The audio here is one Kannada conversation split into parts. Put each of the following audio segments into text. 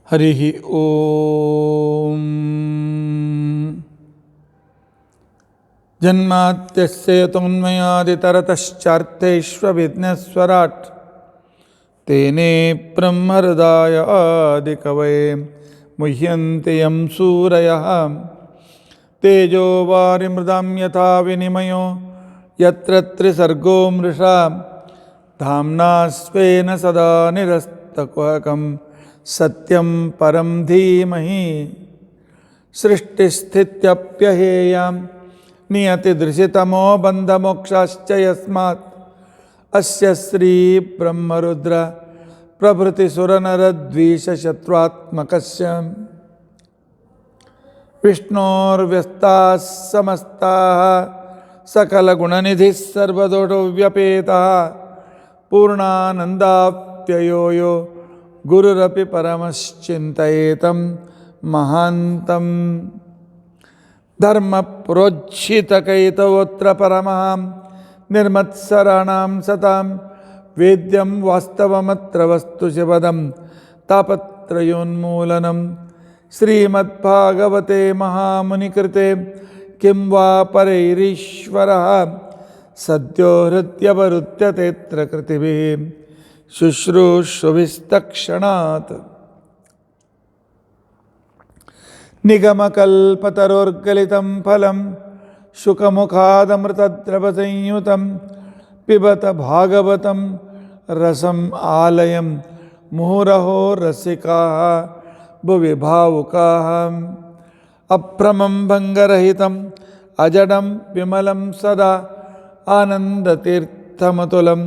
ಹರಿ ಓಂ. ಜನ್ಮಾದ್ಯಸ್ಯ ಯತೋನ್ಮಯಾದಿತರತಶ್ಚಾರ್ಥೇಷ್ವವಿಘ್ನಸ್ವರಾಟ್ ತೇನೇ ಬ್ರಹ್ಮಹೃದಾಯ ಆದಿಕವಯೇ ಮುಹ್ಯಂತಿ ಯಂ ಸೂರಯಃ ತೇಜೋ ವಾರಿಮೃದಾಂ ಯಥಾ ವಿನಿಮಯೋ ಯತ್ರ ತ್ರಿಸರ್ಗೋ ಮೃಷಾ ಧಾಮ್ನಾ ಸ್ವೇನ ಸದಾ ನಿರಸ್ತಕುಹಕಂ ಸತ್ಯಂ ಪರಂ ಧೀಮಹಿ ಸೃಷ್ಟಿಸ್ಥಿತ್ಯಪ್ಯಹೇಯಾಂ ನಿಯತಿದೃಶಿತಮೋ ಬಂಧಮೋಕ್ಷಾಶ್ಚ ಯಸ್ಮಾತ್ ಅಸ್ಯ ಶ್ರೀ ಬ್ರಹ್ಮರುದ್ರ ಪ್ರಭೃತಿಸುರನರದ್ವೀಷಶತ್ರುತ್ಮಕಸ್ಯ ವಿಷ್ಣೋರ್ವ್ಯಸ್ತಾಃ ಸಮಸ್ತಾಃ ಸಕಲಗುಣನಿಧಿಃ ಸರ್ವದೋಷವ್ಯಪೇತಃ ಪೂರ್ಣಾನಂದಾಪ್ಯಯೋ ಯೋ ಗುರುರಪಿ ಪರಮಶ್ಚಿಂತಯೇತಂ ಮಹಾಂತಂ ಧರ್ಮ ಪ್ರೋಜ್ಜಿತಕೈತವೋತ್ರ ಪರಮಃ ನಿರ್ಮತ್ಸರಾಣಾಂ ಸತಾಂ ವೇದ್ಯಂ ವಾಸ್ತವಮತ್ರ ವಸ್ತು ಶಿವದಂ ತಾಪತ್ರಯೋನ್ಮೂಲನಂ ಶ್ರೀಮದ್ಭಾಗವತೆ ಮಹಾಮುನಿಕೃತೆ ಕಿಂ ವಾ ಪರೈರೀಶ್ವರಃ ಸದ್ಯೋ ಹೃದ್ಯವರುಧ್ಯತೇತ್ರ ಕೃತಿಭಿಃ ಶುಶ್ರೂಷುಭಿಸ್ತಕ್ಷಣಾತ್ ನಿಗಮಕಲ್ಪತರೋರ್ಗಲಿತಂ ಫಲಂ ಶುಕಮುಖಾದಮೃತದ್ರವಸಂಯುತಂ ಪಿಬತ ಭಾಗವತಂ ರಸಂ ಆಲಯಂ ಮುಹುರಹೋ ರಸಿಕಾಃ ಭುವಿ ಭಾವುಕಾಃ ಅಭ್ರಮಂ ಭಂಗರಹಿತಂ ಅಜಡಂ ವಿಮಲಂ ಸದಾ ಆನಂದತೀರ್ಥಮತುಲಂ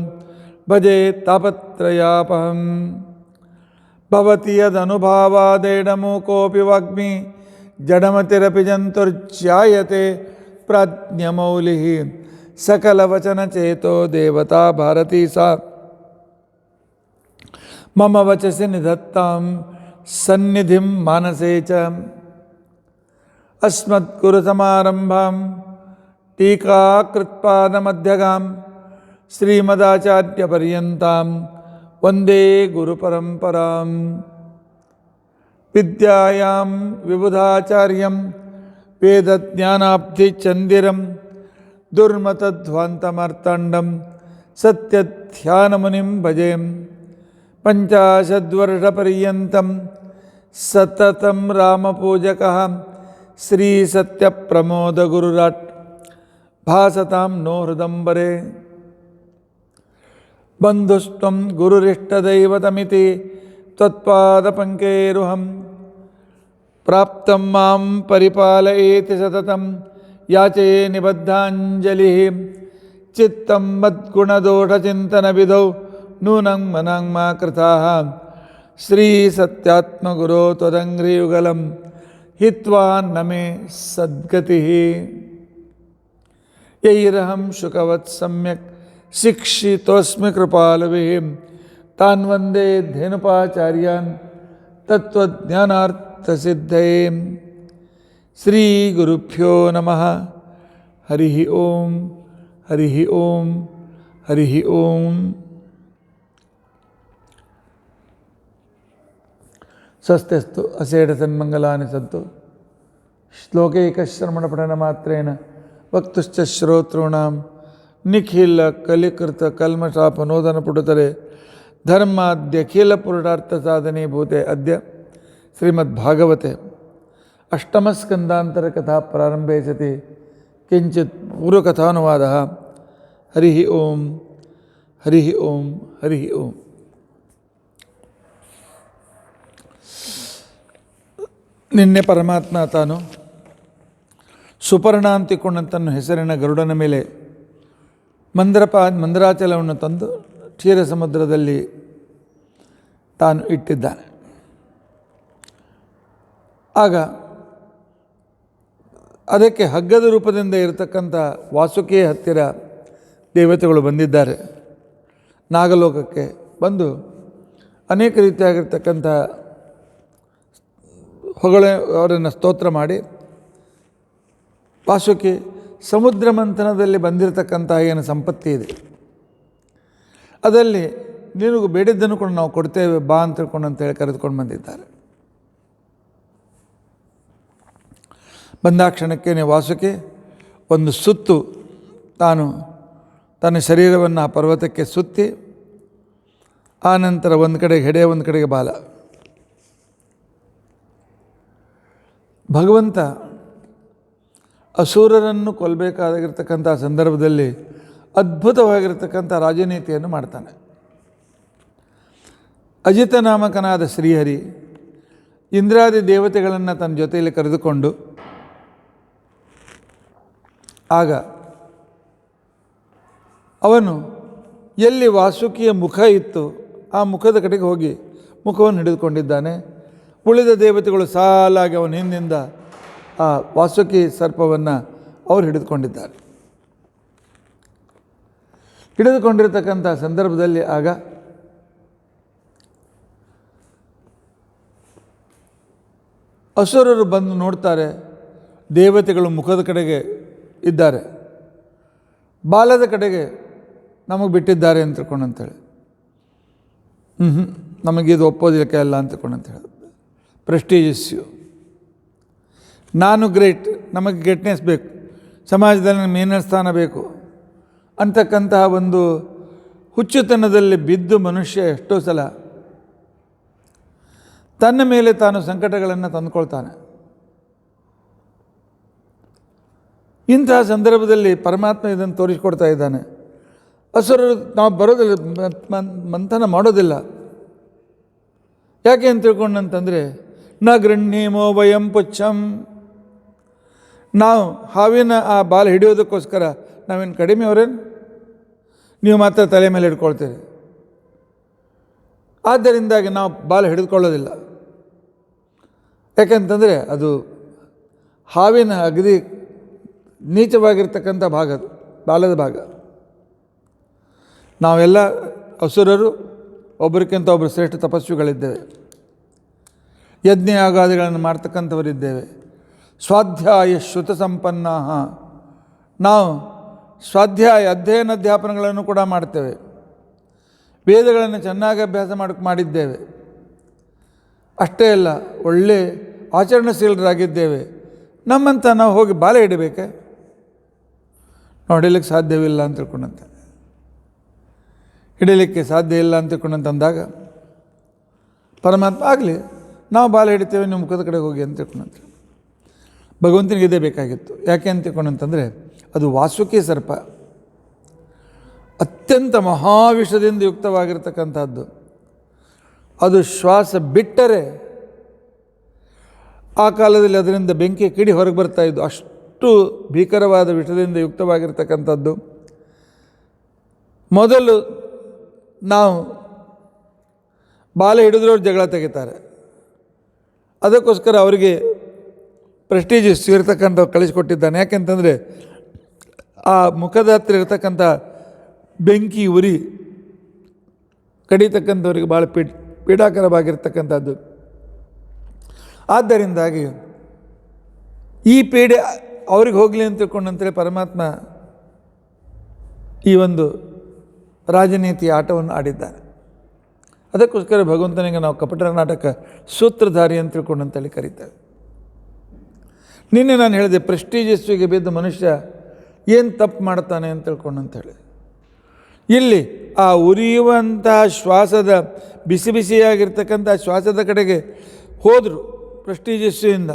ಭಜೆ ತಾಪತ್ರಯಾಪಹಂ ಭವತಿ ಯದನುಭಾವಾದೇಡಮೂಕೋಪಿ ವಾಗ್ಮಿ ಜಡಮತಿರಪಿ ಜಂತುರ್ಜ್ಯಾಯತೆ ಪ್ರಾಜ್ಞಮೌಲಿಃ ಸಕಲವಚನಚೇತೋ ದೇವತಾ ಭಾರತೀ ಸಾ ಮಮ ವಚಸಿ ನಿಧತ್ತಾಂ ಸನ್ನಿಧಿಂ ಮಾನಸೇ ಚ ಅಸ್ಮದ್ಗುರುಸಮಾರಂಭಾಂ ಟೀಕಾಕೃತ್ಪಾದಮಧ್ಯಗಾಂ ಶ್ರೀಮದಾಚಾರ್ಯಪರ್ಯಂತಾಂ ವಂದೇ ಗುರುಪರಂಪರಾಂ ವಿದ್ಯಾಯಾಂ ವಿಬುಧಾಚಾರ್ಯಂ ವೇದಜ್ಞಾನಾಬ್ಧಿಚಂದಿರಂ ದುರ್ಮತಧ್ವಾಂತಮಾರ್ತಾಂಡಂ ಸತ್ಯಧ್ಯಾನಮುನಿಂ ಭಜೆ ಪಂಚಾಶದ್ವರ್ಷಪರ್ಯಂತಂ ಸತತಂ ರಾಮಪೂಜಕಃ ಶ್ರೀಸತ್ಯಪ್ರಮೋದಗುರುರಾಟ್ ಭಾಸತಾಂ ನೋ ಹೃದಂಬರೆ ಬಂಧುಸ್ತ್ವಂ ಗುರುರಿಷ್ಟದೈವತಮಿತಿ ತ್ವತ್ಪಾದಪಂಕೇರುಹಂ ಪ್ರಾಪ್ತಂ ಮಾಂ ಪರಿಪಾಲಯೇತಿ ಸತತಂ ಯಾಚೇ ನಿಬದ್ಧಾಂಜಲಿಃ ಚಿತ್ತಂ ಮದ್ಗುಣದೋಷಚಿಂತನವಿಧೌ ನೂನಂ ಮನಾಂ ಮಾ ಕೃತಾಃ ಶ್ರೀಸತ್ಯಾತ್ಮಗುರೋ ತ್ವದಂಘ್ರಿಯುಗಲಂ ಹಿತ್ವಾ ನಮೇ ಸದ್ಗತಿಃ ಯೈರಹಂ ಶುಕವತ್ ಸಮ್ಯಕ್ ಶಿಕ್ಷಿತೋಸ್ಮಿ ಕೃಪಾಲುಭಿಃ ತಾನ್ ವಂದೇ ಧೇನುಪಾಚಾರ್ಯಾನ್ ತತ್ವಜ್ಞಾನಾರ್ಥಸಿದ್ಧಯೇ ಶ್ರೀ ಗುರುಭ್ಯೋ ನಮಃ. ಹರಿ ಓಂ. ಹರಿ ಓಂ. ಹರಿ ಓಂ. ಸ್ವಸ್ತಿಸ್ತು ಅಸೇಢ ಸನ್ಮಂಗಲಾನಿ ಸಂತು. ಶ್ಲೋಕೈಕಶ್ರವಣಪಠನಮಾತ್ರೇಣ ವಕ್ತುಶ್ಚ ಶ್ರೋತॄಣಾಂ ನಿಖಿಲ ಕಲಿಕೃತ ಕಲ್ಮಷಾಪನೋದನ ಪುಟತರೆ ಧರ್ಮಾದ್ಯಖಿಲ ಪುರುಷಾರ್ಥ ಸಾಧನೀಭೂತೆ ಅದ್ಯ ಶ್ರೀಮದ್ಭಾಗವತೆ ಅಷ್ಟಮಸ್ಕಂದಾಂತರ ಕಥಾ ಪ್ರಾರಂಭೆ ಸತಿ ಕಿಂಚಿತ್ ಪೂರ್ವಕಥಾನುವಾದಃ. ಹರಿ ಓಂ. ಹರಿ ಓಂ. ಹರಿ ಓಂ. ನಿನ್ನೆ ಪರಮಾತ್ಮ ತಾನು ಸುಪರ್ಣ ಅಂತಿಕೊಂಡಂತನ್ನು ಹೆಸರಿನ ಗರುಡನ ಮೇಲೆ ಮಂದರಾಚಲವನ್ನು ತಂದು ಕ್ಷೀರ ಸಮುದ್ರದಲ್ಲಿ ತಾನು ಇಟ್ಟಿದ್ದಾನೆ. ಆಗ ಅದಕ್ಕೆ ಹಗ್ಗದ ರೂಪದಿಂದ ಇರತಕ್ಕಂಥ ವಾಸುಕಿಯ ಹತ್ತಿರ ದೇವತೆಗಳು ಬಂದಿದ್ದಾರೆ. ನಾಗಲೋಕಕ್ಕೆ ಬಂದು ಅನೇಕ ರೀತಿಯಾಗಿರ್ತಕ್ಕಂಥ ಅವರನ್ನು ಸ್ತೋತ್ರ ಮಾಡಿ, ವಾಸುಕಿ ಸಮುದ್ರ ಮಂಥನದಲ್ಲಿ ಬಂದಿರತಕ್ಕಂಥ ಏನು ಸಂಪತ್ತಿ ಇದೆ ಅದರಲ್ಲಿ ನಿನಗೂ ಬೇಡಿದ್ದನ್ನು ಕೂಡ ನಾವು ಕೊಡ್ತೇವೆ ಬಾ ಅಂತ ತಿಳ್ಕೊಂಡು ಅಂತೇಳಿ ಕರೆದುಕೊಂಡು ಬಂದಿದ್ದಾರೆ. ಬಂದ ಕ್ಷಣಕ್ಕೇನೆ ವಾಸುಕಿ ಒಂದು ಸುತ್ತು ತಾನು ತನ್ನ ಶರೀರವನ್ನು ಆ ಪರ್ವತಕ್ಕೆ ಸುತ್ತಿ, ಆ ನಂತರ ಒಂದು ಕಡೆಗೆ ಹೆಡೆ, ಒಂದು ಕಡೆಗೆ ಬಾಲ. ಭಗವಂತ ಅಸುರರನ್ನು ಕೊಲ್ಲಬೇಕಾಗಿರ್ತಕ್ಕಂಥ ಸಂದರ್ಭದಲ್ಲಿ ಅದ್ಭುತವಾಗಿರ್ತಕ್ಕಂಥ ರಾಜನೀತಿಯನ್ನು ಮಾಡ್ತಾನೆ. ಅಜಿತ ನಾಮಕನಾದ ಶ್ರೀಹರಿ ಇಂದ್ರಾದಿ ದೇವತೆಗಳನ್ನು ತನ್ನ ಜೊತೆಯಲ್ಲಿ ಕರೆದುಕೊಂಡು, ಆಗ ಅವನು ಎಲ್ಲಿ ವಾಸುಕಿಯ ಮುಖ ಇತ್ತು ಆ ಮುಖದ ಕಡೆಗೆ ಹೋಗಿ ಮುಖವನ್ನು ಹಿಡಿದುಕೊಂಡಿದ್ದಾನೆ. ಉಳಿದ ದೇವತೆಗಳು ಸಾಲಾಗಿ ಅವನ ಹಿಂದಿಂದ ಆ ವಾಸುಕಿ ಸರ್ಪವನ್ನು ಅವರು ಹಿಡಿದುಕೊಂಡಿದ್ದಾರೆ. ಹಿಡಿದುಕೊಂಡಿರತಕ್ಕಂಥ ಸಂದರ್ಭದಲ್ಲಿ ಆಗ ಅಸುರರು ಬಂದು ನೋಡ್ತಾರೆ, ದೇವತೆಗಳು ಮುಖದ ಕಡೆಗೆ ಇದ್ದಾರೆ, ಬಾಲದ ಕಡೆಗೆ ನಮಗೆ ಬಿಟ್ಟಿದ್ದಾರೆ ಅಂತ ತಿಳ್ಕೊಂಡಂತೇಳಿ, ನಮಗಿದು ಒಪ್ಪೋದಿಲ್ಲ ಅಲ್ಲ ಅಂತ ತಿಳ್ಕೊಂಡಂತೇಳಿ. ಪ್ರೆಸ್ಟೀಜಿಯಸ್ಸು, ನಾನು ಗ್ರೇಟ್, ನಮಗೆ ಗ್ರೇಟ್ನೆಸ್ ಬೇಕು, ಸಮಾಜದಲ್ಲಿ ನಮಗೆ ಮೇಲಿನ ಸ್ಥಾನ ಬೇಕು ಅಂತಕ್ಕಂತಹ ಒಂದು ಹುಚ್ಚುತನದಲ್ಲಿ ಬಿದ್ದು ಮನುಷ್ಯ ಎಷ್ಟೋ ಸಲ ತನ್ನ ಮೇಲೆ ತಾನು ಸಂಕಟಗಳನ್ನು ತಂದುಕೊಳ್ತಾನೆ. ಇಂತಹ ಸಂದರ್ಭದಲ್ಲಿ ಪರಮಾತ್ಮ ಇದನ್ನು ತೋರಿಸಿಕೊಡ್ತಾ ಇದ್ದಾನೆ. ಅಸುರರು ನಾವು ಬರೋದಿಲ್ಲ, ಮಂಥನ ಮಾಡೋದಿಲ್ಲ. ಯಾಕೆ ಅಂತ ತಿಳ್ಕೊಂಡಂತಂದರೆ, ನ ಗೃಹ್ಣೀಮೋ ವಯಂ ಪುಚ್ಛಂ, ನಾವು ಹಾವಿನ ಆ ಬಾಲ ಹಿಡಿಯೋದಕ್ಕೋಸ್ಕರ ನಾವೇನು ಕಡಿಮೆ ಅವರೇನು, ನೀವು ಮಾತ್ರ ತಲೆ ಮೇಲೆ ಹಿಡ್ಕೊಳ್ತೀರಿ. ಆದ್ದರಿಂದಾಗಿ ನಾವು ಬಾಲ ಹಿಡಿದುಕೊಳ್ಳೋದಿಲ್ಲ. ಯಾಕೆಂತಂದರೆ ಅದು ಹಾವಿನ ಅಗದಿ ನೀಚವಾಗಿರ್ತಕ್ಕಂಥ ಭಾಗ, ಬಾಲದ ಭಾಗ. ನಾವೆಲ್ಲ ಅಸುರರು ಒಬ್ಬರಿಗಿಂತ ಒಬ್ಬರು ಶ್ರೇಷ್ಠ ತಪಸ್ವಿಗಳಿದ್ದೇವೆ, ಯಜ್ಞ ಯಾಗಾದಿಗಳನ್ನು ಮಾಡ್ತಕ್ಕಂಥವರಿದ್ದೇವೆ. ಸ್ವಾಧ್ಯಾಯ ಶ್ರುತ ಸಂಪನ್ನ, ನಾವು ಸ್ವಾಧ್ಯಾಯ ಅಧ್ಯಯನಾಧ್ಯಾಪನಗಳನ್ನು ಕೂಡ ಮಾಡ್ತೇವೆ, ವೇದಗಳನ್ನು ಚೆನ್ನಾಗಿ ಅಭ್ಯಾಸ ಮಾಡಿದ್ದೇವೆ. ಅಷ್ಟೇ ಅಲ್ಲ, ಒಳ್ಳೆ ಆಚರಣಶೀಲರಾಗಿದ್ದೇವೆ. ನಮ್ಮಂತ ನಾವು ಹೋಗಿ ಬಾಲ ಹಿಡಿಬೇಕೆ? ಹಿಡೀಲಿಕ್ಕೆ ಸಾಧ್ಯವಿಲ್ಲ ಅಂತ ತಿಳ್ಕೊಂಡಂತೆ, ಹಿಡೀಲಿಕ್ಕೆ ಸಾಧ್ಯ ಇಲ್ಲ ಅಂತ ತಿಳ್ಕೊಂಡಂತಂದಾಗ ಪರಮಾತ್ಮ ಆಗಲಿ ನಾವು ಬಾಲ ಹಿಡಿತೇವೆ, ನೀವು ಮುಖದ ಕಡೆ ಹೋಗಿ ಅಂತ ತಿಳ್ಕೊಂಡಂತೆ. ಭಗವಂತನಿಗೆ ಇದೇ ಬೇಕಾಗಿತ್ತು. ಯಾಕೆ ಅಂತ ತಿಳ್ಕೊಂಡಂತಂದರೆ ಅದು ವಾಸುಕಿ ಸರ್ಪ, ಅತ್ಯಂತ ಮಹಾವಿಷದಿಂದ ಯುಕ್ತವಾಗಿರ್ತಕ್ಕಂಥದ್ದು. ಅದು ಶ್ವಾಸ ಬಿಟ್ಟರೆ ಆ ಕಾಲದಲ್ಲಿ ಅದರಿಂದ ಬೆಂಕಿ ಕಿಡಿ ಹೊರಗೆ ಬರ್ತಾಯಿದ್ದು, ಅಷ್ಟು ಭೀಕರವಾದ ವಿಷದಿಂದ ಯುಕ್ತವಾಗಿರ್ತಕ್ಕಂಥದ್ದು. ಮೊದಲು ನಾವು ಬಾಲ ಹಿಡಿದ್ರವ್ರು ಜಗಳ ತೆಗಿತಾರೆ, ಅದಕ್ಕೋಸ್ಕರ ಅವರಿಗೆ ಪ್ರೆಸ್ಟೀಜಿಯಸ್ ಇರ್ತಕ್ಕಂಥ ಕಳಿಸಿಕೊಟ್ಟಿದ್ದಾನೆ. ಯಾಕೆಂತಂದರೆ ಆ ಮುಖದ ಹತ್ತಿರ ಇರ್ತಕ್ಕಂಥ ಬೆಂಕಿ ಉರಿ ಕಡಿತಕ್ಕಂಥವ್ರಿಗೆ ಭಾಳ ಪೀಡಾಕರವಾಗಿರ್ತಕ್ಕಂಥದ್ದು. ಆದ್ದರಿಂದಾಗಿ ಈ ಪೀಡೆ ಅವ್ರಿಗೆ ಹೋಗಲಿ ಅಂತ ತಿಳ್ಕೊಂಡಂತೇಳಿ ಪರಮಾತ್ಮ ಈ ಒಂದು ರಾಜನೀತಿಯ ಆಟವನ್ನು ಆಡಿದ್ದಾನೆ. ಅದಕ್ಕೋಸ್ಕರ ಭಗವಂತನಿಗೆ ನಾವು ಕಪಟ ನಾಟಕ ಸೂತ್ರಧಾರಿ ಅಂತ ತಿಳ್ಕೊಂಡಂತೇಳಿ ಕರೀತೇವೆ. ನಿನ್ನೆ ನಾನು ಹೇಳಿದೆ, ಪ್ರೆಸ್ಟೀಜಿಯಸ್ಸಿಗೆ ಬಿದ್ದ ಮನುಷ್ಯ ಏನು ತಪ್ಪು ಮಾಡ್ತಾನೆ ಅಂತ ತಿಳ್ಕೊಂಡಂತೇಳಿ. ಇಲ್ಲಿ ಆ ಉರಿಯುವಂತಹ ಶ್ವಾಸದ ಬಿಸಿ ಬಿಸಿಯಾಗಿರ್ತಕ್ಕಂಥ ಶ್ವಾಸದ ಕಡೆಗೆ ಹೋದರು ಪ್ರೆಸ್ಟೀಜಿಯಸ್ಸಿಂದ.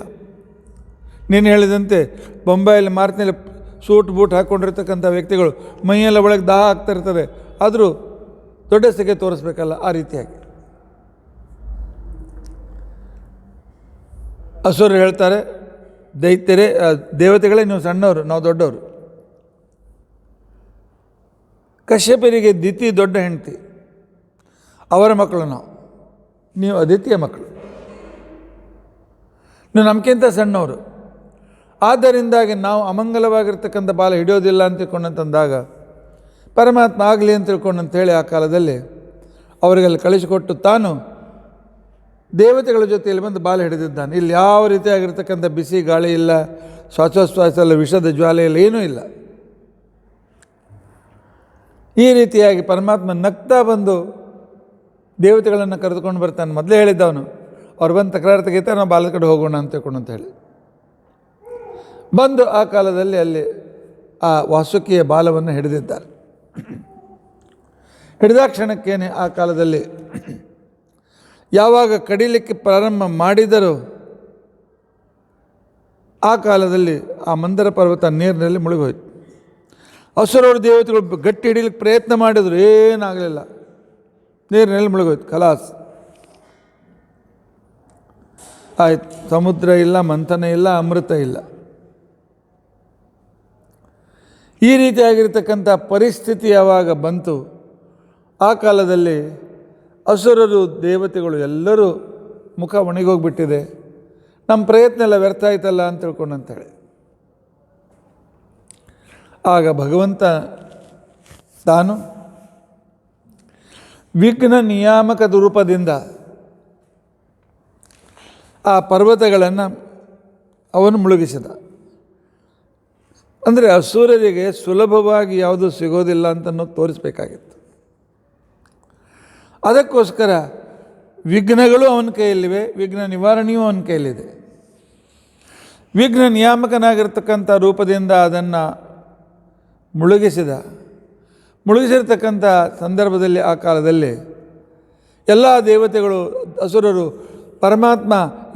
ನೀನು ಹೇಳಿದಂತೆ ಬೊಂಬಾಯಲ್ಲಿ ಮಾರ್ಚ್ನಲ್ಲಿ ಸೂಟ್ ಬೂಟ್ ಹಾಕ್ಕೊಂಡಿರ್ತಕ್ಕಂಥ ವ್ಯಕ್ತಿಗಳು ಮೈಯೆಲ್ಲ ಒಳಗೆ ದಾಹ ಆಗ್ತಾ ಇರ್ತದೆ, ಆದರೂ ದೊಡ್ಡ ಸೆಗೆ ತೋರಿಸ್ಬೇಕಲ್ಲ, ಆ ರೀತಿಯಾಗಿ ಅಸುರರು ಹೇಳ್ತಾರೆ, ದೈತ್ಯರೇ ದೇವತೆಗಳೇ ನೀವು ಸಣ್ಣವರು, ನಾವು ದೊಡ್ಡವರು. ಕಶ್ಯಪರಿಗೆ ದಿತಿ ದೊಡ್ಡ ಹೆಂಡತಿ, ಅವರ ಮಕ್ಕಳು ನಾವು, ನೀವು ಅದಿತಿಯ ಮಕ್ಕಳು, ನೀವು ನಮಗಿಂತ ಸಣ್ಣವರು. ಆದ್ದರಿಂದಾಗಿ ನಾವು ಅಮಂಗಲವಾಗಿರ್ತಕ್ಕಂಥ ಬಾಲ ಹಿಡಿಯೋದಿಲ್ಲ ಅಂತ ತಿಳ್ಕೊಂಡಂತಂದಾಗ ಪರಮಾತ್ಮ ಆಗಲಿ ಅಂತ ತಿಳ್ಕೊಂಡಂತೇಳಿ ಆ ಕಾಲದಲ್ಲಿ ಅವರಿಗೆಲ್ಲ ಕಳಿಸಿಕೊಟ್ಟು ತಾನು ದೇವತೆಗಳ ಜೊತೆಯಲ್ಲಿ ಬಂದು ಬಾಲ ಹಿಡಿದಿದ್ದಾನೆ. ಇಲ್ಲಿ ಯಾವ ರೀತಿಯಾಗಿರ್ತಕ್ಕಂಥ ಬಿಸಿ ಗಾಳಿ ಇಲ್ಲ, ಶ್ವಾಸೋಚ್ಛ್ವಾಸ ಇಲ್ಲ, ವಿಷದ ಜ್ವಾಲೆ ಇಲ್ಲ, ಏನೂ ಇಲ್ಲ. ಈ ರೀತಿಯಾಗಿ ಪರಮಾತ್ಮ ನಗ್ತಾ ಬಂದು ದೇವತೆಗಳನ್ನು ಕರೆದುಕೊಂಡು ಬರ್ತಾನೆ. ಮೊದಲೇ ಹೇಳಿದ್ದವನು, ಅವ್ರು ಬಂದು ತಕರಾರು ತೆಗಿತಾರೆ, ನಾವು ಬಾಲದ ಕಡೆ ಹೋಗೋಣ ಅಂತ ತಿಳ್ಕೊಂಡು ಅಂತ ಹೇಳಿ. ಬಂದು ಆ ಕಾಲದಲ್ಲಿ ಅಲ್ಲಿ ಆ ವಾಸುಕಿಯ ಬಾಲವನ್ನು ಹಿಡಿದಿದ್ದಾರೆ. ಹಿಡಿದ ಕ್ಷಣಕ್ಕೇನೆ ಆ ಕಾಲದಲ್ಲಿ ಯಾವಾಗ ಕಡಿಲಿಕ್ಕೆ ಪ್ರಾರಂಭ ಮಾಡಿದರೂ ಆ ಕಾಲದಲ್ಲಿ ಆ ಮಂದರ ಪರ್ವತ ನೀರಿನಲ್ಲಿ ಮುಳುಗೋಯ್ತು. ಅಸುರರು ದೇವತೆಗಳು ಗಟ್ಟಿ ಹಿಡಿಲಿಕ್ಕೆ ಪ್ರಯತ್ನ ಮಾಡಿದ್ರು, ಏನಾಗಲಿಲ್ಲ, ನೀರಿನಲ್ಲಿ ಮುಳುಗೋಯ್ತು, ಖಲಾಸ್ ಆಯ್ತು. ಸಮುದ್ರ ಇಲ್ಲ, ಮಂಥನ ಇಲ್ಲ, ಅಮೃತ ಇಲ್ಲ. ಈ ರೀತಿಯಾಗಿರ್ತಕ್ಕಂಥ ಪರಿಸ್ಥಿತಿ ಯಾವಾಗ ಬಂತು ಆ ಕಾಲದಲ್ಲಿ ಅಸುರರು ದೇವತೆಗಳು ಎಲ್ಲರೂ ಮುಖ ಒಣಗೋಗ್ಬಿಟ್ಟಿದೆ, ನಮ್ಮ ಪ್ರಯತ್ನ ಎಲ್ಲ ವ್ಯರ್ಥ ಆಯ್ತಲ್ಲ ಅಂತ ತಿಳ್ಕೊಂಡಂತೇಳಿ ಆಗ ಭಗವಂತ ತಾನು ವಿಘ್ನ ನಿಯಾಮಕದ ರೂಪದಿಂದ ಆ ಪರ್ವತಗಳನ್ನು ಅವನು ಮುಳುಗಿಸಿದ. ಅಂದರೆ ಅಸುರರಿಗೆ ಸುಲಭವಾಗಿ ಯಾವುದು ಸಿಗೋದಿಲ್ಲ ಅಂತನೂ ತೋರಿಸಬೇಕಾಗಿತ್ತು. ಅದಕ್ಕೋಸ್ಕರ ವಿಘ್ನಗಳು ಅವನ ಕೈಯಲ್ಲಿವೆ, ವಿಘ್ನ ನಿವಾರಣೆಯೂ ಅವನ ಕೈಯಲ್ಲಿದೆ. ವಿಘ್ನ ನಿಯಾಮಕನಾಗಿರ್ತಕ್ಕಂಥ ರೂಪದಿಂದ ಅದನ್ನು ಮುಳುಗಿಸಿರ್ತಕ್ಕಂಥ ಸಂದರ್ಭದಲ್ಲಿ ಆ ಕಾಲದಲ್ಲಿ ಎಲ್ಲ ದೇವತೆಗಳು ಅಸುರರು ಪರಮಾತ್ಮ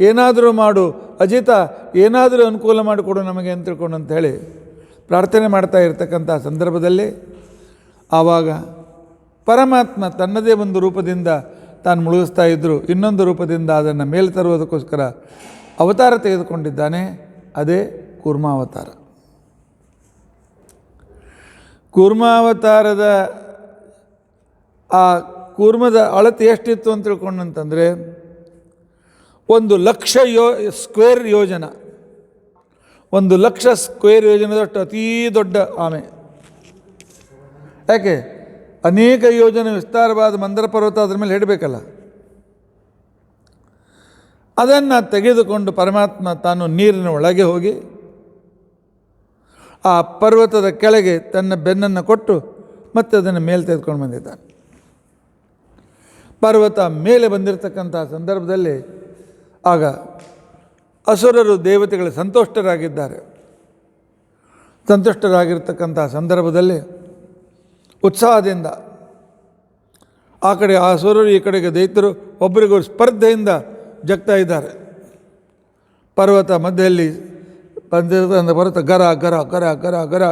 ಏನಾದರೂ ಮಾಡು, ಅಜಿತ ಏನಾದರೂ ಅನುಕೂಲ ಮಾಡಿಕೊಡು ನಮಗೆ ಅಂತ ತಿಳ್ಕೊಂಡು ಅಂತ ಹೇಳಿ ಪ್ರಾರ್ಥನೆ ಮಾಡ್ತಾ ಇರತಕ್ಕಂಥ ಸಂದರ್ಭದಲ್ಲಿ ಆವಾಗ ಪರಮಾತ್ಮ ತನ್ನದೇ ಒಂದು ರೂಪದಿಂದ ತಾನು ಮುಳುಗಿಸ್ತಾ ಇದ್ದರು, ಇನ್ನೊಂದು ರೂಪದಿಂದ ಅದನ್ನು ಮೇಲೆ ತರುವುದಕ್ಕೋಸ್ಕರ ಅವತಾರ ತೆಗೆದುಕೊಂಡಿದ್ದಾನೆ. ಅದೇ ಕೂರ್ಮಾವತಾರ. ಕೂರ್ಮಾವತಾರದ ಆ ಕೂರ್ಮದ ಅಳತೆ ಎಷ್ಟಿತ್ತು ಅಂತ ತಿಳ್ಕೊಂಡಂತಂದರೆ 1,00,000 ಸ್ಕ್ವೇರ್ ಯೋಜನ, 1,00,000 ಸ್ಕ್ವೇರ್ ಯೋಜನದಷ್ಟು ಅತೀ ದೊಡ್ಡ ಆಮೆ. ಯಾಕೆ? ಅನೇಕ ಯೋಜನೆ ವಿಸ್ತಾರವಾದ ಮಂದರ ಪರ್ವತ ಅದರ ಮೇಲೆ ಹಿಡಬೇಕಲ್ಲ. ಅದನ್ನು ತೆಗೆದುಕೊಂಡು ಪರಮಾತ್ಮ ತಾನು ನೀರಿನ ಒಳಗೆ ಹೋಗಿ ಆ ಪರ್ವತದ ಕೆಳಗೆ ತನ್ನ ಬೆನ್ನನ್ನು ಕೊಟ್ಟು ಮತ್ತೆ ಅದನ್ನು ಮೇಲೆ ತೆಗೆದುಕೊಂಡು ಬಂದಿದ್ದಾನೆ. ಪರ್ವತ ಮೇಲೆ ಬಂದಿರತಕ್ಕಂಥ ಸಂದರ್ಭದಲ್ಲಿ ಆಗ ಅಸುರರು ದೇವತೆಗಳು ಸಂತುಷ್ಟರಾಗಿರ್ತಕ್ಕಂಥ ಸಂದರ್ಭದಲ್ಲಿ ಉತ್ಸಾಹದಿಂದ ಆ ಕಡೆ ಆ ಅಸುರರು, ಈ ಕಡೆಗೆ ದೈತ್ಯರು ಒಬ್ಬರಿಗೊಬ್ಬರು ಸ್ಪರ್ಧೆಯಿಂದ ಜಗ್ತಾ ಇದ್ದಾರೆ. ಪರ್ವತ ಮಧ್ಯದಲ್ಲಿ ಬಂದಿರೋದ್ರಿಂದ ಪರ್ವತ ಗರ ಗರ ಗರ ಗರ ಗರ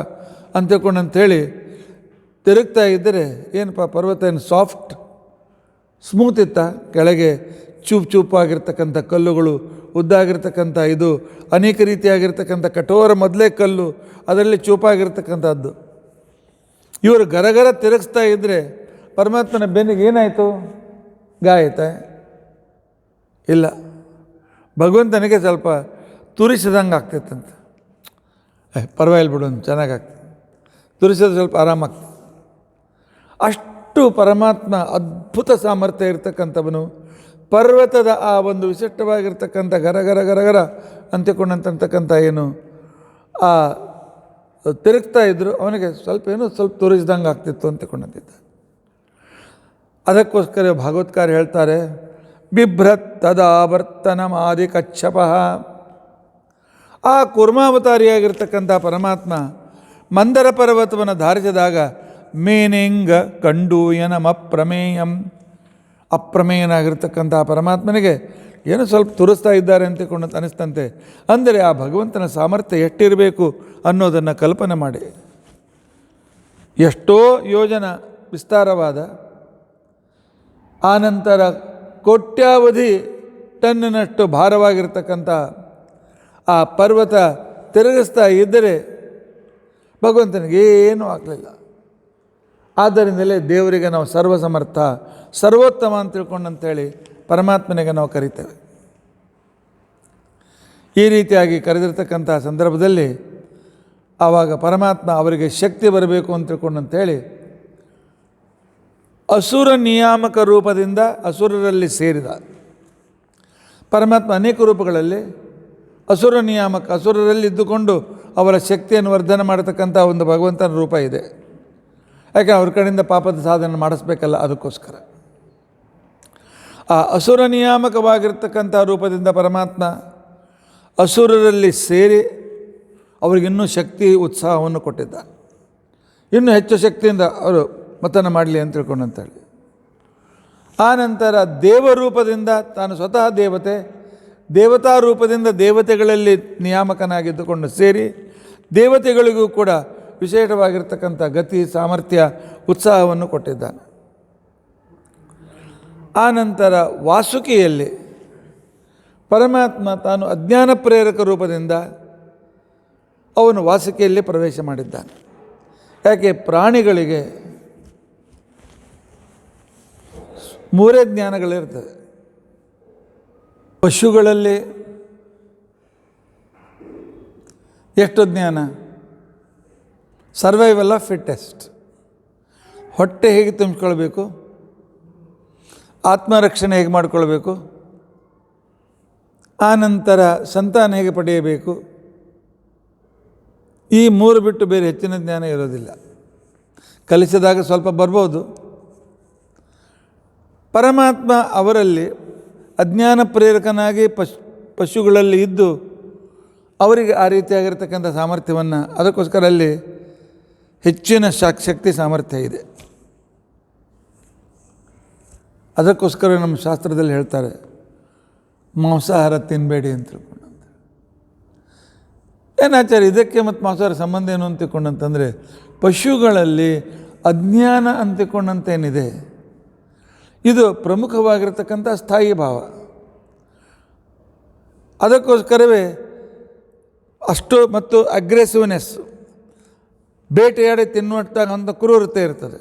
ಅಂತೇಳಿ ತಿರುಗ್ತಾ ಇದ್ದರೆ ಏನಪ್ಪ ಪರ್ವತ ಏನು ಸಾಫ್ಟ್ ಸ್ಮೂತ್ ಇತ್ತ? ಕೆಳಗೆ ಚೂಪಾಗಿರ್ತಕ್ಕಂಥ ಕಲ್ಲುಗಳು, ಉದ್ದಾಗಿರ್ತಕ್ಕಂಥ ಇದು ಅನೇಕ ರೀತಿಯಾಗಿರ್ತಕ್ಕಂಥ ಕಠೋರ ಮೊದಲೇ ಕಲ್ಲು, ಅದರಲ್ಲಿ ಚೂಪಾಗಿರ್ತಕ್ಕಂಥದ್ದು. ಇವರು ಗರಗರ ತಿರುಗಿಸ್ತಾ ಇದ್ದರೆ ಪರಮಾತ್ಮನ ಬೆನ್ನಿಗೆ ಏನಾಯಿತು? ಗಾಯ ಆಯ್ತಾ? ಇಲ್ಲ, ಭಗವಂತನಿಗೆ ಸ್ವಲ್ಪ ತುರಿಸಿದಂಗೆ ಆಗ್ತಿತ್ತಂತೆ. ಪರವಾಗಿಲ್ಲ ಬಿಡು, ಚೆನ್ನಾಗಾಗ್ತದೆ, ತುರಿಸಿದ್ರೆ ಸ್ವಲ್ಪ ಆರಾಮಾಗ್ತದೆ. ಅಷ್ಟು ಪರಮಾತ್ಮ ಅದ್ಭುತ ಸಾಮರ್ಥ್ಯ ಇರತಕ್ಕಂಥವನು. ಪರ್ವತದ ಆ ಒಂದು ವಿಶಿಷ್ಟವಾಗಿರ್ತಕ್ಕಂಥ ಗರಗರ ಗರಗರ ಅಂತಿಕೊಂಡಂತಕ್ಕಂಥ ಏನು ಆ ತಿರುಗ್ತಾ ಇದ್ದರು, ಅವನಿಗೆ ಸ್ವಲ್ಪ ತುರಿಸಿದಂಗೆ ಆಗ್ತಿತ್ತು ಅಂತಿಕೊಂಡಂತಿದ್ದ. ಅದಕ್ಕೋಸ್ಕರ ಭಾಗವತ್ಕಾರ ಹೇಳ್ತಾರೆ, ಬಿಭ್ರತ್ ತದಾವರ್ತನಮಾದಿ ಕಚ್ಚಪ. ಆ ಕೂರ್ಮಾವತಾರಿಯಾಗಿರ್ತಕ್ಕಂಥ ಪರಮಾತ್ಮ ಮಂದರ ಪರ್ವತವನ್ನು ಧಾರಿಸಿದಾಗ ಮೇನೆಂಗ ಕಂಡೂಯನಮಪ್ರಮೇಯಂ, ಅಪ್ರಮೇಯನಾಗಿರ್ತಕ್ಕಂಥ ಪರಮಾತ್ಮನಿಗೆ ಏನು ಸ್ವಲ್ಪ ತುರಿಸ್ತಾ ಇದ್ದಾರೆ ಅಂತಿಕೊಂಡು ಅನಿಸ್ತಂತೆ. ಅಂದರೆ ಆ ಭಗವಂತನ ಸಾಮರ್ಥ್ಯ ಎಷ್ಟಿರಬೇಕು ಅನ್ನೋದನ್ನು ಕಲ್ಪನೆ ಮಾಡಿ. ಎಷ್ಟೋ ಯೋಜನ ವಿಸ್ತಾರವಾದ, ಆನಂತರ ಕೋಟ್ಯಾವಧಿ ಟನ್ನಿನಷ್ಟು ಭಾರವಾಗಿರ್ತಕ್ಕಂಥ ಆ ಪರ್ವತ ತಿರುಗಿಸ್ತಾ ಇದ್ದರೆ ಭಗವಂತನಿಗೆ ಏನೂ ಆಗಲಿಲ್ಲ. ಆದ್ದರಿಂದಲೇ ದೇವರಿಗೆ ನಾವು ಸರ್ವಸಮರ್ಥ, ಸರ್ವೋತ್ತಮ ಅಂತ ತಿಳ್ಕೊಂಡಂತೇಳಿ ಪರಮಾತ್ಮನಿಗೆ ನಾವು ಕರಿತೇವೆ. ಈ ರೀತಿಯಾಗಿ ಕರೆದಿರ್ತಕ್ಕಂಥ ಸಂದರ್ಭದಲ್ಲಿ ಆವಾಗ ಪರಮಾತ್ಮ ಅವರಿಗೆ ಶಕ್ತಿ ಬರಬೇಕು ಅಂತ ತಿಳ್ಕೊಂಡಂತೇಳಿ ಅಸುರ ನಿಯಾಮಕ ರೂಪದಿಂದ ಅಸುರರಲ್ಲಿ ಸೇರಿದ ಪರಮಾತ್ಮ ಅನೇಕ ರೂಪಗಳಲ್ಲಿ ಅಸುರ ನಿಯಾಮಕ, ಅಸುರರಲ್ಲಿ ಇದ್ದುಕೊಂಡು ಅವರ ಶಕ್ತಿಯನ್ನು ವರ್ಧನೆ ಮಾಡತಕ್ಕಂಥ ಒಂದು ಭಗವಂತನ ರೂಪ ಇದೆ. ಯಾಕೆ? ಅವ್ರ ಕಡೆಯಿಂದ ಪಾಪದ ಸಾಧನೆ ಮಾಡಿಸ್ಬೇಕಲ್ಲ, ಅದಕ್ಕೋಸ್ಕರ ಆ ಅಸುರ ನಿಯಾಮಕವಾಗಿರ್ತಕ್ಕಂಥ ರೂಪದಿಂದ ಪರಮಾತ್ಮ ಅಸುರರಲ್ಲಿ ಸೇರಿ ಅವರಿಗಿನ್ನೂ ಶಕ್ತಿ ಉತ್ಸಾಹವನ್ನು ಕೊಟ್ಟಿದ್ದಾನೆ. ಇನ್ನೂ ಹೆಚ್ಚು ಶಕ್ತಿಯಿಂದ ಅವರು ಮತನ ಮಾಡಲಿ ಅಂತ ತಿಳ್ಕೊಂಡಂತೇಳಿ. ಆ ನಂತರ ದೇವರೂಪದಿಂದ ತಾನು ಸ್ವತಃ ದೇವತೆ, ದೇವತಾ ರೂಪದಿಂದ ದೇವತೆಗಳಲ್ಲಿ ನಿಯಾಮಕನಾಗಿದ್ದುಕೊಂಡು ಸೇರಿ ದೇವತೆಗಳಿಗೂ ಕೂಡ ವಿಶೇಷವಾಗಿರ್ತಕ್ಕಂಥ ಗತಿ, ಸಾಮರ್ಥ್ಯ, ಉತ್ಸಾಹವನ್ನು ಕೊಟ್ಟಿದ್ದಾನೆ. ಆ ನಂತರ ವಾಸುಕಿಯಲ್ಲಿ ಪರಮಾತ್ಮ ತಾನು ಅಜ್ಞಾನ ಪ್ರೇರಕ ರೂಪದಿಂದ ಅವನು ವಾಸುಕಿಯಲ್ಲಿ ಪ್ರವೇಶ ಮಾಡಿದ್ದಾನೆ. ಯಾಕೆ? ಪ್ರಾಣಿಗಳಿಗೆ ಮೂರೇ ಜ್ಞಾನಗಳಿರ್ತದೆ. ಪಶುಗಳಲ್ಲಿ ಎಷ್ಟು ಜ್ಞಾನ? Survival of fittest. ಹೊಟ್ಟೆ ಹೇಗೆ ತುಂಬಿಸ್ಕೊಳ್ಬೇಕು, ಆತ್ಮರಕ್ಷಣೆ ಹೇಗೆ ಮಾಡಿಕೊಳ್ಬೇಕು, ಆ ನಂತರ ಸಂತಾನ ಹೇಗೆ ಪಡೆಯಬೇಕು, ಈ ಮೂರು ಬಿಟ್ಟು ಬೇರೆ ಹೆಚ್ಚಿನ ಜ್ಞಾನ ಇರೋದಿಲ್ಲ. ಕಲಿಸಿದಾಗ ಸ್ವಲ್ಪ ಬರ್ಬೋದು. ಪರಮಾತ್ಮ ಅವರಲ್ಲಿ ಅಜ್ಞಾನ ಪ್ರೇರಕನಾಗಿ ಪಶುಗಳಲ್ಲಿ ಇದ್ದು ಅವರಿಗೆ ಆ ರೀತಿಯಾಗಿರ್ತಕ್ಕಂಥ ಸಾಮರ್ಥ್ಯವನ್ನು, ಅದಕ್ಕೋಸ್ಕರ ಅಲ್ಲಿ ಹೆಚ್ಚಿನ ಶಕ್ತಿ ಸಾಮರ್ಥ್ಯ ಇದೆ. ಅದಕ್ಕೋಸ್ಕರ ನಮ್ಮ ಶಾಸ್ತ್ರದಲ್ಲಿ ಹೇಳ್ತಾರೆ ಮಾಂಸಾಹಾರ ತಿನ್ನಬೇಡಿ ಅಂತ ತಿಳ್ಕೊಂಡಂತ. ಏನಾಚಾರ್ಯ ಇದಕ್ಕೆ ಮತ್ತು ಮಾಂಸಾಹಾರ ಸಂಬಂಧ ಏನು ಅಂತ ತಿಳ್ಕೊಂಡಂತಂದರೆ, ಪಶುಗಳಲ್ಲಿ ಅಜ್ಞಾನ ಅಂತ ತಿಳ್ಕೊಂಡಂತೇನಿದೆ ಇದು ಪ್ರಮುಖವಾಗಿರ್ತಕ್ಕಂಥ ಸ್ಥಾಯಿ ಭಾವ. ಅದಕ್ಕೋಸ್ಕರವೇ ಅಷ್ಟು ಮತ್ತು ಅಗ್ರೆಸಿವ್ನೆಸ್, ಬೇಟೆಯಾಡಿ ತಿನ್ನುವಂಥ ಒಂದು ಕ್ರೂರತೆ ಇರ್ತದೆ.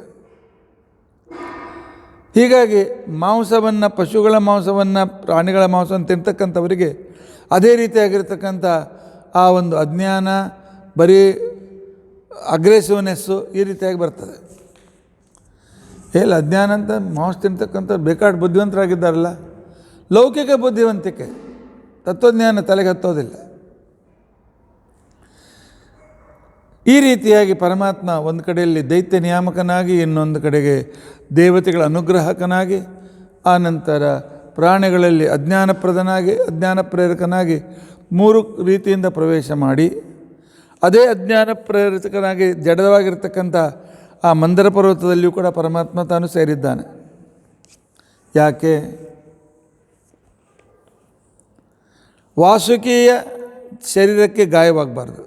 ಹೀಗಾಗಿ ಮಾಂಸವನ್ನು, ಪಶುಗಳ ಮಾಂಸವನ್ನು, ಪ್ರಾಣಿಗಳ ಮಾಂಸವನ್ನು ತಿಂತಕ್ಕಂಥವರಿಗೆ ಅದೇ ರೀತಿಯಾಗಿರ್ತಕ್ಕಂಥ ಆ ಒಂದು ಅಜ್ಞಾನ, ಬರೀ ಅಗ್ರೆಸಿವ್ನೆಸ್ಸು ಈ ರೀತಿಯಾಗಿ ಬರ್ತದೆ. ಅಜ್ಞಾನ ಅಂತ ಮಾಂಸ ತಿಂತಕ್ಕಂಥ ಬೇಕಾಡು ಬುದ್ಧಿವಂತರಾಗಿದ್ದಾರಲ್ಲ, ಲೌಕಿಕ ಬುದ್ಧಿವಂತಿಕೆ, ತತ್ವಜ್ಞಾನ ತಲೆಗೆ ಹತ್ತೋದಿಲ್ಲ. ಈ ರೀತಿಯಾಗಿ ಪರಮಾತ್ಮ ಒಂದು ಕಡೆಯಲ್ಲಿ ದೈತ್ಯ ನಿಯಾಮಕನಾಗಿ, ಇನ್ನೊಂದು ಕಡೆಗೆ ದೇವತೆಗಳ ಅನುಗ್ರಹಕನಾಗಿ, ಆ ನಂತರ ಪ್ರಾಣಿಗಳಲ್ಲಿ ಅಜ್ಞಾನಪ್ರದನಾಗಿ, ಅಜ್ಞಾನ ಪ್ರೇರಕನಾಗಿ ಮೂರು ರೀತಿಯಿಂದ ಪ್ರವೇಶ ಮಾಡಿ, ಅದೇ ಅಜ್ಞಾನ ಪ್ರೇರಕನಾಗಿ ಜಡವಾಗಿರ್ತಕ್ಕಂಥ ಆ ಮಂದರ ಪರ್ವತದಲ್ಲಿಯೂ ಕೂಡ ಪರಮಾತ್ಮ ತಾನು ಸೇರಿದ್ದಾನೆ. ಯಾಕೆ? ವಾಸುಕಿಯ ಶರೀರಕ್ಕೆ ಗಾಯವಾಗಬಾರ್ದು.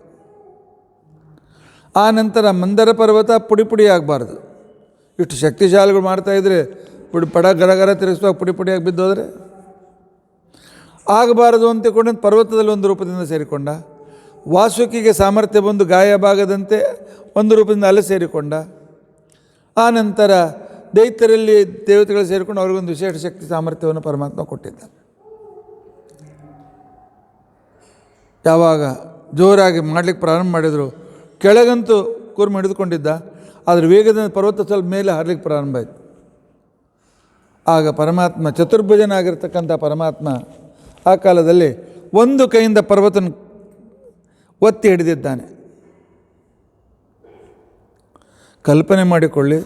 ಆ ನಂತರ ಮಂದರ ಪರ್ವತ ಪುಡಿ ಪುಡಿ ಆಗಬಾರ್ದು. ಇಷ್ಟು ಶಕ್ತಿಶಾಲಿಗಳು ಮಾಡ್ತಾಯಿದ್ರೆ ಪಡ ಗರಗರ ತಿರುಗಿಸುವಾಗ ಪುಡಿ ಪುಡಿಯಾಗಿ ಬಿದ್ದೋದ್ರೆ ಆಗಬಾರದು ಅಂತಿಕೊಂಡು ಪರ್ವತದಲ್ಲಿ ಒಂದು ರೂಪದಿಂದ ಸೇರಿಕೊಂಡ. ವಾಸುಕಿಗೆ ಸಾಮರ್ಥ್ಯ ಬಂದು ಗಾಯ ಭಾಗದಂತೆ ಒಂದು ರೂಪದಿಂದ ಅಲ್ಲೇ ಸೇರಿಕೊಂಡ. ಆ ನಂತರ ದೈತ್ಯರಲ್ಲಿ ದೇವತೆಗಳು ಸೇರಿಕೊಂಡು ಅವ್ರಿಗೊಂದು ವಿಶೇಷ ಶಕ್ತಿ ಸಾಮರ್ಥ್ಯವನ್ನು ಪರಮಾತ್ಮ ಕೊಟ್ಟಿದ್ದಾನೆ. ಯಾವಾಗ ಜೋರಾಗಿ ಮಾಡಲಿಕ್ಕೆ ಪ್ರಾರಂಭ ಮಾಡಿದರು, ಕೆಳಗಂತೂ ಕೂರ್ಮ ಹಿಡಿದುಕೊಂಡಿದ್ದ, ಆದರೆ ವೇಗದಿಂದ ಪರ್ವತ ಸ್ವಲ್ಪ ಮೇಲೆ ಹಾರಲಿಕ್ಕೆ ಪ್ರಾರಂಭ ಆಯಿತು. ಆಗ ಪರಮಾತ್ಮ, ಚತುರ್ಭುಜನಾಗಿರ್ತಕ್ಕಂಥ ಪರಮಾತ್ಮ ಆ ಕಾಲದಲ್ಲಿ ಒಂದು ಕೈಯಿಂದ ಪರ್ವತನ ಒತ್ತಿ ಹಿಡಿದಿದ್ದಾನೆ. ಕಲ್ಪನೆ ಮಾಡಿಕೊಳ್ಳಿ,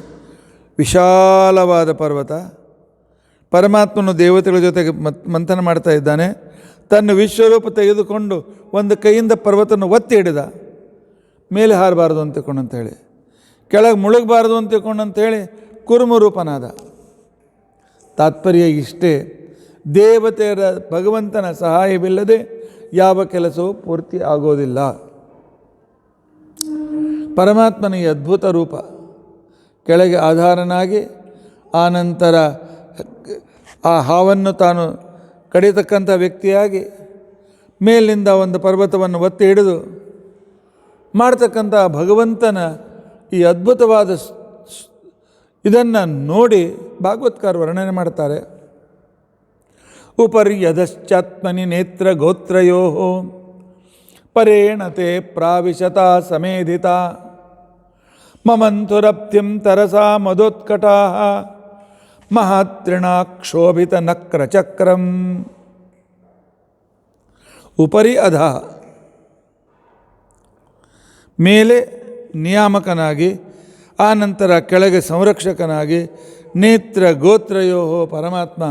ವಿಶಾಲವಾದ ಪರ್ವತ, ಪರಮಾತ್ಮನು ದೇವತೆಗಳ ಜೊತೆಗೆ ಮಂಥನ ಮಾಡ್ತಾ ಇದ್ದಾನೆ. ತನ್ನ ವಿಶ್ವರೂಪ ತೆಗೆದುಕೊಂಡು ಒಂದು ಕೈಯಿಂದ ಪರ್ವತನ ಒತ್ತಿ ಹಿಡಿದ. ಮೇಲೆ ಹಾರಬಾರ್ದು ಅಂತ ತಿಳ್ಕೊಂಡಂತೇಳಿ, ಕೆಳಗೆ ಮುಳುಗಬಾರ್ದು ಅಂತ ತಿಳ್ಕೊಂಡಂತೇಳಿ ಕೂರ್ಮರೂಪನಾದ. ತಾತ್ಪರ್ಯ ಇಷ್ಟೇ, ದೇವತೆಯರ ಭಗವಂತನ ಸಹಾಯವಿಲ್ಲದೆ ಯಾವ ಕೆಲಸವೂ ಪೂರ್ತಿ ಆಗೋದಿಲ್ಲ. ಪರಮಾತ್ಮನ ಈ ಅದ್ಭುತ ರೂಪ, ಕೆಳಗೆ ಆಧಾರನಾಗಿ, ಆನಂತರ ಆ ಹಾವನ್ನು ತಾನು ಕಡಿತಕ್ಕಂಥ ವ್ಯಕ್ತಿಯಾಗಿ, ಮೇಲಿನಿಂದ ಒಂದು ಪರ್ವತವನ್ನು ಒತ್ತಿ ಹಿಡಿದು ಮಾಡ್ತಕ್ಕಂಥ ಭಗವಂತನ ಈ ಅದ್ಭುತವಾದ ಇದನ್ನು ನೋಡಿ ಭಾಗವತ್ಕಾರ ವರ್ಣನೆ ಮಾಡ್ತಾರೆ. ಉಪರ್ಯದಶ್ಚಾತ್ಮನಿ ನೇತ್ರ ಗೋತ್ರಯೋ ಪರೇಣತೆ ಪ್ರಾವಿಶತ ಸಮೇಧಿತ ಮಮಂಥುರಪ್ತಿಂ ತರಸಾ ಮದೋತ್ಕಟಾ ಮಹಾತ್ರಿಣಾಕ್ಷೋಭಿತ ನಕ್ರಚಕ್ರಂ. ಉಪರಿ ಅಧ, ಮೇಲೆ ನಿಯಾಮಕನಾಗಿ, ಆ ನಂತರ ಕೆಳಗೆ ಸಂರಕ್ಷಕನಾಗಿ, ನೇತ್ರ ಗೋತ್ರಯೋ ಪರಮಾತ್ಮ,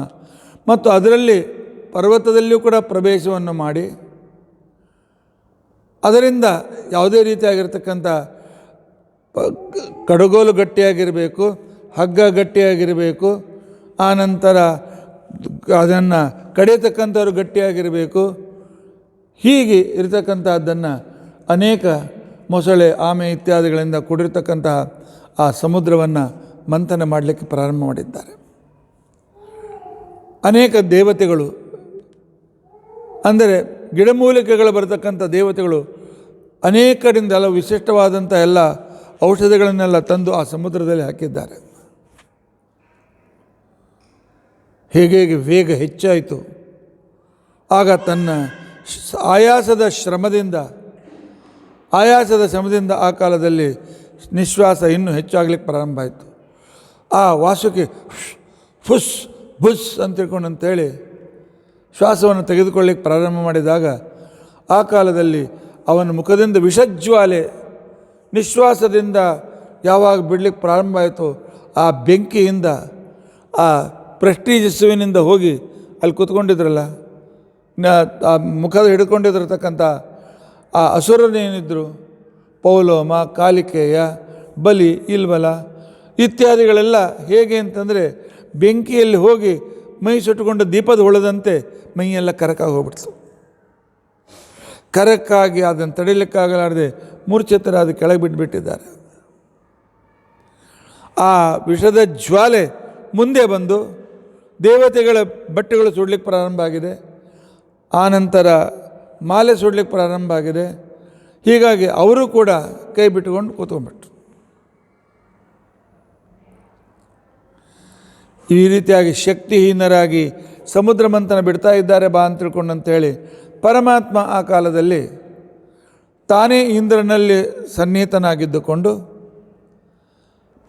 ಮತ್ತು ಅದರಲ್ಲಿ ಪರ್ವತದಲ್ಲಿಯೂ ಕೂಡ ಪ್ರವೇಶವನ್ನು ಮಾಡಿ, ಅದರಿಂದ ಯಾವುದೇ ರೀತಿಯಾಗಿರ್ತಕ್ಕಂಥ ಕಡಗೋಲು ಗಟ್ಟಿಯಾಗಿರಬೇಕು, ಹಗ್ಗ ಗಟ್ಟಿಯಾಗಿರಬೇಕು, ಆನಂತರ ಅದನ್ನು ಕಡಿಯತಕ್ಕಂಥವ್ರು ಗಟ್ಟಿಯಾಗಿರಬೇಕು. ಹೀಗೆ ಇರತಕ್ಕಂಥದ್ದನ್ನು ಅನೇಕ ಮೊಸಳೆ, ಆಮೆ ಇತ್ಯಾದಿಗಳಿಂದ ಕೂಡಿರ್ತಕ್ಕಂತಹ ಆ ಸಮುದ್ರವನ್ನು ಮಂಥನ ಮಾಡಲಿಕ್ಕೆ ಪ್ರಾರಂಭ ಮಾಡಿದ್ದಾರೆ. ಅನೇಕ ದೇವತೆಗಳು, ಅಂದರೆ ಗಿಡಮೂಲಿಕೆಗಳು ಬರತಕ್ಕಂಥ ದೇವತೆಗಳು ಅನೇಕ ಕಡೆಯಿಂದ ಎಲ್ಲ ವಿಶಿಷ್ಟವಾದಂಥ ಎಲ್ಲ ಔಷಧಿಗಳನ್ನೆಲ್ಲ ತಂದು ಆ ಸಮುದ್ರದಲ್ಲಿ ಹಾಕಿದ್ದಾರೆ. ಹೇಗೆ ವೇಗ ಹೆಚ್ಚಾಯಿತು, ಆಗ ತನ್ನ ಆಯಾಸದ ಶ್ರಮದಿಂದ ಆ ಕಾಲದಲ್ಲಿ ನಿಶ್ವಾಸ ಇನ್ನೂ ಹೆಚ್ಚಾಗಲಿಕ್ಕೆ ಪ್ರಾರಂಭ ಆಯಿತು. ಆ ವಾಸುಕಿ ಫುಸ್ ಬುಸ್ ಅಂತ ತಿಳ್ಕೊಂಡು ಅಂತೇಳಿ ಶ್ವಾಸವನ್ನು ತೆಗೆದುಕೊಳ್ಳಿಕ್ಕೆ ಪ್ರಾರಂಭ ಮಾಡಿದಾಗ ಆ ಕಾಲದಲ್ಲಿ ಅವನ ಮುಖದಿಂದ ವಿಷಜ್ವಾಲೆ ನಿಶ್ವಾಸದಿಂದ ಯಾವಾಗ ಬಿಡಲಿಕ್ಕೆ ಪ್ರಾರಂಭ ಆಯಿತು, ಆ ಬೆಂಕಿಯಿಂದ, ಆ ಪ್ರೆಸ್ಟೀಜಸ್ಸುವಿನಿಂದ ಹೋಗಿ ಅಲ್ಲಿ ಕೂತ್ಕೊಂಡಿದ್ರಲ್ಲ, ಆ ಮುಖದ ಹಿಡ್ಕೊಂಡಿದ್ರತಕ್ಕಂಥ ಆ ಅಸುರನೇನಿದ್ದರು, ಪೌಲೋಮ, ಕಾಲಿಕೇಯ, ಬಲಿ, ಇಲ್ಬಲ ಇತ್ಯಾದಿಗಳೆಲ್ಲ ಹೇಗೆ ಅಂತಂದರೆ ಬೆಂಕಿಯಲ್ಲಿ ಹೋಗಿ ಮೈ ಸುಟ್ಟುಕೊಂಡು ದೀಪದ ಹೊಳದಂತೆ ಮೈಯೆಲ್ಲ ಕರಕಾಗಿ ಹೋಗ್ಬಿಡ್ತು. ಕರಕ್ಕಾಗಿ ಅದನ್ನು ತಡಿಲಿಕ್ಕಾಗಲಾರದೆ ಮೂರ್ಛಿತರಾದ ಕೆಳಗೆ ಬಿಟ್ಟುಬಿಟ್ಟಿದ್ದಾರೆ. ಆ ವಿಷದ ಜ್ವಾಲೆ ಮುಂದೆ ಬಂದು ದೇವತೆಗಳ ಬಟ್ಟೆಗಳು ಸುಡಲಿಕ್ಕೆ ಪ್ರಾರಂಭ ಆಗಿದೆ, ಆನಂತರ ಮಾಲೆ ಸುಡಲಿಕ್ಕೆ ಪ್ರಾರಂಭ ಆಗಿದೆ. ಹೀಗಾಗಿ ಅವರು ಕೂಡ ಕೈ ಬಿಟ್ಟುಕೊಂಡು ಕೂತ್ಕೊಂಡ್ಬಿಟ್ರು. ಈ ರೀತಿಯಾಗಿ ಶಕ್ತಿಹೀನರಾಗಿ ಸಮುದ್ರ ಮಂಥನ ಬಿಡ್ತಾ ಇದ್ದಾರೆ ಬಾ ಅಂತ ತಿಳ್ಕೊಂಡಂತೇಳಿ ಪರಮಾತ್ಮ ಆ ಕಾಲದಲ್ಲಿ ತಾನೇ ಇಂದ್ರನಲ್ಲಿ ಸನ್ನಿಹಿತನಾಗಿದ್ದುಕೊಂಡು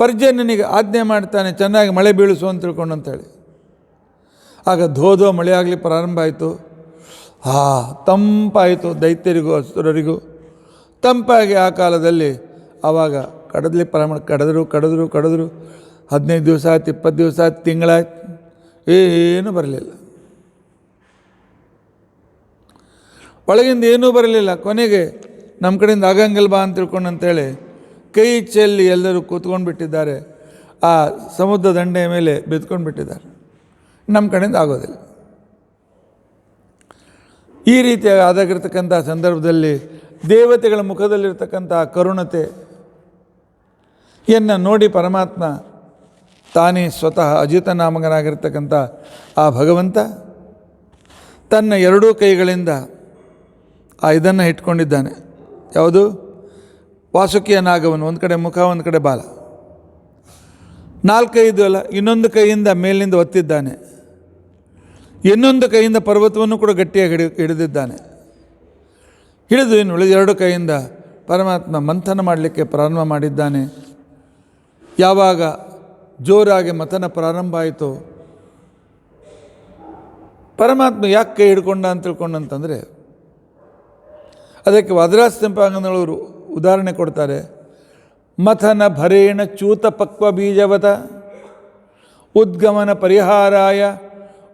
ಪರ್ಜನ್ಯನಿಗೆ ಆಜ್ಞೆ ಮಾಡ್ತಾನೆ, ಚೆನ್ನಾಗಿ ಮಳೆ ಬೀಳಿಸು ಅಂತ ತಿಳ್ಕೊಂಡಂತೇಳಿ. ಆಗ ಧೋಧೋ ಮಳೆ ಆಗಲಿಕ್ಕೆ ಪ್ರಾರಂಭ ಆಯಿತು. ತಂಪಾಯಿತು, ದೈತ್ಯರಿಗೂ ಅಸುರರಿಗೂ ತಂಪಾಗಿ ಆ ಕಾಲದಲ್ಲಿ ಆವಾಗ ಕಡದಲಿಕ್ಕೆ ಪ್ರಾರಂಭ ಕಡಿದ್ರು 15 ದಿವಸ ಆಯ್ತು, 20 ದಿವಸ ಆಯ್ತು, ತಿಂಗಳಾಯ್ತು, ಏನೂ ಬರಲಿಲ್ಲ. ಒಳಗಿಂದ ಏನೂ ಬರಲಿಲ್ಲ. ಕೊನೆಗೆ ನಮ್ಮ ಕಡೆಯಿಂದ ಆಗಂಗಿಲ್ಲ ಬಾ ಅಂತ ತಿಳ್ಕೊಂಡಂತೇಳಿ ಕೈ ಚೆಲ್ಲಿ ಎಲ್ಲರೂ ಕೂತ್ಕೊಂಡು ಬಿಟ್ಟಿದ್ದಾರೆ. ಆ ಸಮುದ್ರ ದಂಡೆಯ ಮೇಲೆ ಬಿದ್ಕೊಂಡು ಬಿಟ್ಟಿದ್ದಾರೆ. ನಮ್ಮ ಕಡೆಯಿಂದ ಆಗೋದಿಲ್ಲ. ಈ ರೀತಿಯಾಗಿ ಆದಾಗಿರ್ತಕ್ಕಂಥ ಸಂದರ್ಭದಲ್ಲಿ ದೇವತೆಗಳ ಮುಖದಲ್ಲಿರ್ತಕ್ಕಂಥ ಕರುಣತೆಯನ್ನು ನೋಡಿ ಪರಮಾತ್ಮ ತಾನೇ ಸ್ವತಃ ಅಜಿತನಾಮಕನಾಗಿರ್ತಕ್ಕಂಥ ಆ ಭಗವಂತ ತನ್ನ ಎರಡೂ ಕೈಗಳಿಂದ ಆ ಇದನ್ನು ಇಟ್ಕೊಂಡಿದ್ದಾನೆ. ಯಾವುದು? ವಾಸುಕಿಯ ನಾಗವನ್ನು, ಒಂದು ಕಡೆ ಮುಖ, ಒಂದು ಕಡೆ ಬಾಲ, 4 ಐದು ಅಲ್ಲ, ಇನ್ನೊಂದು ಕೈಯಿಂದ ಮೇಲಿನಿಂದ ಒತ್ತಿದ್ದಾನೆ, ಇನ್ನೊಂದು ಕೈಯಿಂದ ಪರ್ವತವನ್ನು ಕೂಡ ಗಟ್ಟಿಯಾಗಿ ಹಿಡಿದಿದ್ದಾನೆ. ಹಿಡಿದು ಇನ್ನು ಉಳಿದ 2 ಕೈಯಿಂದ ಪರಮಾತ್ಮ ಮಂಥನ ಮಾಡಲಿಕ್ಕೆ ಪ್ರಾರಂಭ ಮಾಡಿದ್ದಾನೆ. ಯಾವಾಗ ಜೋರಾಗಿ ಮಥನ ಪ್ರಾರಂಭ ಆಯಿತು, ಪರಮಾತ್ಮ ಯಾಕೆ ಕೈ ಹಿಡ್ಕೊಂಡ ಅಂತ ತಿಳ್ಕೊಂಡಂತಂದರೆ ಅದಕ್ಕೆ ವಾದರಾಜ ಉದಾಹರಣೆ ಕೊಡ್ತಾರೆ. ಮಥನ ಭರೇಣ ಚ್ಯೂತ ಪಕ್ವ ಬೀಜವತ ಉದ್ಗಮನ ಪರಿಹಾರಾಯ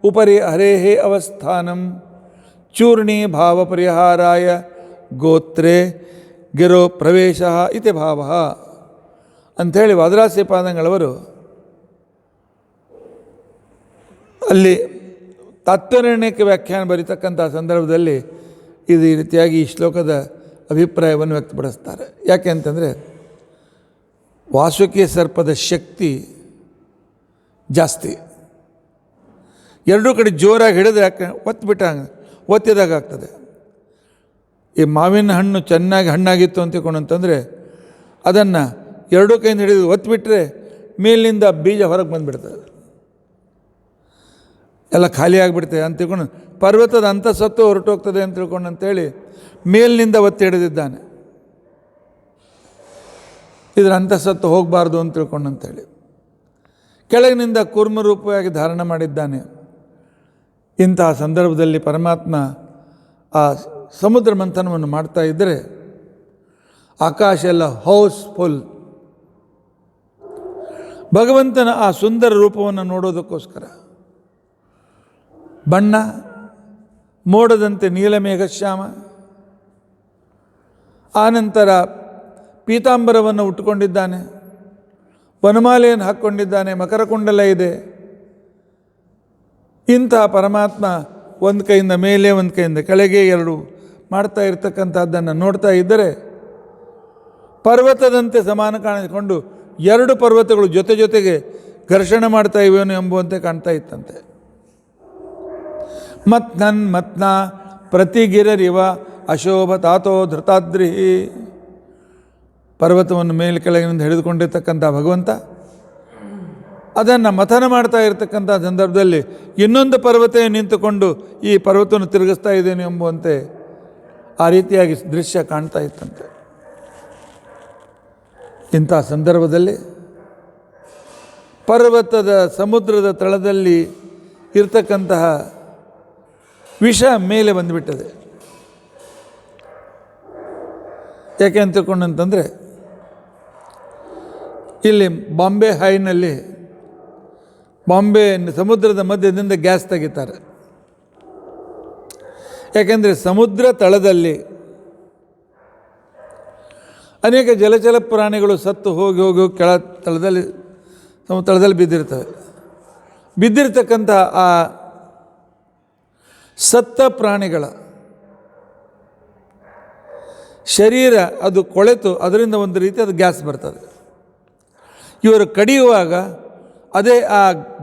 ಉಪರಿ ಹರೇಹೇ ಅವಸ್ಥಾನಂ ಚೂರ್ಣಿ ಭಾವ ಪರಿಹಾರಾಯ ಗೋತ್ರೇ ಗಿರೋ ಪ್ರವೇಶ ಇತಿ ಭಾವ ಅಂಥೇಳಿ ವಾದರಾಜ ಅಲ್ಲಿ ತಾತ್ಪರ್ಯಕ್ಕೆ ವ್ಯಾಖ್ಯಾನ ಬರೀತಕ್ಕಂಥ ಸಂದರ್ಭದಲ್ಲಿ ಇದು ಈ ರೀತಿಯಾಗಿ ಈ ಶ್ಲೋಕದ ಅಭಿಪ್ರಾಯವನ್ನು ವ್ಯಕ್ತಪಡಿಸ್ತಾರೆ. ಯಾಕೆ ಅಂತಂದರೆ ವಾಸುಕಿ ಸರ್ಪದ ಶಕ್ತಿ ಜಾಸ್ತಿ. ಎರಡೂ ಕಡೆ ಜೋರಾಗಿ ಹಿಡಿದ್ರೆ ಯಾಕೆ ಒತ್ತಿದಾಗ ಆಗ್ತದೆ. ಈ ಮಾವಿನ ಹಣ್ಣು ಚೆನ್ನಾಗಿ ಹಣ್ಣಾಗಿತ್ತು ಅಂತ ತಿಳ್ಕೊಂಡಂತಂದರೆ ಅದನ್ನು ಎರಡೂ ಕೈಯಿಂದ ಹಿಡಿದು ಒತ್ತಿಬಿಟ್ರೆ ಮೇಲಿನಿಂದ ಬೀಜ ಹೊರಗೆ ಬಂದುಬಿಡ್ತದೆ, ಎಲ್ಲ ಖಾಲಿ ಆಗಿಬಿಡ್ತದೆ ಅಂತ ತಿಳ್ಕೊಂಡು ಪರ್ವತದ ಅಂತಸತ್ತು ಹೊರಟೋಗ್ತದೆ ಅಂತ ತಿಳ್ಕೊಂಡಂತೇಳಿ ಮೇಲಿನಿಂದ ಒತ್ತಿ ಹಿಡಿದಿದ್ದಾನೆ. ಇದರ ಅಂತಸತ್ತು ಹೋಗಬಾರ್ದು ಅಂತ ತಿಳ್ಕೊಂಡಂತೇಳಿ ಕೆಳಗಿನಿಂದ ಕೂರ್ಮರೂಪವಾಗಿ ಧಾರಣ ಮಾಡಿದ್ದಾನೆ. ಇಂತಹ ಸಂದರ್ಭದಲ್ಲಿ ಪರಮಾತ್ಮ ಆ ಸಮುದ್ರ ಮಂಥನವನ್ನು ಮಾಡ್ತಾ ಇದ್ದರೆ ಆಕಾಶ ಎಲ್ಲ ಹೌಸ್ಫುಲ್. ಭಗವಂತನ ಆ ಸುಂದರ ರೂಪವನ್ನು ನೋಡೋದಕ್ಕೋಸ್ಕರ ಬಣ್ಣ ಮೋಡದಂತೆ ನೀಲಮೇಘಶ್ಯಾಮ, ಆನಂತರ ಪೀತಾಂಬರವನ್ನು ಉಟ್ಟುಕೊಂಡಿದ್ದಾನೆ, ವನಮಾಲೆಯನ್ನು ಹಾಕ್ಕೊಂಡಿದ್ದಾನೆ, ಮಕರಕುಂಡಲ ಇದೆ. ಇಂಥ ಪರಮಾತ್ಮ ಒಂದು ಕೈಯಿಂದ ಮೇಲೆ ಒಂದು ಕೈಯಿಂದ ಕೆಳಗೆ ಎರಡು ಮಾಡ್ತಾ ಇರ್ತಕ್ಕಂಥದ್ದನ್ನು ನೋಡ್ತಾ ಇದ್ದರೆ ಪರ್ವತದಂತೆ ಸಮಾನ ಕಾಣಿಸಿಕೊಂಡು ಎರಡು ಪರ್ವತಗಳು ಜೊತೆ ಜೊತೆಗೆ ಘರ್ಷಣೆ ಮಾಡ್ತಾ ಇವೇನು ಎಂಬುವಂತೆ ಕಾಣ್ತಾ ಇತ್ತಂತೆ. ಮತ್ನ ಪ್ರತಿಗಿರರಿವ ಅಶೋಭ ತಾತೋ ಧೃತಾದ್ರಿ. ಪರ್ವತವನ್ನು ಮೇಲೆ ಕೆಳಗಿನಿಂದ ಹಿಡಿದುಕೊಂಡಿರ್ತಕ್ಕಂಥ ಭಗವಂತ ಅದನ್ನು ಮಥನ ಮಾಡ್ತಾ ಇರತಕ್ಕಂಥ ಸಂದರ್ಭದಲ್ಲಿ ಇನ್ನೊಂದು ಪರ್ವತ ನಿಂತುಕೊಂಡು ಈ ಪರ್ವತವನ್ನು ತಿರುಗಿಸ್ತಾ ಇದ್ದೇನೆ ಎಂಬುವಂತೆ ಆ ರೀತಿಯಾಗಿ ದೃಶ್ಯ ಕಾಣ್ತಾ ಇತ್ತಂತೆ. ಇಂಥ ಸಂದರ್ಭದಲ್ಲಿ ಪರ್ವತದ ಸಮುದ್ರದ ತಳದಲ್ಲಿ ಇರ್ತಕ್ಕಂತಹ ವಿಷ ಮೇಲೆ ಬಂದುಬಿಟ್ಟದೆ. ಯಾಕೆ ಅಂತ ತಿಳ್ಕೊಂಡಂತಂದರೆ ಇಲ್ಲಿ ಬಾಂಬೆ ಹೈನಲ್ಲಿ ಬಾಂಬೆ ಸಮುದ್ರದ ಮಧ್ಯದಿಂದ ಗ್ಯಾಸ್ ತೆಗಿತಾರೆ. ಯಾಕೆಂದರೆ ಸಮುದ್ರ ತಳದಲ್ಲಿ ಅನೇಕ ಜಲಚರ ಪ್ರಾಣಿಗಳು ಸತ್ತು ಹೋಗಿ ಹೋಗಿ ಹೋಗಿ ತಳದಲ್ಲಿ ಬಿದ್ದಿರ್ತವೆ. ಬಿದ್ದಿರ್ತಕ್ಕಂಥ ಆ ಸತ್ತ ಪ್ರಾಣಿಗಳ ಶರೀರ ಅದು ಕೊಳೆತು ಅದರಿಂದ ಒಂದು ರೀತಿ ಅದು ಗ್ಯಾಸ್ ಬರ್ತದೆ. ಇವರು ಕಡಿಯುವಾಗ ಅದೇ ಆ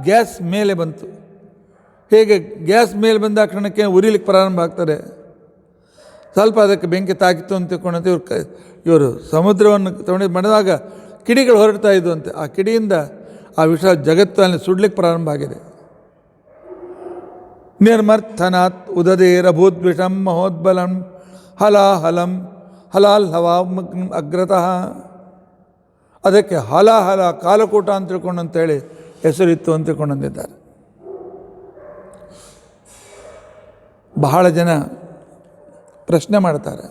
ಗ್ಯಾಸ್ ಮೇಲೆ ಬಂತು. ಹೇಗೆ ಗ್ಯಾಸ್ ಮೇಲೆ ಬಂದ ಕ್ಷಣಕ್ಕೆ ಉರಿಲಿಕ್ಕೆ ಪ್ರಾರಂಭ ಆಗ್ತದೆ, ಸ್ವಲ್ಪ ಅದಕ್ಕೆ ಬೆಂಕಿ ತಾಕಿತ್ತು ಅಂತ ತಿಳ್ಕೊಂಡಂತೆ ಇವರು ಸಮುದ್ರವನ್ನು ತಗೊಂಡು ಮಾಡಿದಾಗ ಕಿಡಿಗಳು ಹೊರಡ್ತಾ ಇದ್ದು ಅಂತೆ. ಆ ಕಿಡಿಯಿಂದ ಆ ವಿಷ ಜಗತ್ತಲ್ಲಿ ಸುಡ್ಲಿಕ್ಕೆ ಪ್ರಾರಂಭ ಆಗಿದೆ. ನಿರ್ಮರ್ಥನಾತ್ ಉದದೇರಭೂತ್ ವಿಷಂ ಮಹೋದ್ಬಲಂ ಹಲಾಹಲಂ ಹಲಾಲ್ ಹವಾಮ್ ಅಗ್ರತಃ. ಅದಕ್ಕೆ ಹಲಾಹಲ ಕಾಲಕೂಟ ಅಂತ ತಿಳ್ಕೊಂಡು ಅಂತೇಳಿ ಹೆಸರಿತ್ತು ಅಂತ ತಿಳ್ಕೊಂಡಂದಿದ್ದಾರೆ. ಬಹಳ ಜನ ಪ್ರಶ್ನೆ ಮಾಡ್ತಾರೆ,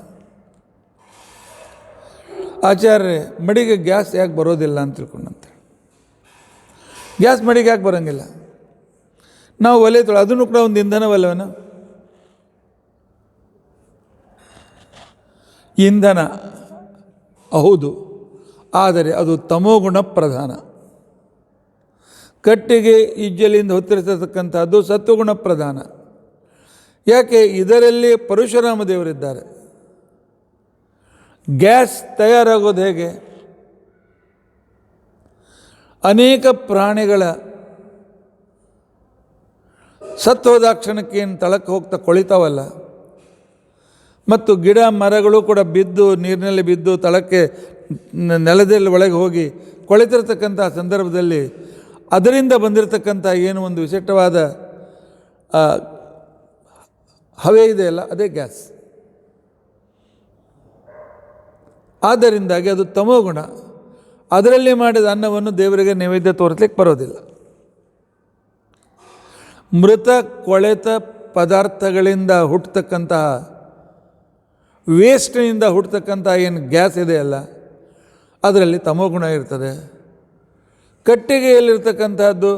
ಆಚಾರ್ಯ ಮಡಿಗೆ ಗ್ಯಾಸ್ ಯಾಕೆ ಬರೋದಿಲ್ಲ ಅಂತ ತಿಳ್ಕೊಂಡಂತೆ. ಗ್ಯಾಸ್ ಮಡಿಗೆ ಯಾಕೆ ಬರೋಂಗಿಲ್ಲ? ನಾವು ಒಲೆ ಅದನ್ನು ಕೂಡ ಒಂದು ಇಂಧನವಲ್ಲವನ. ಇಂಧನ ಹೌದು, ಆದರೆ ಅದು ತಮೋಗುಣ ಪ್ರಧಾನ. ಕಟ್ಟಿಗೆ ಇಜ್ಜಲಿಂದ ಹೊತ್ತಿರತಕ್ಕಂಥದ್ದು ಸತ್ವಗುಣ ಪ್ರಧಾನ. ಯಾಕೆ? ಇದರಲ್ಲಿ ಪರಶುರಾಮ ದೇವರಿದ್ದಾರೆ. ಗ್ಯಾಸ್ ತಯಾರಾಗೋದು ಹೇಗೆ? ಅನೇಕ ಪ್ರಾಣಿಗಳ ಸತ್ತೋದಾಕ್ಷಣಕ್ಕೆ ಏನು ತಳಕ್ಕೆ ಹೋಗ್ತಾ ಕೊಳಿತಾವಲ್ಲ, ಮತ್ತು ಗಿಡ ಮರಗಳು ಕೂಡ ಬಿದ್ದು ನೀರಿನಲ್ಲಿ ಬಿದ್ದು ತಳಕ್ಕೆ ನೆಲದಲ್ಲಿ ಒಳಗೆ ಹೋಗಿ ಕೊಳೆತಿರ್ತಕ್ಕಂಥ ಸಂದರ್ಭದಲ್ಲಿ ಅದರಿಂದ ಬಂದಿರತಕ್ಕಂಥ ಏನು ಒಂದು ವಿಶಿಷ್ಟವಾದ ಹವೆ ಇದೆಯಲ್ಲ, ಅದೇ ಗ್ಯಾಸ್. ಆದ್ದರಿಂದಾಗಿ ಅದು ತಮೋಗುಣ. ಅದರಲ್ಲಿ ಮಾಡಿದ ಅನ್ನವನ್ನು ದೇವರಿಗೆ ನೈವೇದ್ಯ ತೋರಿಸ್ಲಿಕ್ಕೆ ಬರೋದಿಲ್ಲ. ಮೃತ ಕೊಳೆತ ಪದಾರ್ಥಗಳಿಂದ ಹುಟ್ಟತಕ್ಕಂತಹ ವೇಸ್ಟ್ನಿಂದ ಹುಟ್ಟತಕ್ಕಂಥ ಏನು ಗ್ಯಾಸ್ ಇದೆಯಲ್ಲ, ಅದರಲ್ಲಿ ತಮೋಗುಣ ಇರ್ತದೆ. ಕಟ್ಟಿಗೆಯಲ್ಲಿರ್ತಕ್ಕಂಥದ್ದು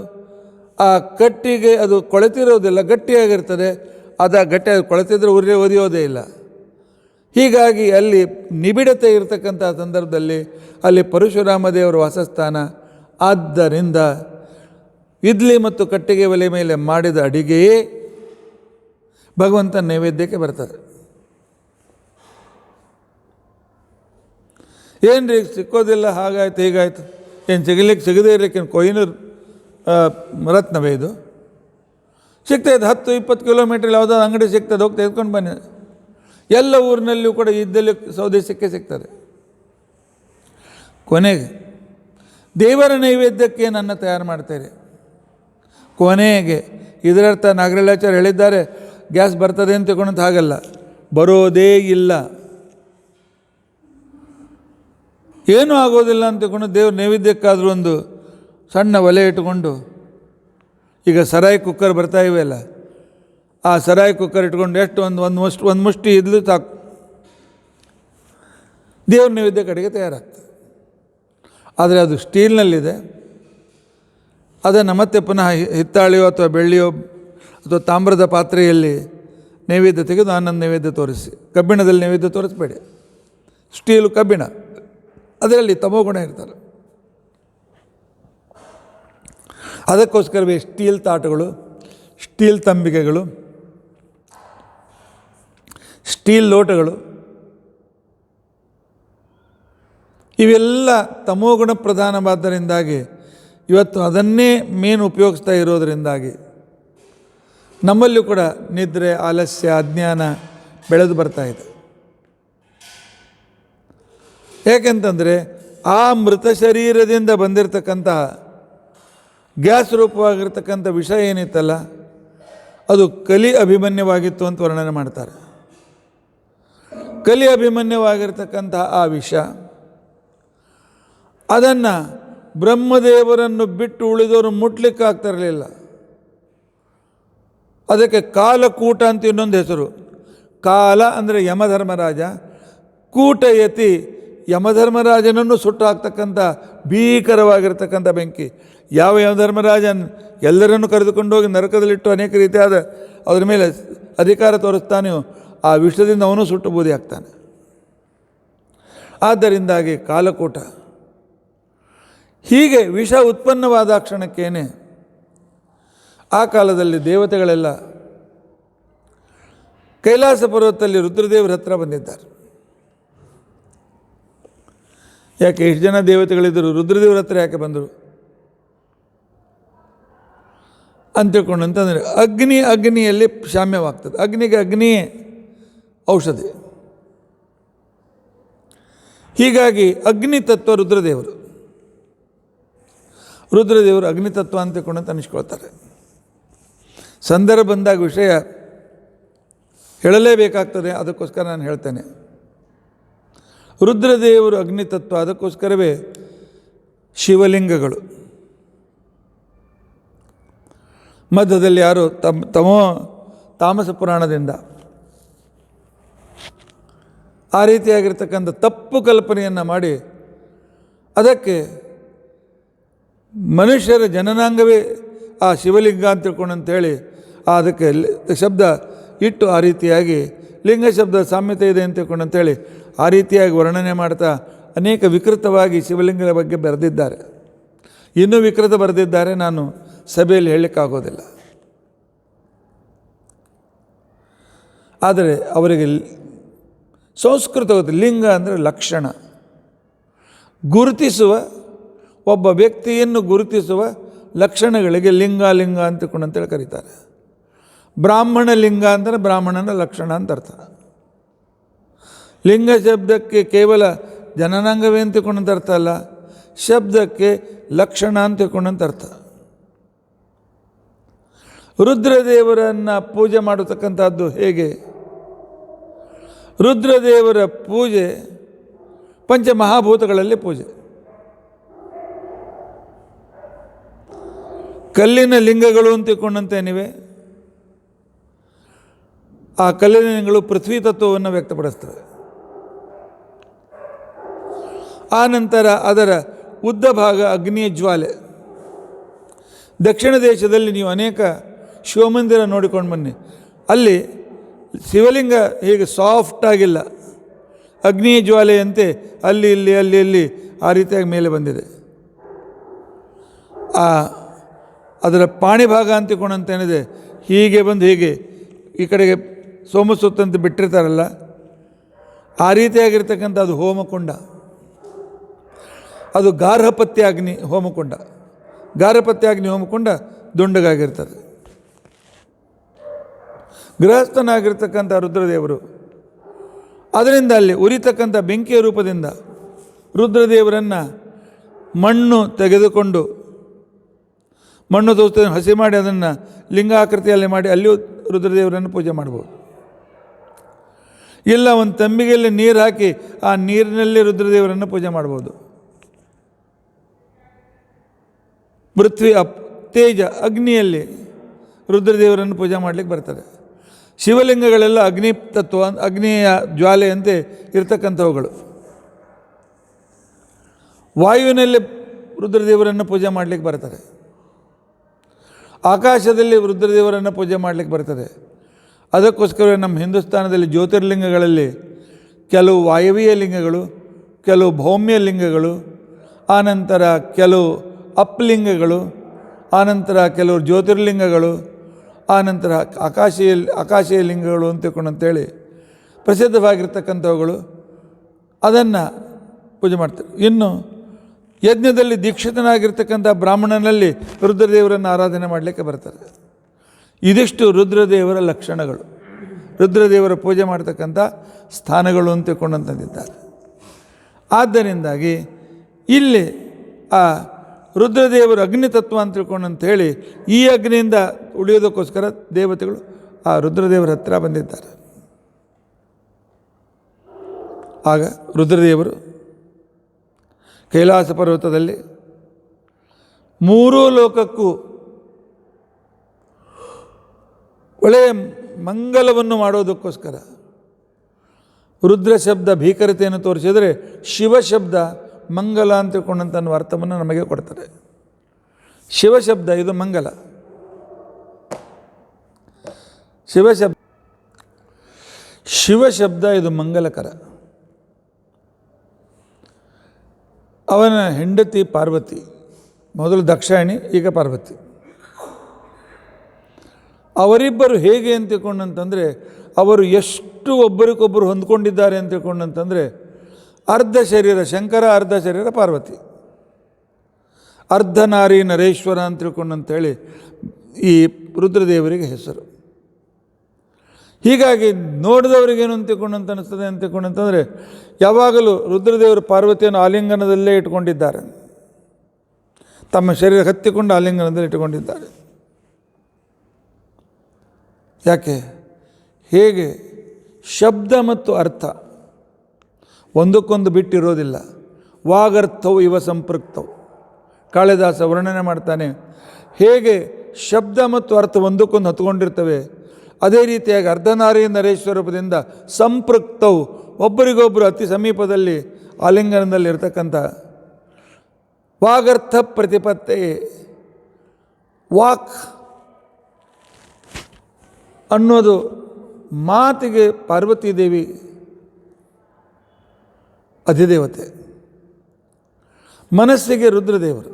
ಆ ಕಟ್ಟಿಗೆ ಅದು ಕೊಳೆತಿರೋದಿಲ್ಲ, ಗಟ್ಟಿಯಾಗಿರ್ತದೆ. ಗಟ್ಟಿಯಾಗಿ ಕೊಳೆತಿದ್ರೆ ಒದಿಯೋದೇ ಇಲ್ಲ. ಹೀಗಾಗಿ ಅಲ್ಲಿ ನಿಬಿಡತೆ ಇರತಕ್ಕಂಥ ಸಂದರ್ಭದಲ್ಲಿ ಅಲ್ಲಿ ಪರಶುರಾಮ ದೇವರ ವಾಸಸ್ಥಾನ. ಆದ್ದರಿಂದ ಇಡ್ಲಿ ಮತ್ತು ಕಟ್ಟಿಗೆ ಒಲೆ ಮೇಲೆ ಮಾಡಿದ ಅಡಿಗೆಯೇ ಭಗವಂತ ನೈವೇದ್ಯಕ್ಕೆ ಬರ್ತಾರೆ. ಏನು ರೀ ಸಿಕ್ಕೋದಿಲ್ಲ, ಹಾಗಾಯ್ತು ಹೀಗಾಯ್ತು, ಏನು ಸಿಗದೇ ಇರಲಿಕ್ಕೆ ಕೊಯ್ನೂರು ರತ್ನವೇ ಇದು? ಸಿಗ್ತಾಯಿದ್ದು 10-20 ಕಿಲೋಮೀಟ್ರ್ ಯಾವುದಾದ್ರು ಅಂಗಡಿ ಸಿಗ್ತದೆ, ಹೋಗಿ ತೆಗೆದುಕೊಂಡು ಬನ್ನಿ. ಎಲ್ಲ ಊರಿನಲ್ಲಿಯೂ ಕೂಡ ಇದ್ದಲ್ಲಿ ಸೌದೆ ಸಿಗ್ತದೆ. ಕೊನೆಗೆ ದೇವರ ನೈವೇದ್ಯಕ್ಕೆ ನನ್ನ ತಯಾರು ಮಾಡ್ತಾರೆ. ಕೊನೆಗೆ ಇದರರ್ಥ ನಾಗರಾಚಾರ್ಯ ಹೇಳಿದ್ದಾರೆ, ಗ್ಯಾಸ್ ಬರ್ತದೆ ಅಂತ ತಿಳ್ಕೊಂಡಂತ ಹಾಗಲ್ಲ, ಬರೋದೇ ಇಲ್ಲ, ಏನೂ ಆಗೋದಿಲ್ಲ ಅಂತ ತಿಳ್ಕೊಂಡು ದೇವ್ರ ನೈವೇದ್ಯಕ್ಕಾದರೂ ಒಂದು ಸಣ್ಣ ಒಲೆ ಇಟ್ಕೊಂಡು, ಈಗ ಸರಾಯಿ ಕುಕ್ಕರ್ ಬರ್ತಾ ಇವೆಯಲ್ಲ, ಆ ಸರಾಯಿ ಕುಕ್ಕರ್ ಇಟ್ಕೊಂಡು ಎಷ್ಟು ಒಂದು ಮುಷ್ಟಿ ಇದ್ಲು ಸಾಕು, ದೇವ್ರ ನೈವೇದ್ಯ ಕಡೆಗೆ ತಯಾರಾಗ್ತದೆ. ಆದರೆ ಅದು ಸ್ಟೀಲ್ನಲ್ಲಿದೆ. ಅದನ್ನು ಮತ್ತೆ ಪುನಃ ಹಿತ್ತಾಳಿಯೋ ಅಥವಾ ಬೆಳ್ಳಿಯೋ ಅಥವಾ ತಾಮ್ರದ ಪಾತ್ರೆಯಲ್ಲಿ ನೈವೇದ್ಯ ತೆಗೆದು ಆನಂದ ನೈವೇದ್ಯ ತೋರಿಸಿ. ಕಬ್ಬಿಣದಲ್ಲಿ ನೈವೇದ್ಯ ತೋರಿಸ್ಬೇಡಿ. ಸ್ಟೀಲು, ಕಬ್ಬಿಣ, ಅದರಲ್ಲಿ ತಮೋಗುಣ ಇರ್ತಾರೆ. ಅದಕ್ಕೋಸ್ಕರವೇ ಸ್ಟೀಲ್ ತಾಟುಗಳು, ಸ್ಟೀಲ್ ತಂಬಿಗೆಗಳು, ಸ್ಟೀಲ್ ಲೋಟಗಳು ಇವೆಲ್ಲ ತಮೋಗುಣ ಪ್ರಧಾನವಾದ್ದರಿಂದಾಗಿ ಇವತ್ತು ಅದನ್ನೇ ಮೇನ್ ಉಪಯೋಗಿಸ್ತಾ ಇರೋದರಿಂದಾಗಿ ನಮ್ಮಲ್ಲೂ ಕೂಡ ನಿದ್ರೆ, ಆಲಸ್ಯ, ಅಜ್ಞಾನ ಬೆಳೆದು ಬರ್ತಾ ಇದೆ. ಏಕೆಂತಂದರೆ ಆ ಮೃತ ಶರೀರದಿಂದ ಬಂದಿರತಕ್ಕಂತಹ ಗ್ಯಾಸ್ ರೂಪವಾಗಿರ್ತಕ್ಕಂಥ ವಿಷ ಏನಿತ್ತಲ್ಲ ಅದು ಕಲಿ ಅಭಿಮನ್ಯವಾಗಿತ್ತು ಅಂತ ವರ್ಣನೆ ಮಾಡ್ತಾರೆ. ಕಲಿ ಅಭಿಮನ್ಯವಾಗಿರ್ತಕ್ಕಂತಹ ಆ ವಿಷ ಅದನ್ನು ಬ್ರಹ್ಮದೇವರನ್ನು ಬಿಟ್ಟು ಉಳಿದವರು ಮುಟ್ಲಿಕ್ಕೆ ಆಗ್ತಿರಲಿಲ್ಲ. ಅದಕ್ಕೆ ಕಾಲಕೂಟ ಅಂತ ಇನ್ನೊಂದು ಹೆಸರು. ಕಾಲ ಅಂದರೆ ಯಮಧರ್ಮರಾಜ, ಕೂಟಯತಿ ಯಮಧರ್ಮರಾಜನನ್ನು ಸುಟ್ಟು ಹಾಕ್ತಕ್ಕಂಥ ಭೀಕರವಾಗಿರ್ತಕ್ಕಂಥ ಬೆಂಕಿ. ಯಾವ ಯಮಧರ್ಮರಾಜನ್ ಎಲ್ಲರನ್ನು ಕರೆದುಕೊಂಡೋಗಿ ನರಕದಲ್ಲಿಟ್ಟು ಅನೇಕ ರೀತಿಯಾದ ಅದರ ಮೇಲೆ ಅಧಿಕಾರ ತೋರಿಸ್ತಾನೆಯೋ ಆ ವಿಷದಿಂದ ಅವನು ಸುಟ್ಟು ಬೂದಿ ಆಗ್ತಾನೆ. ಆದ್ದರಿಂದಾಗಿ ಕಾಲಕೂಟ. ಹೀಗೆ ವಿಷ ಉತ್ಪನ್ನವಾದ ಕ್ಷಣಕ್ಕೇನೆ ಆ ಕಾಲದಲ್ಲಿ ದೇವತೆಗಳೆಲ್ಲ ಕೈಲಾಸ ಪರ್ವತದಲ್ಲಿ ರುದ್ರದೇವರ ಹತ್ರ ಬಂದಿದ್ದಾರೆ. ಯಾಕೆ ಎಷ್ಟು ಜನ ದೇವತೆಗಳಿದ್ದರು, ರುದ್ರದೇವರ ಹತ್ರ ಯಾಕೆ ಬಂದರು ಅಂತ ತಿಳ್ಕೊಂಡು ಅಂತಂದರೆ ಅಗ್ನಿಯಲ್ಲಿ ಶಾಮ್ಯವಾಗ್ತದೆ. ಅಗ್ನಿಗೆ ಅಗ್ನಿಯೇ ಔಷಧಿ. ಹೀಗಾಗಿ ಅಗ್ನಿ ತತ್ವ ರುದ್ರದೇವರು ಅಗ್ನಿತತ್ವ ಅಂತ ತಿಳ್ಕೊಂಡು ಅಂತ ಅನಿಸ್ಕೊಳ್ತಾರೆ. ಸಂದರ್ಭ ಬಂದಾಗ ವಿಷಯ ಹೇಳಲೇಬೇಕಾಗ್ತದೆ, ಅದಕ್ಕೋಸ್ಕರ ನಾನು ಹೇಳ್ತೇನೆ. ರುದ್ರದೇವರು ಅಗ್ನಿತತ್ವ, ಅದಕ್ಕೋಸ್ಕರವೇ ಶಿವಲಿಂಗಗಳು. ಮಧ್ಯದಲ್ಲಿ ಯಾರು ತಾಮಸ ಪುರಾಣದಿಂದ ಆ ರೀತಿಯಾಗಿರ್ತಕ್ಕಂಥ ತಪ್ಪು ಕಲ್ಪನೆಯನ್ನು ಮಾಡಿ ಅದಕ್ಕೆ ಮನುಷ್ಯರ ಜನನಾಂಗವೇ ಆ ಶಿವಲಿಂಗ ಅಂತ ತಿಳ್ಕೊಂಡು ಅಂತೇಳಿ ಅದಕ್ಕೆ ಶಬ್ದ ಇಟ್ಟು ಆ ರೀತಿಯಾಗಿ ಲಿಂಗ ಶಬ್ದ ಸಾಮ್ಯತೆ ಇದೆ ಅಂತ ತಿಳ್ಕೊಂಡು ಅಂತೇಳಿ ಆ ರೀತಿಯಾಗಿ ವರ್ಣನೆ ಮಾಡ್ತಾ ಅನೇಕ ವಿಕೃತವಾಗಿ ಶಿವಲಿಂಗದ ಬಗ್ಗೆ ಬರೆದಿದ್ದಾರೆ. ಇನ್ನೂ ವಿಕೃತ ಬರೆದಿದ್ದಾರೆ, ನಾನು ಸಭೆಯಲ್ಲಿ ಹೇಳಲಿಕ್ಕಾಗೋದಿಲ್ಲ. ಆದರೆ ಅವರಿಗೆ ಸಂಸ್ಕೃತ ಗೊತ್ತು. ಲಿಂಗ ಅಂದರೆ ಲಕ್ಷಣ, ಗುರುತಿಸುವ, ಒಬ್ಬ ವ್ಯಕ್ತಿಯನ್ನು ಗುರುತಿಸುವ ಲಕ್ಷಣಗಳಿಗೆ ಲಿಂಗ ಅಂತ ತಿಳ್ಕೊಂಡಂತೇಳಿ ಕರೀತಾರೆ. ಬ್ರಾಹ್ಮಣ ಲಿಂಗ ಅಂದರೆ ಬ್ರಾಹ್ಮಣನ ಲಕ್ಷಣ ಅಂತ ಅರ್ಥ. ಲಿಂಗ ಶಬ್ದಕ್ಕೆ ಕೇವಲ ಜನನಾಂಗವೇ ಅಂತ ತಿಳ್ಕೊಂಡಂತ ಅರ್ಥ ಅಲ್ಲ, ಶಬ್ದಕ್ಕೆ ಲಕ್ಷಣ ಅಂತ ತಿಳ್ಕೊಂಡಂತ ಅರ್ಥ. ರುದ್ರದೇವರನ್ನು ಪೂಜೆ ಮಾಡತಕ್ಕಂಥದ್ದು ಹೇಗೆ? ರುದ್ರದೇವರ ಪೂಜೆ ಪಂಚಮಹಾಭೂತಗಳಲ್ಲಿ ಪೂಜೆ. ಕಲ್ಲಿನ ಲಿಂಗಗಳು ಅಂತ ತಿಳ್ಕೊಂಡಂತೇನಿವೆ, ಆ ಕಲ್ಲಿನ ಲಿಂಗಗಳು ಪೃಥ್ವಿ ತತ್ವವನ್ನು ವ್ಯಕ್ತಪಡಿಸ್ತವೆ. ಆ ನಂತರ ಅದರ ಉದ್ದ ಭಾಗ ಅಗ್ನಿಯ ಜ್ವಾಲೆ. ದಕ್ಷಿಣ ದೇಶದಲ್ಲಿ ನೀವು ಅನೇಕ ಶಿವಮಂದಿರ ನೋಡಿಕೊಂಡು ಬನ್ನಿ, ಅಲ್ಲಿ ಶಿವಲಿಂಗ ಹೀಗೆ ಸಾಫ್ಟ್ ಆಗಿಲ್ಲ, ಅಗ್ನಿಯ ಜ್ವಾಲೆಯಂತೆ ಅಲ್ಲಿ ಆ ರೀತಿಯಾಗಿ ಮೇಲೆ ಬಂದಿದೆ. ಅದರ ಪಾಣಿ ಭಾಗ ಅಂತ ತಿಳ್ಕೊಂಡಂತೇನಿದೆ, ಹೀಗೆ ಬಂದು ಹೀಗೆ ಈ ಕಡೆಗೆ ಸೋಮಸುತ್ತಂತ ಬಿಟ್ಟಿರ್ತಾರಲ್ಲ, ಆ ರೀತಿಯಾಗಿರ್ತಕ್ಕಂಥ ಅದು ಹೋಮಕುಂಡ. ಅದು ಗಾರ್ಹಪತ್ಯಾಗ್ನಿ ಹೋಮಕುಂಡ. ಗಾರ್ಹಪತ್ಯಾಗ್ನಿ ಹೋಮಕುಂಡ ದುಂಡಗಾಗಿರ್ತದೆ. ಗೃಹಸ್ಥನಾಗಿರ್ತಕ್ಕಂಥ ರುದ್ರದೇವರು ಅದರಿಂದ ಅಲ್ಲಿ ಉರಿತಕ್ಕಂಥ ಬೆಂಕಿಯ ರೂಪದಿಂದ ರುದ್ರದೇವರನ್ನು ಮಣ್ಣು ತೆಗೆದುಕೊಂಡು ಮಣ್ಣು ದೋಸ್ತ ಹಸಿ ಮಾಡಿ ಅದನ್ನು ಲಿಂಗಾಕೃತಿಯಲ್ಲಿ ಮಾಡಿ ಅಲ್ಲಿಯೂ ರುದ್ರದೇವರನ್ನು ಪೂಜೆ ಮಾಡ್ಬೋದು. ಇಲ್ಲ ಒಂದು ತಂಬಿಗೆಯಲ್ಲಿ ನೀರು ಹಾಕಿ ಆ ನೀರಿನಲ್ಲಿ ರುದ್ರದೇವರನ್ನು ಪೂಜೆ ಮಾಡ್ಬೋದು. ಪೃಥ್ವಿ ತೇಜ ಅಗ್ನಿಯಲ್ಲಿ ರುದ್ರದೇವರನ್ನು ಪೂಜೆ ಮಾಡಲಿಕ್ಕೆ ಬರ್ತಾರೆ. ಶಿವಲಿಂಗಗಳೆಲ್ಲ ಅಗ್ನಿ ತತ್ವ, ಅಗ್ನಿಯ ಜ್ವಾಲೆಯಂತೆ ಇರ್ತಕ್ಕಂಥವುಗಳು. ವಾಯುವಿನಲ್ಲಿ ರುದ್ರದೇವರನ್ನು ಪೂಜೆ ಮಾಡಲಿಕ್ಕೆ ಬರ್ತಾರೆ. ಆಕಾಶದಲ್ಲಿ ರುದ್ರದೇವರನ್ನು ಪೂಜೆ ಮಾಡಲಿಕ್ಕೆ ಬರ್ತದೆ. ಅದಕ್ಕೋಸ್ಕರ ನಮ್ಮ ಹಿಂದೂಸ್ತಾನದಲ್ಲಿ ಜ್ಯೋತಿರ್ಲಿಂಗಗಳಲ್ಲಿ ಕೆಲವು ವಾಯವ್ಯ ಲಿಂಗಗಳು, ಕೆಲವು ಭೌಮ್ಯ ಲಿಂಗಗಳು, ಆನಂತರ ಕೆಲವು ಅಪ್ಲಿಂಗಗಳು, ಆನಂತರ ಕೆಲವು ಜ್ಯೋತಿರ್ಲಿಂಗಗಳು, ಆನಂತರ ಆಕಾಶೀಯ ಲಿಂಗಗಳು ಅಂತೇಳಿ ಪ್ರಸಿದ್ಧವಾಗಿರ್ತಕ್ಕಂಥವುಗಳು, ಅದನ್ನು ಪೂಜೆ ಮಾಡ್ತಾರೆ. ಇನ್ನು ಯಜ್ಞದಲ್ಲಿ ದೀಕ್ಷಿತನಾಗಿರ್ತಕ್ಕಂಥ ಬ್ರಾಹ್ಮಣನಲ್ಲಿ ರುದ್ರದೇವರನ್ನು ಆರಾಧನೆ ಮಾಡಲಿಕ್ಕೆ ಬರ್ತಾರೆ. ಇದಿಷ್ಟು ರುದ್ರದೇವರ ಲಕ್ಷಣಗಳು, ರುದ್ರದೇವರ ಪೂಜೆ ಮಾಡ್ತಕ್ಕಂಥ ಸ್ಥಾನಗಳು ಅಂತ ತಿಳ್ಕೊಂಡಂತಂದಿದ್ದಾರೆ. ಆದ್ದರಿಂದಾಗಿ ಇಲ್ಲಿ ಆ ರುದ್ರದೇವರು ಅಗ್ನಿತತ್ವ ಅಂತ ತಿಳ್ಕೊಂಡಂಥೇಳಿ ಈ ಅಗ್ನಿಯಿಂದ ಉಳಿಯೋದಕ್ಕೋಸ್ಕರ ದೇವತೆಗಳು ಆ ರುದ್ರದೇವರ ಹತ್ತಿರ ಬಂದಿದ್ದಾರೆ. ಆಗ ರುದ್ರದೇವರು ಕೈಲಾಸ ಪರ್ವತದಲ್ಲಿ ಮೂರೂ ಲೋಕಕ್ಕೂ ಒಳ್ಳೆಯ ಮಂಗಲವನ್ನು ಮಾಡೋದಕ್ಕೋಸ್ಕರ ರುದ್ರ ಶಬ್ದ ಭೀಕರತೆಯನ್ನು ತೋರಿಸಿದರೆ ಶಿವಶಬ್ದ ಮಂಗಲ ಅಂತ ತಿಳ್ಕೊಂಡಂಥ ಅರ್ಥವನ್ನು ನಮಗೆ ಕೊಡ್ತಾರೆ. ಶಿವಶಬ್ದ ಇದು ಮಂಗಲ, ಶಿವಶಬ್ದ ಇದು ಮಂಗಲಕರ. ಅವನ ಹೆಂಡತಿ ಪಾರ್ವತಿ, ಮೊದಲು ದಕ್ಷಾಯಣಿ, ಈಗ ಪಾರ್ವತಿ. ಅವರಿಬ್ಬರು ಹೇಗೆ ಅಂತ ತಿಳ್ಕೊಂಡಂತಂದರೆ ಅವರು ಎಷ್ಟು ಒಬ್ಬರಿಗೊಬ್ಬರು ಹೊಂದ್ಕೊಂಡಿದ್ದಾರೆ ಅಂತ ತಿಳ್ಕೊಂಡಂತಂದರೆ ಅರ್ಧ ಶರೀರ ಶಂಕರ, ಅರ್ಧ ಶರೀರ ಪಾರ್ವತಿ. ಅರ್ಧನಾರಿ ನರೇಶ್ವರ ಅಂತ ತಿಳ್ಕೊಂಡಂತೇಳಿ ಈ ರುದ್ರದೇವರಿಗೆ ಹೆಸರು. ಹೀಗಾಗಿ ನೋಡಿದವರಿಗೇನು ಅಂತ ತಿಳ್ಕೊಂಡಂತ ಅನಿಸ್ತದೆ ಅಂತ ತಿಳ್ಕೊಂಡಂತಂದರೆ ಯಾವಾಗಲೂ ರುದ್ರದೇವರು ಪಾರ್ವತಿಯನ್ನು ಆಲಿಂಗನದಲ್ಲೇ ಇಟ್ಕೊಂಡಿದ್ದಾರೆ, ತಮ್ಮ ಶರೀರ ಹತ್ತಿಕೊಂಡು ಆಲಿಂಗನದಲ್ಲಿ ಇಟ್ಟುಕೊಂಡಿದ್ದಾರೆ. ಯಾಕೆ? ಹೇಗೆ ಶಬ್ದ ಮತ್ತು ಅರ್ಥ ಒಂದಕ್ಕೊಂದು ಬಿಟ್ಟಿರೋದಿಲ್ಲ. ವಾಗರ್ಥವು ಇವ ಸಂಪೃಕ್ತವು, ಕಾಳಿದಾಸ ವರ್ಣನೆ ಮಾಡ್ತಾನೆ. ಹೇಗೆ ಶಬ್ದ ಮತ್ತು ಅರ್ಥ ಒಂದಕ್ಕೊಂದು ಹತ್ಕೊಂಡಿರ್ತವೆ, ಅದೇ ರೀತಿಯಾಗಿ ಅರ್ಧನಾರಿ ನರೇಶ್ವರ ರೂಪದಿಂದ ಸಂಪೃಕ್ತವು, ಒಬ್ಬರಿಗೊಬ್ಬರು ಅತಿ ಸಮೀಪದಲ್ಲಿ ಆಲಿಂಗನದಲ್ಲಿ ಇರತಕ್ಕಂಥ ವಾಗರ್ಥ ಪ್ರತಿಪತ್ತೆ. ವಾಕ್ ಅನ್ನೋದು ಮಾತಿಗೆ ಪಾರ್ವತೀ ದೇವಿ ಅಧಿದೇವತೆ, ಮನಸ್ಸಿಗೆ ರುದ್ರದೇವರು.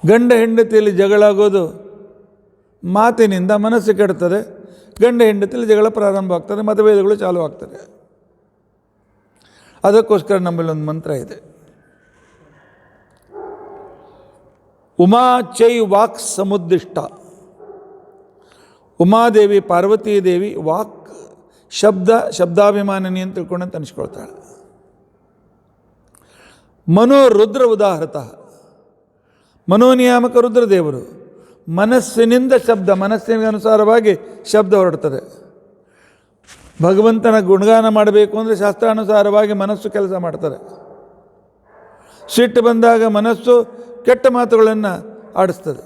ಗಂಡ ಹೆಂಡತಿಯಲ್ಲಿ ಜಗಳಾಗೋದು ಮಾತಿನಿಂದ ಮನಸ್ಸು ಕೆಡ್ತದೆ, ಗಂಡ ಹೆಂಡತಿಯಲ್ಲಿ ಜಗಳ ಪ್ರಾರಂಭ ಆಗ್ತದೆ, ಮತಭೇದಗಳು ಚಾಲು ಆಗ್ತದೆ. ಅದಕ್ಕೋಸ್ಕರ ನಮ್ಮಲ್ಲಿ ಒಂದು ಮಂತ್ರ ಇದೆ, ಉಮಾಚೈ ವಾಕ್ ಸಮುದ್ದಿಷ್ಟ. ಉಮಾದೇವಿ ಪಾರ್ವತೀ ದೇವಿ ವಾಕ್ ಶಬ್ದಾಭಿಮಾನಿನಿ ಅಂತ ತಿಳ್ಕೊಂಡಂತ ಅನಿಸ್ಕೊಳ್ತಾಳೆ. ಮನೋರುದ್ರ ಉದಾಹೃತಃ, ಮನೋನಿಯಾಮಕ ರುದ್ರದೇವರು. ಮನಸ್ಸಿನಿಂದ ಶಬ್ದ, ಮನಸ್ಸಿನ ಅನುಸಾರವಾಗಿ ಶಬ್ದ ಹೊರಡ್ತದೆ. ಭಗವಂತನ ಗುಣಗಾನ ಮಾಡಬೇಕು ಅಂದರೆ ಶಾಸ್ತ್ರಾನುಸಾರವಾಗಿ ಮನಸ್ಸು ಕೆಲಸ ಮಾಡ್ತಾರೆ. ಸಿಟ್ಟು ಬಂದಾಗ ಮನಸ್ಸು ಕೆಟ್ಟ ಮಾತುಗಳನ್ನು ಆಡಿಸ್ತದೆ.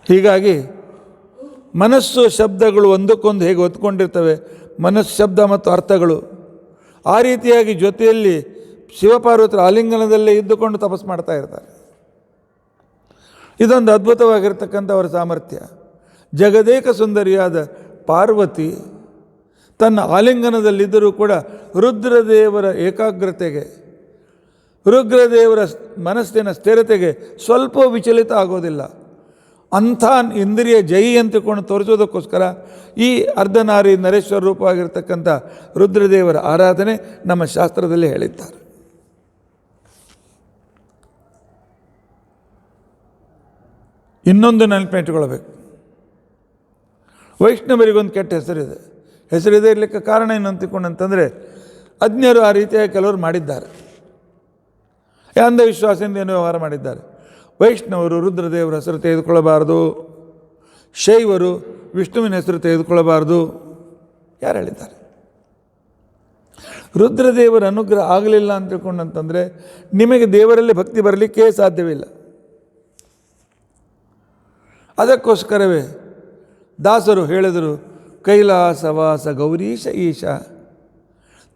ಹೀಗಾಗಿ ಮನಸ್ಸು ಶಬ್ದಗಳು ಒಂದಕ್ಕೊಂದು ಹೇಗೆ ಹೊತ್ಕೊಂಡಿರ್ತವೆ, ಮನಸ್ಸು ಶಬ್ದ ಮತ್ತು ಅರ್ಥಗಳು, ಆ ರೀತಿಯಾಗಿ ಜೊತೆಯಲ್ಲಿ ಶಿವಪಾರ್ವತರ ಆಲಿಂಗನದಲ್ಲೇ ಇದ್ದುಕೊಂಡು ತಪಸ್ಸು ಮಾಡ್ತಾ ಇರ್ತಾರೆ. ಇದೊಂದು ಅದ್ಭುತವಾಗಿರ್ತಕ್ಕಂಥ ಅವರ ಸಾಮರ್ಥ್ಯ. ಜಗದೇಕ ಸುಂದರಿಯಾದ ಪಾರ್ವತಿ ತನ್ನ ಆಲಿಂಗನದಲ್ಲಿದ್ದರೂ ಕೂಡ ರುದ್ರದೇವರ ಏಕಾಗ್ರತೆಗೆ, ರುದ್ರದೇವರ ಮನಸ್ಸಿನ ಸ್ಥಿರತೆಗೆ ಸ್ವಲ್ಪ ವಿಚಲಿತ ಆಗೋದಿಲ್ಲ. ಅಂಥ ಇಂದ್ರಿಯ ಜೈ ಅಂತಕೊಂಡು ತೋರಿಸೋದಕ್ಕೋಸ್ಕರ ಈ ಅರ್ಧನಾರಿ ನರೇಶ್ವರ ರೂಪವಾಗಿರ್ತಕ್ಕಂಥ ರುದ್ರದೇವರ ಆರಾಧನೆ ನಮ್ಮ ಶಾಸ್ತ್ರದಲ್ಲಿ ಹೇಳಿದ್ದಾರೆ. ಇನ್ನೊಂದು ನೆನಪಿಟ್ಟುಕೊಳ್ಬೇಕು, ವೈಷ್ಣವರಿಗೊಂದು ಕೆಟ್ಟ ಹೆಸರಿದೆ. ಹೆಸರಿದೆ ಇರಲಿಕ್ಕೆ ಕಾರಣ ಏನು ಅಂತಿಕೊಂಡಂತಂದರೆ ಅಜ್ಞರು ಆ ರೀತಿಯಾಗಿ ಕೆಲವರು ಮಾಡಿದ್ದಾರೆ, ಅಂಧವಿಶ್ವಾಸದಿಂದ ಏನು ವ್ಯವಹಾರ ಮಾಡಿದ್ದಾರೆ. ವೈಷ್ಣವರು ರುದ್ರದೇವರ ಹೆಸರು ತೆಗೆದುಕೊಳ್ಳಬಾರದು, ಶೈವರು ವಿಷ್ಣುವಿನ ಹೆಸರು ತೆಗೆದುಕೊಳ್ಳಬಾರದು. ಯಾರು ಹೇಳಿದ್ದಾರೆ? ರುದ್ರದೇವರ ಅನುಗ್ರಹ ಆಗಲಿಲ್ಲ ಅಂತ ತಿಳ್ಕೊಂಡಂತಂದರೆ ನಿಮಗೆ ದೇವರಲ್ಲಿ ಭಕ್ತಿ ಬರಲಿಕ್ಕೆ ಸಾಧ್ಯವಿಲ್ಲ. ಅದಕ್ಕೋಸ್ಕರವೇ ದಾಸರು ಹೇಳಿದರು, ಕೈಲಾಸವಾಸ ಗೌರೀಶ ಈಶ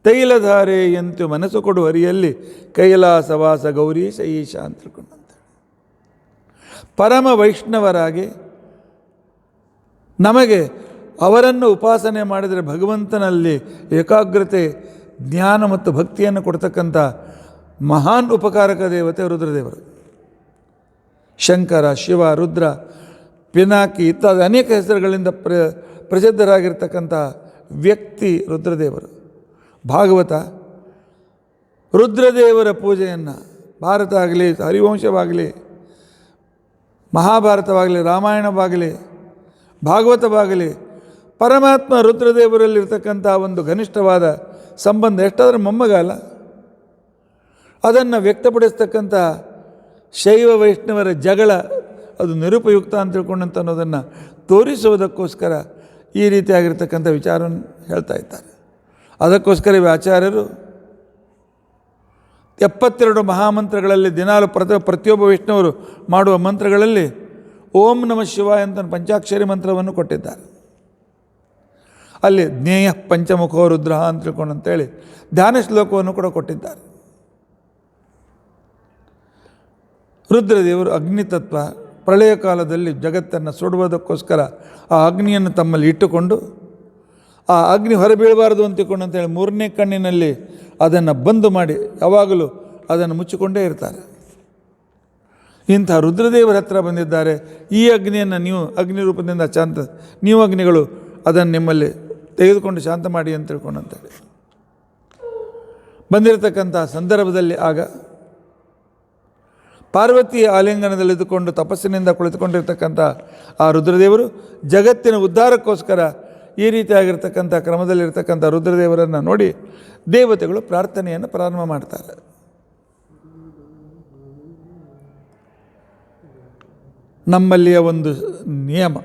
ತೈಲಧಾರೆ ಎಂತು ಮನಸ್ಸು ಕೊಡು ಹರಿಯಲ್ಲಿ ಕೈಲಾಸವಾಸ ಗೌರೀಶ ಈಶ ಅಂತ ತಿಳ್ಕೊಂಡಂತೆ. ಪರಮ ವೈಷ್ಣವರಾಗಿ ನಮಗೆ ಅವರನ್ನು ಉಪಾಸನೆ ಮಾಡಿದರೆ ಭಗವಂತನಲ್ಲಿ ಏಕಾಗ್ರತೆ, ಜ್ಞಾನ ಮತ್ತು ಭಕ್ತಿಯನ್ನು ಕೊಡ್ತಕ್ಕಂಥ ಮಹಾನ್ ಉಪಕಾರಕ ದೇವತೆ ರುದ್ರದೇವರು. ಶಂಕರ, ಶಿವ, ರುದ್ರ, ಪಿನಾಕಿ ಇತ್ಯಾದಿ ಅನೇಕ ಹೆಸರುಗಳಿಂದ ಪ್ರಸಿದ್ಧರಾಗಿರ್ತಕ್ಕಂಥ ವ್ಯಕ್ತಿ ರುದ್ರದೇವರು. ಭಾಗವತ ರುದ್ರದೇವರ ಪೂಜೆಯನ್ನು ಭಾರತ ಆಗಲಿ, ಹರಿವಂಶವಾಗಲಿ, ಮಹಾಭಾರತವಾಗಲಿ, ರಾಮಾಯಣವಾಗಲಿ, ಭಾಗವತವಾಗಲಿ, ಪರಮಾತ್ಮ ರುದ್ರದೇವರಲ್ಲಿರ್ತಕ್ಕಂಥ ಒಂದು ಘನಿಷ್ಠವಾದ ಸಂಬಂಧ ಎಷ್ಟಾದರೂ ಮೊಮ್ಮಗಲ್ಲ, ಅದನ್ನು ವ್ಯಕ್ತಪಡಿಸ್ತಕ್ಕಂಥ ಶೈವ ವೈಷ್ಣವರ ಜಗಳ ಅದು ನಿರುಪಯುಕ್ತ ಅಂತ ತಿಳ್ಕೊಂಡಂತ ಅನ್ನೋದನ್ನು ತೋರಿಸುವುದಕ್ಕೋಸ್ಕರ ಈ ರೀತಿಯಾಗಿರ್ತಕ್ಕಂಥ ವಿಚಾರವನ್ನು ಹೇಳ್ತಾ ಇದ್ದಾರೆ. ಅದಕ್ಕೋಸ್ಕರವೇ ಆಚಾರ್ಯರು 72 ಮಹಾಮಂತ್ರಗಳಲ್ಲಿ ದಿನಾಲು ಪ್ರತಿಯೊಬ್ಬ ವೈಷ್ಣವರು ಮಾಡುವ ಮಂತ್ರಗಳಲ್ಲಿ ಓಂ ನಮಃ ಶಿವಾಯ ಅಂತ ಪಂಚಾಕ್ಷರಿ ಮಂತ್ರವನ್ನು ಕೊಟ್ಟಿದ್ದಾರೆ. ಅಲ್ಲಿ ಜ್ಞೇಯ ಪಂಚಮುಖೋ ರುದ್ರ ಅಂತ ತಿಳ್ಕೊಂಡು ಅಂತೇಳಿ ಧ್ಯಾನ ಶ್ಲೋಕವನ್ನು ಕೂಡ ಕೊಟ್ಟಿದ್ದಾರೆ. ರುದ್ರದೇವರು ಅಗ್ನಿತತ್ವ, ಪ್ರಳಯ ಕಾಲದಲ್ಲಿ ಜಗತ್ತನ್ನು ಸುಡುವುದಕ್ಕೋಸ್ಕರ ಆ ಅಗ್ನಿಯನ್ನು ತಮ್ಮಲ್ಲಿ ಇಟ್ಟುಕೊಂಡು ಆ ಅಗ್ನಿ ಹೊರಬೀಳಬಾರದು ಅಂತೇಳಿ 3ನೇ ಕಣ್ಣಿನಲ್ಲಿ ಅದನ್ನು ಬಂದು ಮಾಡಿ ಯಾವಾಗಲೂ ಅದನ್ನು ಮುಚ್ಚಿಕೊಂಡೇ ಇರ್ತಾರೆ. ಇಂಥ ರುದ್ರದೇವರ ಹತ್ರ ಬಂದಿದ್ದಾರೆ. ಈ ಅಗ್ನಿಯನ್ನು ನೀವು ಅಗ್ನಿ ರೂಪದಿಂದ ನೀವು ಅಗ್ನಿಗಳು ಅದನ್ನು ನಿಮ್ಮಲ್ಲಿ ತೆಗೆದುಕೊಂಡು ಶಾಂತ ಮಾಡಿ ಅಂತ ತಿಳ್ಕೊಂಡಂತೇಳಿ ಬಂದಿರತಕ್ಕಂಥ ಸಂದರ್ಭದಲ್ಲಿ ಆಗ ಪಾರ್ವತಿಯ ಆಲಿಂಗನದಲ್ಲಿದ್ದುಕೊಂಡು ತಪಸ್ಸಿನಿಂದ ಕುಳಿತುಕೊಂಡಿರ್ತಕ್ಕಂಥ ಆ ರುದ್ರದೇವರು ಜಗತ್ತಿನ ಉದ್ಧಾರಕ್ಕೋಸ್ಕರ ಈ ರೀತಿಯಾಗಿರ್ತಕ್ಕಂಥ ಕ್ರಮದಲ್ಲಿರ್ತಕ್ಕಂಥ ರುದ್ರದೇವರನ್ನು ನೋಡಿ ದೇವತೆಗಳು ಪ್ರಾರ್ಥನೆಯನ್ನು ಪ್ರಾರಂಭ ಮಾಡ್ತಾರೆ. ನಮ್ಮಲ್ಲಿಯ ಒಂದು ನಿಯಮ,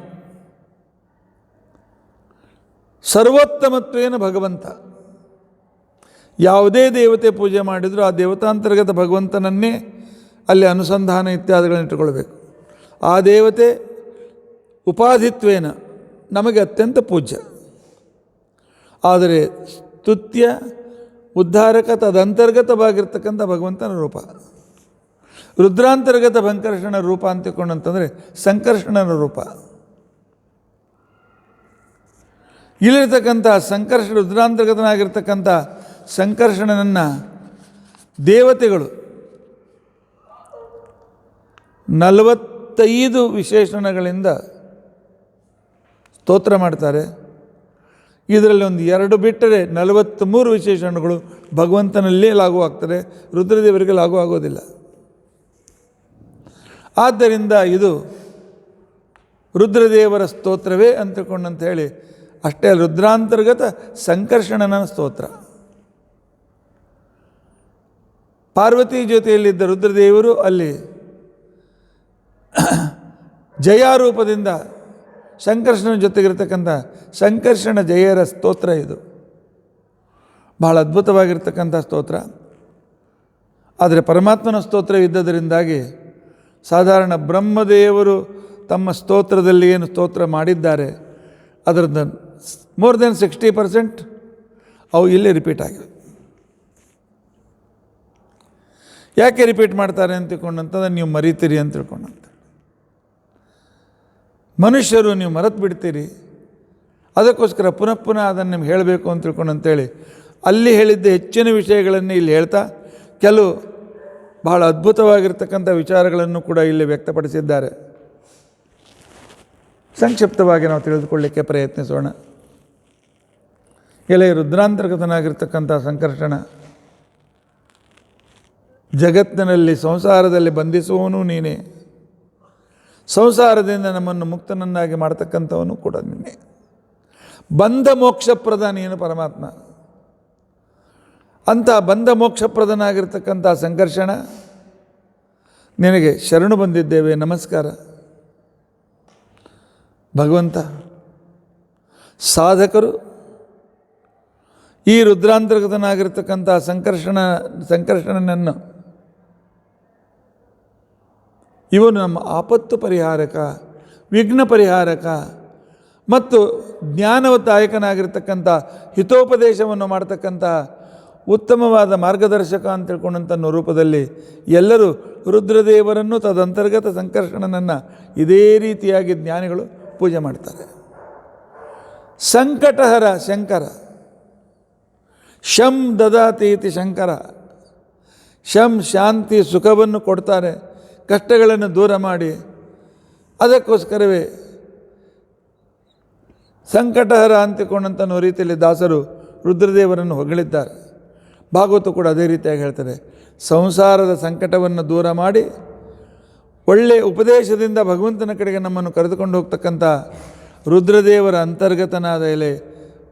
ಸರ್ವೋತ್ತಮತ್ವೇನ ಭಗವಂತ, ಯಾವುದೇ ದೇವತೆ ಪೂಜೆ ಮಾಡಿದರೂ ಆ ದೇವತಾಂತರ್ಗತ ಭಗವಂತನನ್ನೇ ಅಲ್ಲಿ ಅನುಸಂಧಾನ ಇತ್ಯಾದಿಗಳನ್ನು ಇಟ್ಟುಕೊಳ್ಬೇಕು. ಆ ದೇವತೆ ಉಪಾಧಿತ್ವೇನ ನಮಗೆ ಅತ್ಯಂತ ಪೂಜ್ಯ. ಆದರೆ ಸ್ತುತ್ಯ ಉದ್ಧಾರಕ ತದಂತರ್ಗತವಾಗಿರ್ತಕ್ಕಂಥ ಭಗವಂತನ ರೂಪ, ರುದ್ರಾಂತರ್ಗತ ಸಂಕರ್ಷಣ ರೂಪ ಅಂತ ತಿಳ್ಕೊಂಡಂತಂದರೆ ಸಂಕರ್ಷಣನ ರೂಪ. ಇಲ್ಲಿರ್ತಕ್ಕಂಥ ರುದ್ರಾಂತರ್ಗತನಾಗಿರ್ತಕ್ಕಂಥ ಸಂಕರ್ಷಣನನ್ನು ದೇವತೆಗಳು 45 ವಿಶೇಷಣಗಳಿಂದ ಸ್ತೋತ್ರ ಮಾಡ್ತಾರೆ. ಇದರಲ್ಲಿ ಒಂದು 2 ಬಿಟ್ಟರೆ 43 ವಿಶೇಷಣಗಳು ಭಗವಂತನಲ್ಲೇ ಲಾಗೂ ಆಗ್ತದೆ, ರುದ್ರದೇವರಿಗೆ ಲಾಗೂ ಆಗೋದಿಲ್ಲ. ಆದ್ದರಿಂದ ಇದು ರುದ್ರದೇವರ ಸ್ತೋತ್ರವೇ ಅಂತಕೊಂಡಂತ ಹೇಳಿ ಅಷ್ಟೇ ರುದ್ರಾಂತರ್ಗತ ಸಂಕರ್ಷಣನ ಸ್ತೋತ್ರ. ಪಾರ್ವತಿ ಜೊತೆಯಲ್ಲಿದ್ದ ರುದ್ರದೇವರು ಅಲ್ಲಿ ಜಯಾರೂಪದಿಂದ ಸಂಕರ್ಷಣ ಜೊತೆಗಿರ್ತಕ್ಕಂಥ ಸಂಕರ್ಷಣ ಜಯರ ಸ್ತೋತ್ರ ಇದು. ಬಹಳ ಅದ್ಭುತವಾಗಿರ್ತಕ್ಕಂಥ ಸ್ತೋತ್ರ. ಆದರೆ ಪರಮಾತ್ಮನ ಸ್ತೋತ್ರ ಇದ್ದದರಿಂದಾಗಿ ಸಾಧಾರಣ ಬ್ರಹ್ಮದೇವರು ತಮ್ಮ ಸ್ತೋತ್ರದಲ್ಲಿ ಏನು ಸ್ತೋತ್ರ ಮಾಡಿದ್ದಾರೆ ಅದರದ್ದು ಮೋರ್ ದೆನ್ 60% ಅವು ಇಲ್ಲಿ ರಿಪೀಟ್ ಆಗಿವೆ. ಯಾಕೆ ರಿಪೀಟ್ ಮಾಡ್ತಾರೆ ಅಂತ ತಿಳ್ಕೊಂಡಂತಂದ್ರೆ ನೀವು ಮರಿತೀರಿ ಅಂತ ತಿಳ್ಕೊಂಡಂತ. ಮನುಷ್ಯರು ನೀವು ಮರೆತು ಬಿಡ್ತೀರಿ, ಅದಕ್ಕೋಸ್ಕರ ಪುನಃ ಪುನಃ ಅದನ್ನು ನಿಮ್ಗೆ ಹೇಳಬೇಕು ಅಂತ ತಿಳ್ಕೊಂಡಂತೇಳಿ ಅಲ್ಲಿ ಹೇಳಿದ್ದ ಹೆಚ್ಚಿನ ವಿಷಯಗಳನ್ನು ಇಲ್ಲಿ ಹೇಳ್ತಾ ಕೆಲವು ಬಹಳ ಅದ್ಭುತವಾಗಿರ್ತಕ್ಕಂಥ ವಿಚಾರಗಳನ್ನು ಕೂಡ ಇಲ್ಲಿ ವ್ಯಕ್ತಪಡಿಸಿದ್ದಾರೆ. ಸಂಕ್ಷಿಪ್ತವಾಗಿ ನಾವು ತಿಳಿದುಕೊಳ್ಳಲಿಕ್ಕೆ ಪ್ರಯತ್ನಿಸೋಣ. ಎಲೆ ರುದ್ರಾಂತರ್ಗತನಾಗಿರ್ತಕ್ಕಂಥ ಸಂಕರ್ಷಣ, ಜಗತ್ತಿನಲ್ಲಿ ಸಂಸಾರದಲ್ಲಿ ಬಂಧಿಸುವವನು ನೀನೇ, ಸಂಸಾರದಿಂದ ನಮ್ಮನ್ನು ಮುಕ್ತನನ್ನಾಗಿ ಮಾಡ್ತಕ್ಕಂಥವನು ಕೂಡ ನೀನೇ, ಬಂಧ ಮೋಕ್ಷಪ್ರದ ನೀನು ಪರಮಾತ್ಮ. ಅಂಥ ಬಂಧ ಮೋಕ್ಷಪ್ರದನಾಗಿರ್ತಕ್ಕಂಥ ಸಂಕರ್ಷಣ, ನಿನಗೆ ಶರಣು ಬಂದಿದ್ದೇವೆ, ನಮಸ್ಕಾರ. ಭಗವಂತ, ಸಾಧಕರು ಈ ರುದ್ರಾಂತರ್ಗತನಾಗಿರ್ತಕ್ಕಂಥ ಸಂಕರ್ಷಣನನ್ನು ಇವನು ನಮ್ಮ ಆಪತ್ತು ಪರಿಹಾರಕ, ವಿಘ್ನ ಪರಿಹಾರಕ ಮತ್ತು ಜ್ಞಾನದಾಯಕನಾಗಿರ್ತಕ್ಕಂಥ ಹಿತೋಪದೇಶವನ್ನು ಮಾಡ್ತಕ್ಕಂಥ ಉತ್ತಮವಾದ ಮಾರ್ಗದರ್ಶಕ ಅಂತ ತಿಳ್ಕೊಂಡಂಥ ರೂಪದಲ್ಲಿ ಎಲ್ಲರೂ ರುದ್ರದೇವರನ್ನು ತದಂತರ್ಗತ ಸಂಕರ್ಷಣನನ್ನು ಇದೇ ರೀತಿಯಾಗಿ ಜ್ಞಾನಿಗಳು ಪೂಜೆ ಮಾಡ್ತಾರೆ. ಸಂಕಟಹರ ಶಂಕರ. ಶಂ ದದಾತಿ ಇತಿ ಶಂಕರ. ಶಂ ಶಾಂತಿ ಸುಖವನ್ನು ಕೊಡ್ತಾರೆ, ಕಷ್ಟಗಳನ್ನು ದೂರ ಮಾಡಿ. ಅದಕ್ಕೋಸ್ಕರವೇ ಸಂಕಟಹರ ಅಂತಿಕೊಂಡಂತನೋ ರೀತಿಯಲ್ಲಿ ದಾಸರು ರುದ್ರದೇವರನ್ನು ಹೊಗಳಿದ್ದಾರೆ. ಭಾಗವತ ಕೂಡ ಅದೇ ರೀತಿಯಾಗಿ ಹೇಳ್ತಾರೆ, ಸಂಸಾರದ ಸಂಕಟವನ್ನು ದೂರ ಮಾಡಿ ಒಳ್ಳೆಯ ಉಪದೇಶದಿಂದ ಭಗವಂತನ ಕಡೆಗೆ ನಮ್ಮನ್ನು ಕರೆದುಕೊಂಡು ಹೋಗ್ತಕ್ಕಂಥ ರುದ್ರದೇವರ ಅಂತರ್ಗತನಾದ ಎಲೆ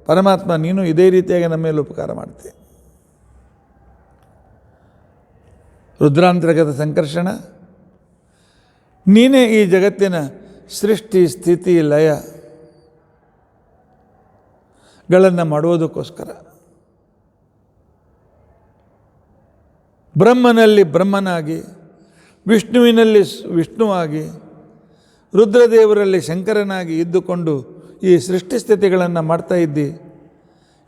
ಪರಮಾತ್ಮ, ನೀನು ಇದೇ ರೀತಿಯಾಗಿ ನಮ್ಮ ಮೇಲೆ ಉಪಕಾರ ಮಾಡ್ತೀಯ. ರುದ್ರಾಂತರ್ಗತ ಸಂಕರ್ಷಣ, ನೀನೇ ಈ ಜಗತ್ತಿನ ಸೃಷ್ಟಿ ಸ್ಥಿತಿ ಲಯಗಳನ್ನು ಮಾಡುವುದಕ್ಕೋಸ್ಕರ ಬ್ರಹ್ಮನಲ್ಲಿ ಬ್ರಹ್ಮನಾಗಿ, ವಿಷ್ಣುವಿನಲ್ಲಿ ವಿಷ್ಣುವಾಗಿ, ರುದ್ರದೇವರಲ್ಲಿ ಶಂಕರನಾಗಿ ಇದ್ದುಕೊಂಡು ಈ ಸೃಷ್ಟಿಸ್ಥಿತಿಗಳನ್ನು ಮಾಡ್ತಾ ಇದ್ದಿ,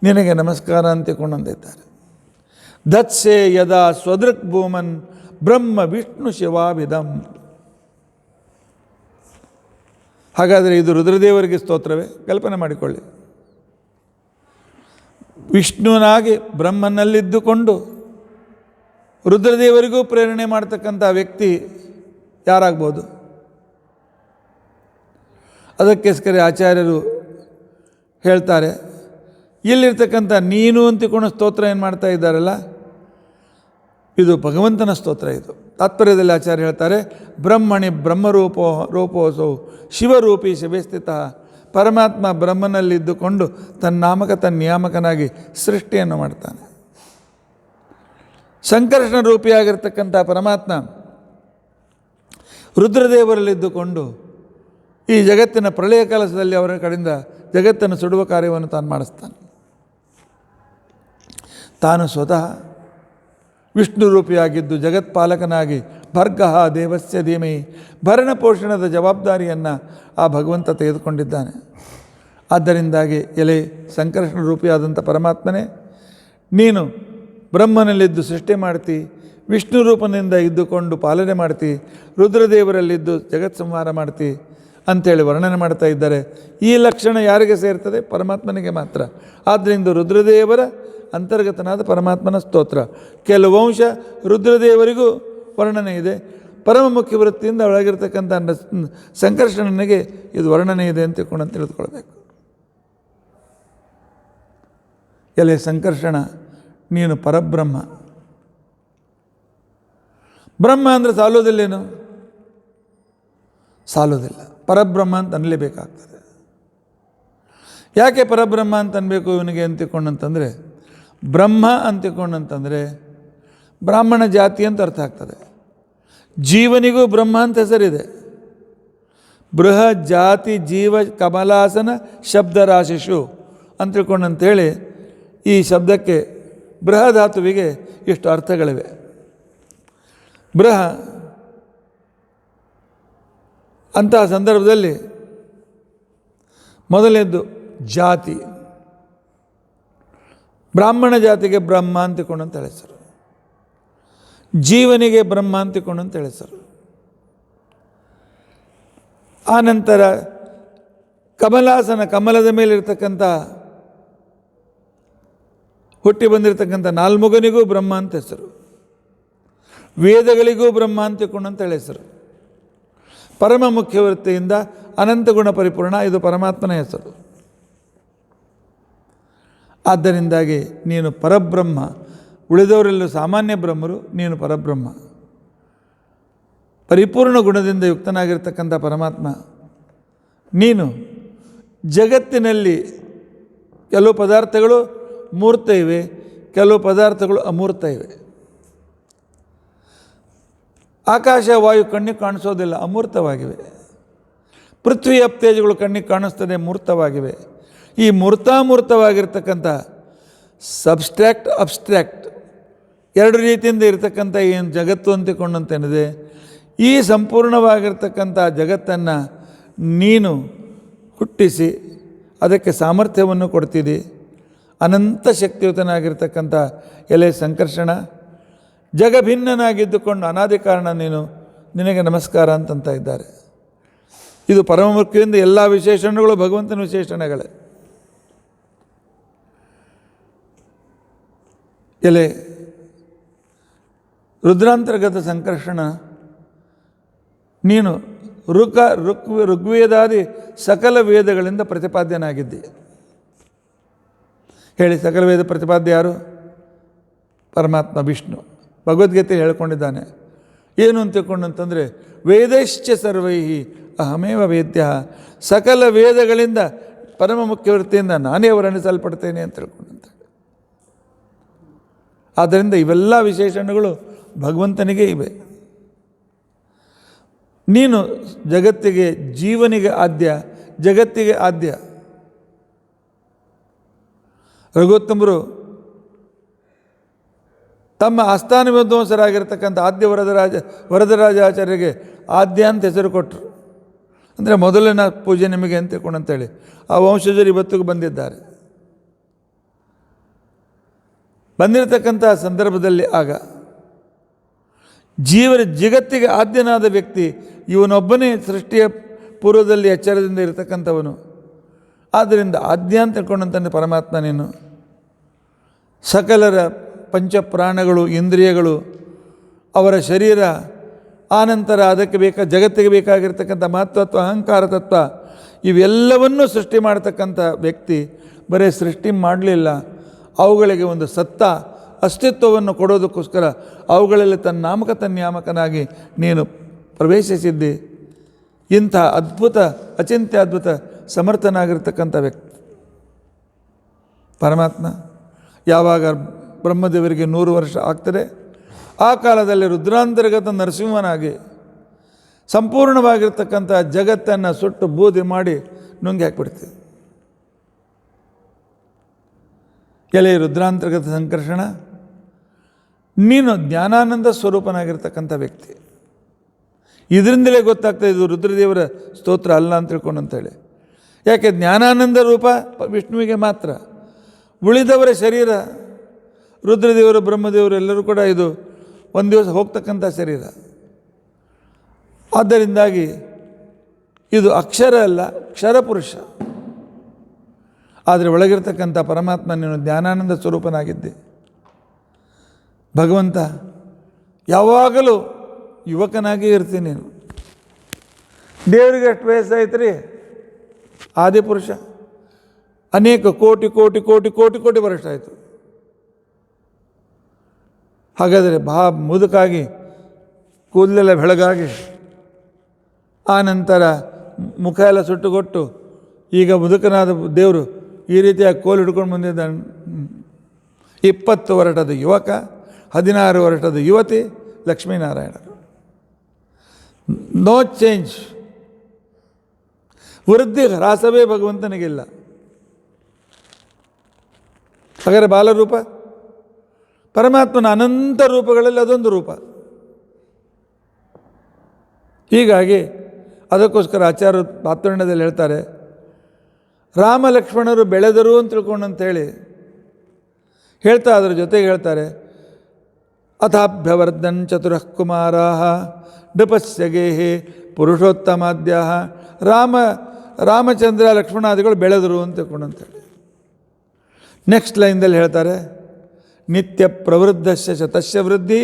ನಿನಗೆ ನಮಸ್ಕಾರ ಅಂತಿಕೊಂಡಂದಿದ್ದಾರೆ. ದತ್ಸೆ ಯದಾ ಸ್ವದೃಕ್ ಭೂಮನ್ ಬ್ರಹ್ಮ ವಿಷ್ಣು ಶಿವಾಭಿಧಂ. ಹಾಗಾದರೆ ಇದು ರುದ್ರದೇವರಿಗೆ ಸ್ತೋತ್ರವೇ? ಕಲ್ಪನೆ ಮಾಡಿಕೊಳ್ಳಿ. ವಿಷ್ಣುವನಾಗಿ ಬ್ರಹ್ಮನಲ್ಲಿದ್ದುಕೊಂಡು ರುದ್ರದೇವರಿಗೂ ಪ್ರೇರಣೆ ಮಾಡ್ತಕ್ಕಂಥ ವ್ಯಕ್ತಿ ಯಾರಾಗ್ಬೋದು? ಅದಕ್ಕೋಸ್ಕರ ಆಚಾರ್ಯರು ಹೇಳ್ತಾರೆ, ಇಲ್ಲಿರ್ತಕ್ಕಂಥ ನೀನು ಅಂತಿಕೊಂಡು ಸ್ತೋತ್ರ ಏನು ಮಾಡ್ತಾ ಇದ್ದಾರಲ್ಲ, ಇದು ಭಗವಂತನ ಸ್ತೋತ್ರ. ಇದು ತಾತ್ಪರ್ಯದಲ್ಲಿ ಆಚಾರ್ಯ ಹೇಳ್ತಾರೆ, ಬ್ರಹ್ಮಣಿ ರೂಪೋಸೌ ಶಿವರೂಪಿ ಶಿವಸ್ಥಿತ. ಪರಮಾತ್ಮ ಬ್ರಹ್ಮನಲ್ಲಿದ್ದುಕೊಂಡು ತನ್ನ ನಾಮಕ ತನ್ನ ನಿಯಾಮಕನಾಗಿ ಸೃಷ್ಟಿಯನ್ನು ಮಾಡ್ತಾನೆ. ಸಂಕರ್ಷಣ ರೂಪಿಯಾಗಿರ್ತಕ್ಕಂಥ ಪರಮಾತ್ಮ ರುದ್ರದೇವರಲ್ಲಿದ್ದುಕೊಂಡು ಈ ಜಗತ್ತಿನ ಪ್ರಳಯ ಕಾಲದಲ್ಲಿ ಅವರ ಕಡೆಯಿಂದ ಜಗತ್ತನ್ನು ಸುಡುವ ಕಾರ್ಯವನ್ನು ತಾನು ಮಾಡಿಸ್ತಾನೆ. ತಾನು ಸ್ವತಃ ವಿಷ್ಣು ರೂಪಿಯಾಗಿದ್ದು ಜಗತ್ಪಾಲಕನಾಗಿ ಭರ್ಗಃ ದೇವಸ್ಯ ಧೀಮಹಿ ಭರಣ ಪೋಷಣದ ಜವಾಬ್ದಾರಿಯನ್ನು ಆ ಭಗವಂತ ತೆಗೆದುಕೊಂಡಿದ್ದಾನೆ. ಆದ್ದರಿಂದಾಗಿ ಎಲೆ ಸಂಕರ್ಷಣ ರೂಪಿಯಾದಂಥ ಪರಮಾತ್ಮನೇ, ನೀನು ಬ್ರಹ್ಮನಲ್ಲಿದ್ದು ಸೃಷ್ಟಿ ಮಾಡ್ತಿ, ವಿಷ್ಣು ರೂಪದಿಂದ ಇದ್ದುಕೊಂಡು ಪಾಲನೆ ಮಾಡ್ತಿ, ರುದ್ರದೇವರಲ್ಲಿದ್ದು ಜಗತ್ ಸಂಹಾರ ಮಾಡ್ತಿ ಅಂಥೇಳಿ ವರ್ಣನೆ ಮಾಡ್ತಾ ಇದ್ದಾರೆ. ಈ ಲಕ್ಷಣ ಯಾರಿಗೆ ಸೇರ್ತದೆ? ಪರಮಾತ್ಮನಿಗೆ ಮಾತ್ರ. ಆದ್ದರಿಂದ ರುದ್ರದೇವರ ಅಂತರ್ಗತನಾದ ಪರಮಾತ್ಮನ ಸ್ತೋತ್ರ. ಕೆಲವು ಅಂಶ ರುದ್ರದೇವರಿಗೂ ವರ್ಣನೆ ಇದೆ, ಪರಮ ಮುಖ್ಯ ವೃತ್ತಿಯಿಂದ ಒಳಗಿರ್ತಕ್ಕಂಥ ಸಂಕರ್ಷಣನಿಗೆ ಇದು ವರ್ಣನೆ ಇದೆ ಅಂತ ತಿಳಿದುಕೊಳ್ಬೇಕು. ಎಲೆ ಸಂಕರ್ಷಣ, ನೀನು ಪರಬ್ರಹ್ಮ. ಬ್ರಹ್ಮ ಅಂದರೆ ಸಾಲೋದಿಲ್ಲೇನು? ಸಾಲೋದಿಲ್ಲ. ಪರಬ್ರಹ್ಮ ಅಂತ ಅನ್ನಲೇಬೇಕಾಗ್ತದೆ. ಯಾಕೆ ಪರಬ್ರಹ್ಮ ಅಂತ ಅನ್ಬೇಕು ಇವನಿಗೆ ಅಂತಿಕೊಂಡಂತಂದರೆ, ಬ್ರಹ್ಮ ಅಂತಿಕೊಂಡಂತಂದರೆ ಬ್ರಾಹ್ಮಣ ಜಾತಿ ಅಂತ ಅರ್ಥ ಆಗ್ತದೆ. ಜೀವನಿಗೂ ಬ್ರಹ್ಮ ಅಂತ ಹೆಸರಿದೆ. ಬೃಹತ್ ಜಾತಿ ಜೀವ ಕಮಲಾಸನ ಶಬ್ದರಾಶಿಷು ಅಂತ ತಿಳ್ಕೊಂಡಂತೇಳಿ ಈ ಶಬ್ದಕ್ಕೆ ಬೃಹಧಾತುವಿಗೆ ಇಷ್ಟು ಅರ್ಥಗಳಿವೆ. ಬೃಹ ಅಂತಹ ಸಂದರ್ಭದಲ್ಲಿ ಮೊದಲನೇದ್ದು ಜಾತಿ. ಬ್ರಾಹ್ಮಣ ಜಾತಿಗೆ ಬ್ರಹ್ಮ ಅಂತಿಕೊಂಡಂತ ಹೆಸರು, ಜೀವನಿಗೆ ಬ್ರಹ್ಮ ಅಂತಿಕೊಂಡಂತ ಹೆಸರು. ಆನಂತರ ಕಮಲಾಸನ, ಕಮಲದ ಮೇಲಿರ್ತಕ್ಕಂಥ ಹುಟ್ಟಿ ಬಂದಿರತಕ್ಕಂಥ ನಾಲ್ಮುಗನಿಗೂ ಬ್ರಹ್ಮ ಅಂತ ಹೆಸರು. ವೇದಗಳಿಗೂ ಬ್ರಹ್ಮ ಅಂತಿಕೊಂಡಂತ ಹೆಸರು. ಪರಮ ಮುಖ್ಯ ವೃತ್ತಿಯಿಂದ ಅನಂತ ಗುಣ ಪರಿಪೂರ್ಣ, ಇದು ಪರಮಾತ್ಮನ ಹೆಸರು. ಆದ್ದರಿಂದಾಗಿ ನೀನು ಪರಬ್ರಹ್ಮ. ಉಳಿದವರೆಲ್ಲೂ ಸಾಮಾನ್ಯ ಬ್ರಹ್ಮರು, ನೀನು ಪರಬ್ರಹ್ಮ. ಪರಿಪೂರ್ಣ ಗುಣದಿಂದ ಯುಕ್ತನಾಗಿರ್ತಕ್ಕಂಥ ಪರಮಾತ್ಮ ನೀನು. ಜಗತ್ತಿನಲ್ಲಿ ಕೆಲವು ಪದಾರ್ಥಗಳು ಮೂರ್ತ ಇವೆ, ಕೆಲವು ಪದಾರ್ಥಗಳು ಅಮೂರ್ತ ಇವೆ. ಆಕಾಶ ವಾಯು ಕಣ್ಣಿಗೆ ಕಾಣಿಸೋದಿಲ್ಲ, ಅಮೂರ್ತವಾಗಿವೆ. ಪೃಥ್ವಿ ಅಪ್ತೇಜಗಳು ಕಣ್ಣಿಗೆ ಕಾಣಿಸ್ತದೆ, ಮೂರ್ತವಾಗಿವೆ. ಈ ಮೂರ್ತಾಮೂರ್ತವಾಗಿರ್ತಕ್ಕಂಥ ಸಬ್ಸ್ಟ್ರ್ಯಾಕ್ಟ್ ಅಬ್ಸ್ಟ್ರ್ಯಾಕ್ಟ್ ಎರಡು ರೀತಿಯಿಂದ ಇರತಕ್ಕಂಥ ಏನು ಜಗತ್ತು ಅಂತಿಕೊಂಡಂತೇನಿದೆ, ಈ ಸಂಪೂರ್ಣವಾಗಿರ್ತಕ್ಕಂಥ ಜಗತ್ತನ್ನು ನೀನು ಹುಟ್ಟಿಸಿ ಅದಕ್ಕೆ ಸಾಮರ್ಥ್ಯವನ್ನು ಕೊಡ್ತಿದ್ದಿ. ಅನಂತ ಶಕ್ತಿಯುತನಾಗಿರ್ತಕ್ಕಂಥ ಎಲೆ ಸಂಕರ್ಷಣ, ಜಗಭಿನ್ನನಾಗಿದ್ದುಕೊಂಡು ಅನಾದಿ ಕಾರಣ ನೀನು, ನಿನಗೆ ನಮಸ್ಕಾರ ಅಂತಂತ ಇದ್ದಾರೆ. ಇದು ಪರಮಮುಖ್ಯದಿಂದ ಎಲ್ಲ ವಿಶೇಷಣಗಳು ಭಗವಂತನ ವಿಶೇಷಣಗಳೇ. ಎಲೆ ರುದ್ರಾಂತರ್ಗತ ಸಂಕರ್ಷಣ, ನೀನು ಋಗ್ವೇದಾದಿ ಸಕಲ ವೇದಗಳಿಂದ ಪ್ರತಿಪಾದ್ಯನಾಗಿದ್ದೆ. ಹೇಳಿ, ಸಕಲ ವೇದ ಪ್ರತಿಪಾದ್ಯ ಯಾರು? ಪರಮಾತ್ಮ ವಿಷ್ಣು. ಭಗವದ್ಗೀತೆ ಹೇಳ್ಕೊಂಡಿದ್ದಾನೆ. ಏನು ಅಂತ ತಿಳ್ಕೊಂಡಂತಂದರೆ, ವೇದಶ್ಚ ಸರ್ವೈಹಿ ಅಹಮೇವ ವೇದ್ಯ, ಸಕಲ ವೇದಗಳಿಂದ ಪರಮ ಮುಖ್ಯವೃತ್ತಿಯಿಂದ ನಾನೇ ವರ್ಣಿಸಲ್ಪಡ್ತೇನೆ ಅಂತ ತಿಳ್ಕೊಂಡಂತ. ಆದ್ದರಿಂದ ಇವೆಲ್ಲ ವಿಶೇಷಣಗಳು ಭಗವಂತನಿಗೆ ಇವೆ. ನೀನು ಜಗತ್ತಿಗೆ, ಜೀವನಿಗೆ ಆದ್ಯ, ಜಗತ್ತಿಗೆ ಆದ್ಯ. ರಘುತ್ತಮರು ತಮ್ಮ ಆಸ್ಥಾನ ವಿದ್ವಾಂಸರಾಗಿರ್ತಕ್ಕಂಥ ಆದ್ಯ ವರದರಾಜಾಚಾರ್ಯರಿಗೆ ಆದ್ಯ ಅಂತ ಹೆಸರು ಕೊಟ್ಟರು. ಅಂದರೆ ಮೊದಲಿನ ಪೂಜೆ ನಿಮಗೆ ಅಂತ ತಿಳ್ಕೊಂಡಂತೇಳಿ ಆ ವಂಶಜರು ಇವತ್ತಿಗೂ ಬಂದಿದ್ದಾರೆ. ಬಂದಿರತಕ್ಕಂಥ ಸಂದರ್ಭದಲ್ಲಿ ಆಗ ಜಗತ್ತಿಗೆ ಆದ್ಯನಾದ ವ್ಯಕ್ತಿ ಇವನೊಬ್ಬನೇ ಸೃಷ್ಟಿಯ ಪೂರ್ವದಲ್ಲಿ ಎಚ್ಚರದಿಂದ ಇರತಕ್ಕಂಥವನು. ಆದ್ದರಿಂದ ಆದ್ಯ ಅಂತ ತಿಳ್ಕೊಂಡಂತ ಪರಮಾತ್ಮ ನೀನು ಸಕಲರ ಪಂಚಪ್ರಾಣಗಳು, ಇಂದ್ರಿಯಗಳು, ಅವರ ಶರೀರ, ಆನಂತರ ಅದಕ್ಕೆ ಜಗತ್ತಿಗೆ ಬೇಕಾಗಿರ್ತಕ್ಕಂಥ ಮಹತ್ತತ್ವ, ಅಹಂಕಾರ ತತ್ವ, ಇವೆಲ್ಲವನ್ನೂ ಸೃಷ್ಟಿ ಮಾಡತಕ್ಕಂಥ ವ್ಯಕ್ತಿ ಬರೀ ಸೃಷ್ಟಿ ಮಾಡಲಿಲ್ಲ, ಅವುಗಳಿಗೆ ಒಂದು ಸತ್ತ ಅಸ್ತಿತ್ವವನ್ನು ಕೊಡೋದಕ್ಕೋಸ್ಕರ ಅವುಗಳಲ್ಲಿ ತನ್ಯಾಮಕನಾಗಿ ನೀನು ಪ್ರವೇಶಿಸಿದ್ದಿ. ಇಂಥ ಅದ್ಭುತ, ಅಚಿಂತ್ಯ ಅದ್ಭುತ ಸಮರ್ಥನಾಗಿರ್ತಕ್ಕಂಥ ವ್ಯಕ್ತಿ ಪರಮಾತ್ಮ. ಯಾವಾಗ ಬ್ರಹ್ಮದೇವರಿಗೆ 100 ವರ್ಷ ಆಗ್ತದೆ, ಆ ಕಾಲದಲ್ಲಿ ರುದ್ರಾಂತರ್ಗತ ನರಸಿಂಹನಾಗಿ ಸಂಪೂರ್ಣವಾಗಿರ್ತಕ್ಕಂಥ ಜಗತ್ತನ್ನು ಸುಟ್ಟು ಬೂದಿ ಮಾಡಿ ನುಂಗಿ ಹಾಕಿಬಿಡ್ತೀವಿ. ಎಲೆ ರುದ್ರಾಂತರ್ಗತ ಸಂಕರ್ಷಣ, ನೀನು ಜ್ಞಾನಾನಂದ ಸ್ವರೂಪನಾಗಿರ್ತಕ್ಕಂಥ ವ್ಯಕ್ತಿ. ಇದರಿಂದಲೇ ಗೊತ್ತಾಗ್ತದೆ ಇದು ರುದ್ರದೇವರ ಸ್ತೋತ್ರ ಅಲ್ಲ ಅಂತ ತಿಳ್ಕೊಂಡಂತೇಳಿ. ಯಾಕೆ? ಜ್ಞಾನಾನಂದ ರೂಪ ವಿಷ್ಣುವಿಗೆ ಮಾತ್ರ, ಉಳಿದವರ ಶರೀರ ರುದ್ರದೇವರು, ಬ್ರಹ್ಮದೇವರು ಎಲ್ಲರೂ ಕೂಡ ಇದು ಒಂದು ದಿವಸ ಹೋಗ್ತಕ್ಕಂಥ ಶರೀರ. ಆದ್ದರಿಂದಾಗಿ ಇದು ಅಕ್ಷರ ಅಲ್ಲ, ಕ್ಷರಪುರುಷ. ಆದರೆ ಒಳಗಿರ್ತಕ್ಕಂಥ ಪರಮಾತ್ಮ ನೀನು ಜ್ಞಾನಾನಂದ ಸ್ವರೂಪನಾಗಿದ್ದೆ. ಭಗವಂತ ಯಾವಾಗಲೂ ಯುವಕನಾಗಿ ಇರ್ತೀನಿ ನೀನು. ದೇವರಿಗೆ ಎಷ್ಟು ವಯಸ್ಸಾಯ್ತು ರೀ? ಆದಿಪುರುಷ. ಅನೇಕ ಕೋಟಿ ಕೋಟಿ ಕೋಟಿ ಕೋಟಿ ಕೋಟಿ ವರ್ಷ ಆಯಿತು. ಹಾಗಾದರೆ ಮುದುಕಾಗಿ, ಕೂದಲೆಲ್ಲ ಬೆಳಗಾಗಿ, ಆ ನಂತರ ಮುಖ ಎಲ್ಲ ಸುಟ್ಟುಕೊಟ್ಟು ಈಗ ಮುದುಕನಾದ ದೇವರು ಈ ರೀತಿಯಾಗಿ ಕೋಲು ಹಿಡ್ಕೊಂಡು ಬಂದಿದ್ದಾನೆ. 20 ವರ್ಷದ ಯುವಕ, 16 ವರ್ಷದ ಯುವತಿ ಲಕ್ಷ್ಮೀನಾರಾಯಣರು. ನೋ ಚೇಂಜ್, ವೃದ್ಧಿ ಹ್ರಾಸವೇ ಭಗವಂತನಿಗಿಲ್ಲ. ಹಾಗಾದರೆ ಬಾಲರೂಪ ಪರಮಾತ್ಮನ ಅನಂತ ರೂಪಗಳಲ್ಲಿ ಅದೊಂದು ರೂಪ. ಹೀಗಾಗಿ ಅದಕ್ಕೋಸ್ಕರ ಆಚಾರ್ಯರು ಪಾತ್ವರ್ಣದಲ್ಲಿ ಹೇಳ್ತಾರೆ, ರಾಮ ಲಕ್ಷ್ಮಣರು ಬೆಳೆದರು ಅಂತ ತಿಳ್ಕೊಂಡಂಥೇಳಿ ಹೇಳ್ತಾ ಅದರ ಜೊತೆಗೆ ಹೇಳ್ತಾರೆ, ಅಥಾಭ್ಯವರ್ಧನ್ ಚತುರಃ ಕುಮಾರಾಃ ನೃಪಸ್ಯ ಗೇಹೆ ಪುರುಷೋತ್ತಮಾದ್ಯಾಃ. ರಾಮಚಂದ್ರ ಲಕ್ಷ್ಮಣಾದಿಗಳು ಬೆಳೆದರು ಅಂತ ತಿಳ್ಕೊಂಡಂತೇಳಿ. ನೆಕ್ಸ್ಟ್ ಲೈನ್ದಲ್ಲಿ ಹೇಳ್ತಾರೆ, ನಿತ್ಯ ಪ್ರವೃದ್ಧಸ್ಯ ಶತಸ್ಯ ವೃದ್ಧಿ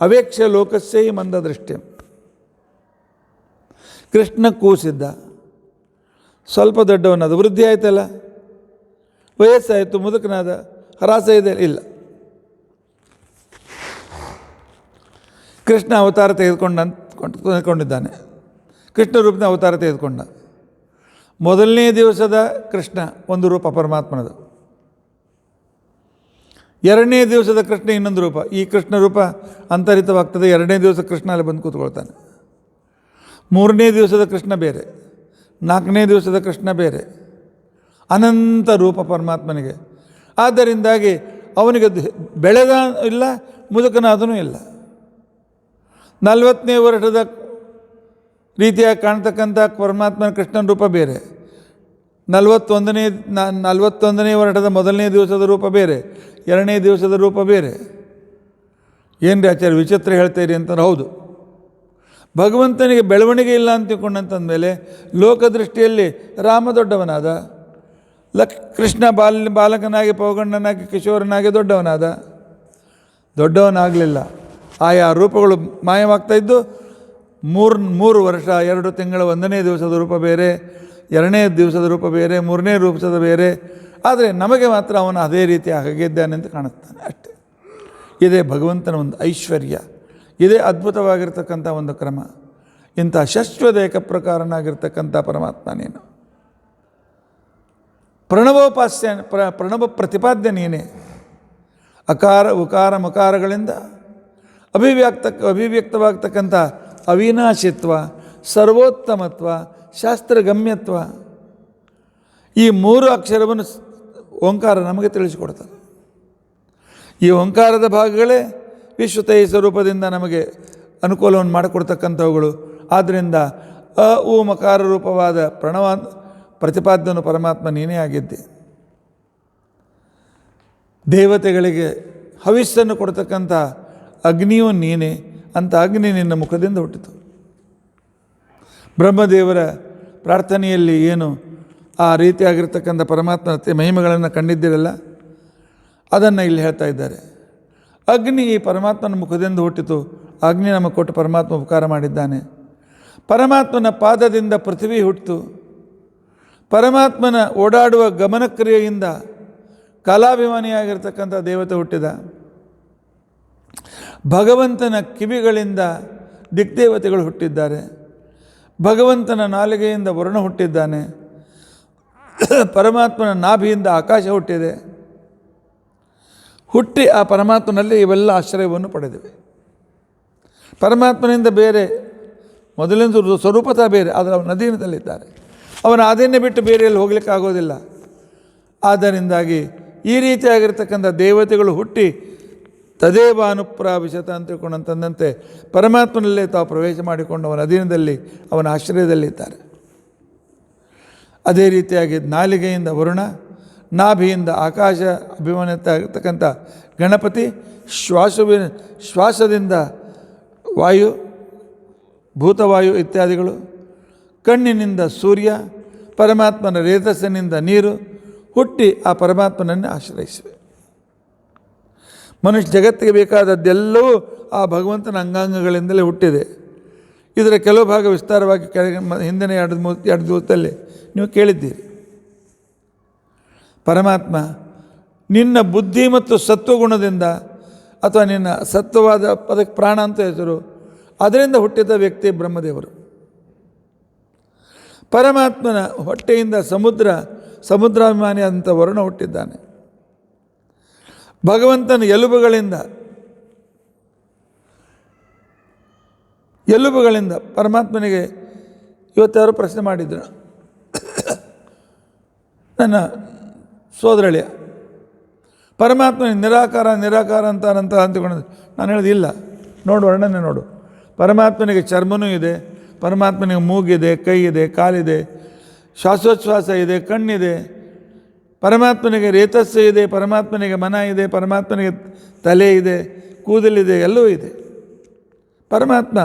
ಅವೇಕ್ಷ ಲೋಕಸ್ಯ ಹಿ ಮಂದದೃಷ್ಟ್ಯಂ. ಕೃಷ್ಣ ಕೂಸಿದ್ದ, ಸ್ವಲ್ಪ ದೊಡ್ಡವನಾದ, ವೃದ್ಧಿ ಆಯ್ತಲ್ಲ, ವಯಸ್ಸಾಯಿತು, ಮುದುಕನಾದ, ಹರಾಸ ಇದೆ ಇಲ್ಲ. ಕೃಷ್ಣ ಅವತಾರ ತೆಗೆದುಕೊಂಡಿದ್ದಾನೆ. ಕೃಷ್ಣ ರೂಪದ ಅವತಾರ ತೆಗೆದುಕೊಂಡ. ಮೊದಲನೇ ದಿವಸದ ಕೃಷ್ಣ ಒಂದು ರೂಪ ಪರಮಾತ್ಮನದು, ಎರಡನೇ ದಿವಸದ ಕೃಷ್ಣ ಇನ್ನೊಂದು ರೂಪ. ಈ ಕೃಷ್ಣ ರೂಪ ಅಂತರಿತವಾಗ್ತದೆ. ಎರಡನೇ ದಿವಸ ಕೃಷ್ಣ ಅಲ್ಲಿ ಬಂದು ಕೂತ್ಕೊಳ್ತಾನೆ. ಮೂರನೇ ದಿವಸದ ಕೃಷ್ಣ ಬೇರೆ, ನಾಲ್ಕನೇ ದಿವಸದ ಕೃಷ್ಣ ಬೇರೆ. ಅನಂತ ರೂಪ ಪರಮಾತ್ಮನಿಗೆ. ಆದ್ದರಿಂದಾಗಿ ಅವನಿಗೆ ಬೆಳೆದ ಇಲ್ಲ, ಮುದುಕನಾದನೂ ಇಲ್ಲ. 40ನೇ ವರ್ಷದ ರೀತಿಯಾಗಿ ಕಾಣ್ತಕ್ಕಂಥ ಪರಮಾತ್ಮನ ಕೃಷ್ಣನ ರೂಪ ಬೇರೆ, 41ನೇ ವರ್ಷದ ಮೊದಲನೇ ದಿವಸದ ರೂಪ ಬೇರೆ, ಎರಡನೇ ದಿವಸದ ರೂಪ ಬೇರೆ. ಏನು ರೀ ಆಚಾರ್ಯ ವಿಚಿತ್ರ ಹೇಳ್ತೀರಿ ಅಂತಂದ್ರೆ, ಹೌದು, ಭಗವಂತನಿಗೆ ಬೆಳವಣಿಗೆ ಇಲ್ಲ ಅಂತ ತಿಳ್ಕೊಂಡಂತಂದಮೇಲೆ ಲೋಕದೃಷ್ಟಿಯಲ್ಲಿ ರಾಮ ದೊಡ್ಡವನಾದ, ಕೃಷ್ಣ ಬಾಲಕನಾಗಿ, ಪೌಗಂಡನಾಗಿ, ಕಿಶೋರನಾಗಿ ದೊಡ್ಡವನಾದ. ದೊಡ್ಡವನಾಗಲಿಲ್ಲ. ಆಯಾ ರೂಪಗಳು ಮಾಯವಾಗ್ತಾ ಇದ್ದು ಮೂರು ವರ್ಷ 2 ತಿಂಗಳ 1ನೇ ದಿವಸದ ರೂಪ ಬೇರೆ, 2ನೇ ದಿವಸದ ರೂಪ ಬೇರೆ, 3ನೇ ರೂಪದ ಬೇರೆ. ಆದರೆ ನಮಗೆ ಮಾತ್ರ ಅವನು ಅದೇ ರೀತಿ ಹಾಗಿದ್ದಾನೆ ಅಂತ ಕಾಣಿಸ್ತಾನೆ ಅಷ್ಟೇ. ಇದೇ ಭಗವಂತನ ಒಂದು ಐಶ್ವರ್ಯ, ಇದೇ ಅದ್ಭುತವಾಗಿರ್ತಕ್ಕಂಥ ಒಂದು ಕ್ರಮ. ಇಂಥ ಶಶ್ವದೇಕ ಪ್ರಕಾರನಾಗಿರ್ತಕ್ಕಂಥ ಪರಮಾತ್ಮ ನೀನು, ಪ್ರಣವೋಪಾಸ್ಯ ಪ್ರಣವ ಪ್ರತಿಪಾದ್ಯ ನೀನೇ. ಅಕಾರ ಉಕಾರ ಮಕಾರಗಳಿಂದ ಅಭಿವ್ಯಕ್ತವಾಗ್ತಕ್ಕಂಥ ಅವಿನಾಶಿತ್ವ, ಸರ್ವೋತ್ತಮತ್ವ, ಶಾಸ್ತ್ರಗಮ್ಯತ್ವ, ಈ 3 ಅಕ್ಷರವನ್ನು ಓಂಕಾರ ನಮಗೆ ತಿಳಿಸಿಕೊಡ್ತದೆ. ಈ ಓಂಕಾರದ ಭಾಗಗಳೇ ವಿಶ್ವತೈ ಸ್ವರೂಪದಿಂದ ನಮಗೆ ಅನುಕೂಲವನ್ನು ಮಾಡಿಕೊಡ್ತಕ್ಕಂಥವುಗಳು. ಆದ್ದರಿಂದ ಅ ಉ ಮಕಾರ ರೂಪವಾದ ಪ್ರಣವ ಪ್ರತಿಪಾದ್ಯನು ಪರಮಾತ್ಮ ನೀನೇ ಆಗಿದ್ದೆ. ದೇವತೆಗಳಿಗೆ ಹವಿಸ್ಸನ್ನು ಕೊಡ್ತಕ್ಕಂಥ ಅಗ್ನಿಯೂ ನೀನೇ. ಅಂಥ ಅಗ್ನಿ ನಿನ್ನ ಮುಖದಿಂದ ಹುಟ್ಟಿತು. ಬ್ರಹ್ಮದೇವರ ಪ್ರಾರ್ಥನೆಯಲ್ಲಿ ಏನು ಆ ರೀತಿಯಾಗಿರ್ತಕ್ಕಂಥ ಪರಮಾತ್ಮನ ಮಹಿಮೆಗಳನ್ನು ಕಂಡಿದ್ದಿರಲ್ಲ, ಅದನ್ನು ಇಲ್ಲಿ ಹೇಳ್ತಾ ಇದ್ದಾರೆ. ಅಗ್ನಿ ಈ ಪರಮಾತ್ಮನ ಮುಖದಿಂದ ಹುಟ್ಟಿತು. ಅಗ್ನಿ ನಮಗೆ ಕೊಟ್ಟು ಪರಮಾತ್ಮ ಉಪಕಾರ ಮಾಡಿದ್ದಾನೆ. ಪರಮಾತ್ಮನ ಪಾದದಿಂದ ಪೃಥ್ವಿ ಹುಟ್ಟಿತು. ಪರಮಾತ್ಮನ ಓಡಾಡುವ ಗಮನಕ್ರಿಯೆಯಿಂದ ಕಲಾಭಿಮಾನಿಯಾಗಿರ್ತಕ್ಕಂಥ ದೇವತೆ ಹುಟ್ಟಿದ. ಭಗವಂತನ ಕಿವಿಗಳಿಂದ ದಿಗ್ದೇವತೆಗಳು ಹುಟ್ಟಿದ್ದಾರೆ. ಭಗವಂತನ ನಾಲಿಗೆಯಿಂದ ವರುಣ ಹುಟ್ಟಿದ್ದಾನೆ. ಪರಮಾತ್ಮನ ನಾಭಿಯಿಂದ ಆಕಾಶ ಹುಟ್ಟಿದೆ. ಹುಟ್ಟಿ ಆ ಪರಮಾತ್ಮನಲ್ಲಿ ಇವೆಲ್ಲ ಆಶ್ರಯವನ್ನು ಪಡೆದಿವೆ. ಪರಮಾತ್ಮನಿಂದ ಬೇರೆ ಮೊದಲಿನ ಸ್ವರೂಪತಃ ಬೇರೆ, ಆದರೆ ಅವನ ಅಧೀನದಲ್ಲಿದ್ದಾರೆ. ಅವನ ಅಧೀನ ಬಿಟ್ಟು ಬೇರೆ ಎಲ್ಲಿ ಹೋಗ್ಲಿಕ್ಕೆ ಆಗೋದಿಲ್ಲ. ಆದ್ದರಿಂದಾಗಿ ಈ ರೀತಿಯಾಗಿರ್ತಕ್ಕಂಥ ದೇವತೆಗಳು ಹುಟ್ಟಿ ತದೇವ ಅನುಪ್ರಾವಿಶತ ಅಂತ ತಿಳ್ಕೊಂಡಂತಂದಂತೆ ಪರಮಾತ್ಮನಲ್ಲೇ ತಾವು ಪ್ರವೇಶ ಮಾಡಿಕೊಂಡು ಅವನ ಅಧೀನದಲ್ಲಿ ಅವನ ಆಶ್ರಯದಲ್ಲಿದ್ದಾರೆ. ಅದೇ ರೀತಿಯಾಗಿ ನಾಲಿಗೆಯಿಂದ ವರುಣ, ನಾಭಿಯಿಂದ ಆಕಾಶ ಅಭಿಮಾನಿತ ಆಗಿರ್ತಕ್ಕಂಥ ಗಣಪತಿ, ಶ್ವಾಸದಿಂದ ವಾಯು, ಭೂತವಾಯು ಇತ್ಯಾದಿಗಳು, ಕಣ್ಣಿನಿಂದ ಸೂರ್ಯ, ಪರಮಾತ್ಮನ ರೇತಸ್ಸಿನಿಂದ ನೀರು ಹುಟ್ಟಿ ಆ ಪರಮಾತ್ಮನನ್ನೇ ಆಶ್ರಯಿಸಿವೆ. ಮನುಷ್ಯ ಜಗತ್ತಿಗೆ ಬೇಕಾದದ್ದೆಲ್ಲವೂ ಆ ಭಗವಂತನ ಅಂಗಾಂಗಗಳಿಂದಲೇ ಹುಟ್ಟಿದೆ. ಇದರ ಕೆಲವು ಭಾಗ ವಿಸ್ತಾರವಾಗಿ ಕೆಳಗೆ ಹಿಂದಿನ 2 ದಿವಸದಲ್ಲಿ ನೀವು ಕೇಳಿದ್ದೀರಿ. ಪರಮಾತ್ಮ ನಿನ್ನ ಬುದ್ಧಿ ಮತ್ತು ಸತ್ವಗುಣದಿಂದ, ಅಥವಾ ನಿನ್ನ ಸತ್ವವಾದ ಅದಕ್ಕೆ ಪ್ರಾಣ ಅಂತ ಹೆಸರು, ಅದರಿಂದ ಹುಟ್ಟಿದ ವ್ಯಕ್ತಿ ಬ್ರಹ್ಮದೇವರು. ಪರಮಾತ್ಮನ ಹೊಟ್ಟೆಯಿಂದ ಸಮುದ್ರಾಭಿಮಾನಿಯಾದಂಥ ವರುಣ ಹುಟ್ಟಿದ್ದಾನೆ. ಭಗವಂತನ ಎಲುಬುಗಳಿಂದ ಪರಮಾತ್ಮನಿಗೆ ಇವತ್ತಾರು ಪ್ರಶ್ನೆ ಮಾಡಿದ್ರು. ನನ್ನ ಸೋದರಳಿಯ ಪರಮಾತ್ಮನಿಗೆ ನಿರಾಕಾರ ಅಂತಾರಂತ ಅಂತಿಕೊಂಡು ನಾನು ಹೇಳಿದೆ, ಇಲ್ಲ ನೋಡು, ವರ್ಣನೆ ನೋಡು. ಪರಮಾತ್ಮನಿಗೆ ಚರ್ಮನೂ ಇದೆ, ಪರಮಾತ್ಮನಿಗೆ ಮೂಗಿದೆ, ಕೈ ಇದೆ, ಕಾಲಿದೆ, ಶ್ವಾಸೋಚ್ಛ್ವಾಸ ಇದೆ, ಕಣ್ಣಿದೆ, ಪರಮಾತ್ಮನಿಗೆ ರೇತಸ್ಸು ಇದೆ, ಪರಮಾತ್ಮನಿಗೆ ಮನ ಇದೆ, ಪರಮಾತ್ಮನಿಗೆ ತಲೆ ಇದೆ, ಕೂದಲಿದೆ, ಎಲ್ಲವೂ ಇದೆ. ಪರಮಾತ್ಮ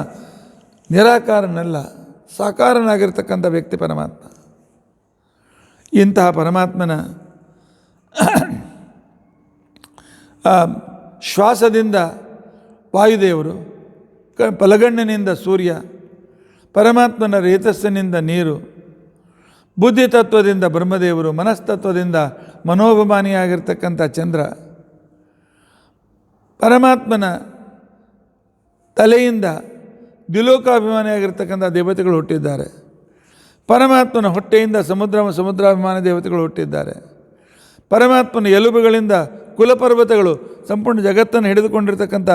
ನಿರಾಕಾರನಲ್ಲ, ಸಾಕಾರನಾಗಿರ್ತಕ್ಕಂಥ ವ್ಯಕ್ತಿ ಪರಮಾತ್ಮ. ಇಂತಹ ಪರಮಾತ್ಮನ ಶ್ವಾಸದಿಂದ ವಾಯುದೇವರು, ಬಲಗಣ್ಣಿನಿಂದ ಸೂರ್ಯ, ಪರಮಾತ್ಮನ ರೇತಸ್ಸಿನಿಂದ ನೀರು, ಬುದ್ಧಿತತ್ವದಿಂದ ಬ್ರಹ್ಮದೇವರು, ಮನಸ್ತತ್ವದಿಂದ ಮನೋಭಿಮಾನಿಯಾಗಿರ್ತಕ್ಕಂಥ ಚಂದ್ರ, ಪರಮಾತ್ಮನ ತಲೆಯಿಂದ ದ್ವಿಲೋಕಾಭಿಮಾನಿಯಾಗಿರ್ತಕ್ಕಂಥ ದೇವತೆಗಳು ಹುಟ್ಟಿದ್ದಾರೆ. ಪರಮಾತ್ಮನ ಹೊಟ್ಟೆಯಿಂದ ಸಮುದ್ರಾಭಿಮಾನಿ ದೇವತೆಗಳು ಹುಟ್ಟಿದ್ದಾರೆ. ಪರಮಾತ್ಮನ ಎಲುಬುಗಳಿಂದ ಕುಲಪರ್ವತಗಳು, ಸಂಪೂರ್ಣ ಜಗತ್ತನ್ನು ಹಿಡಿದುಕೊಂಡಿರ್ತಕ್ಕಂಥ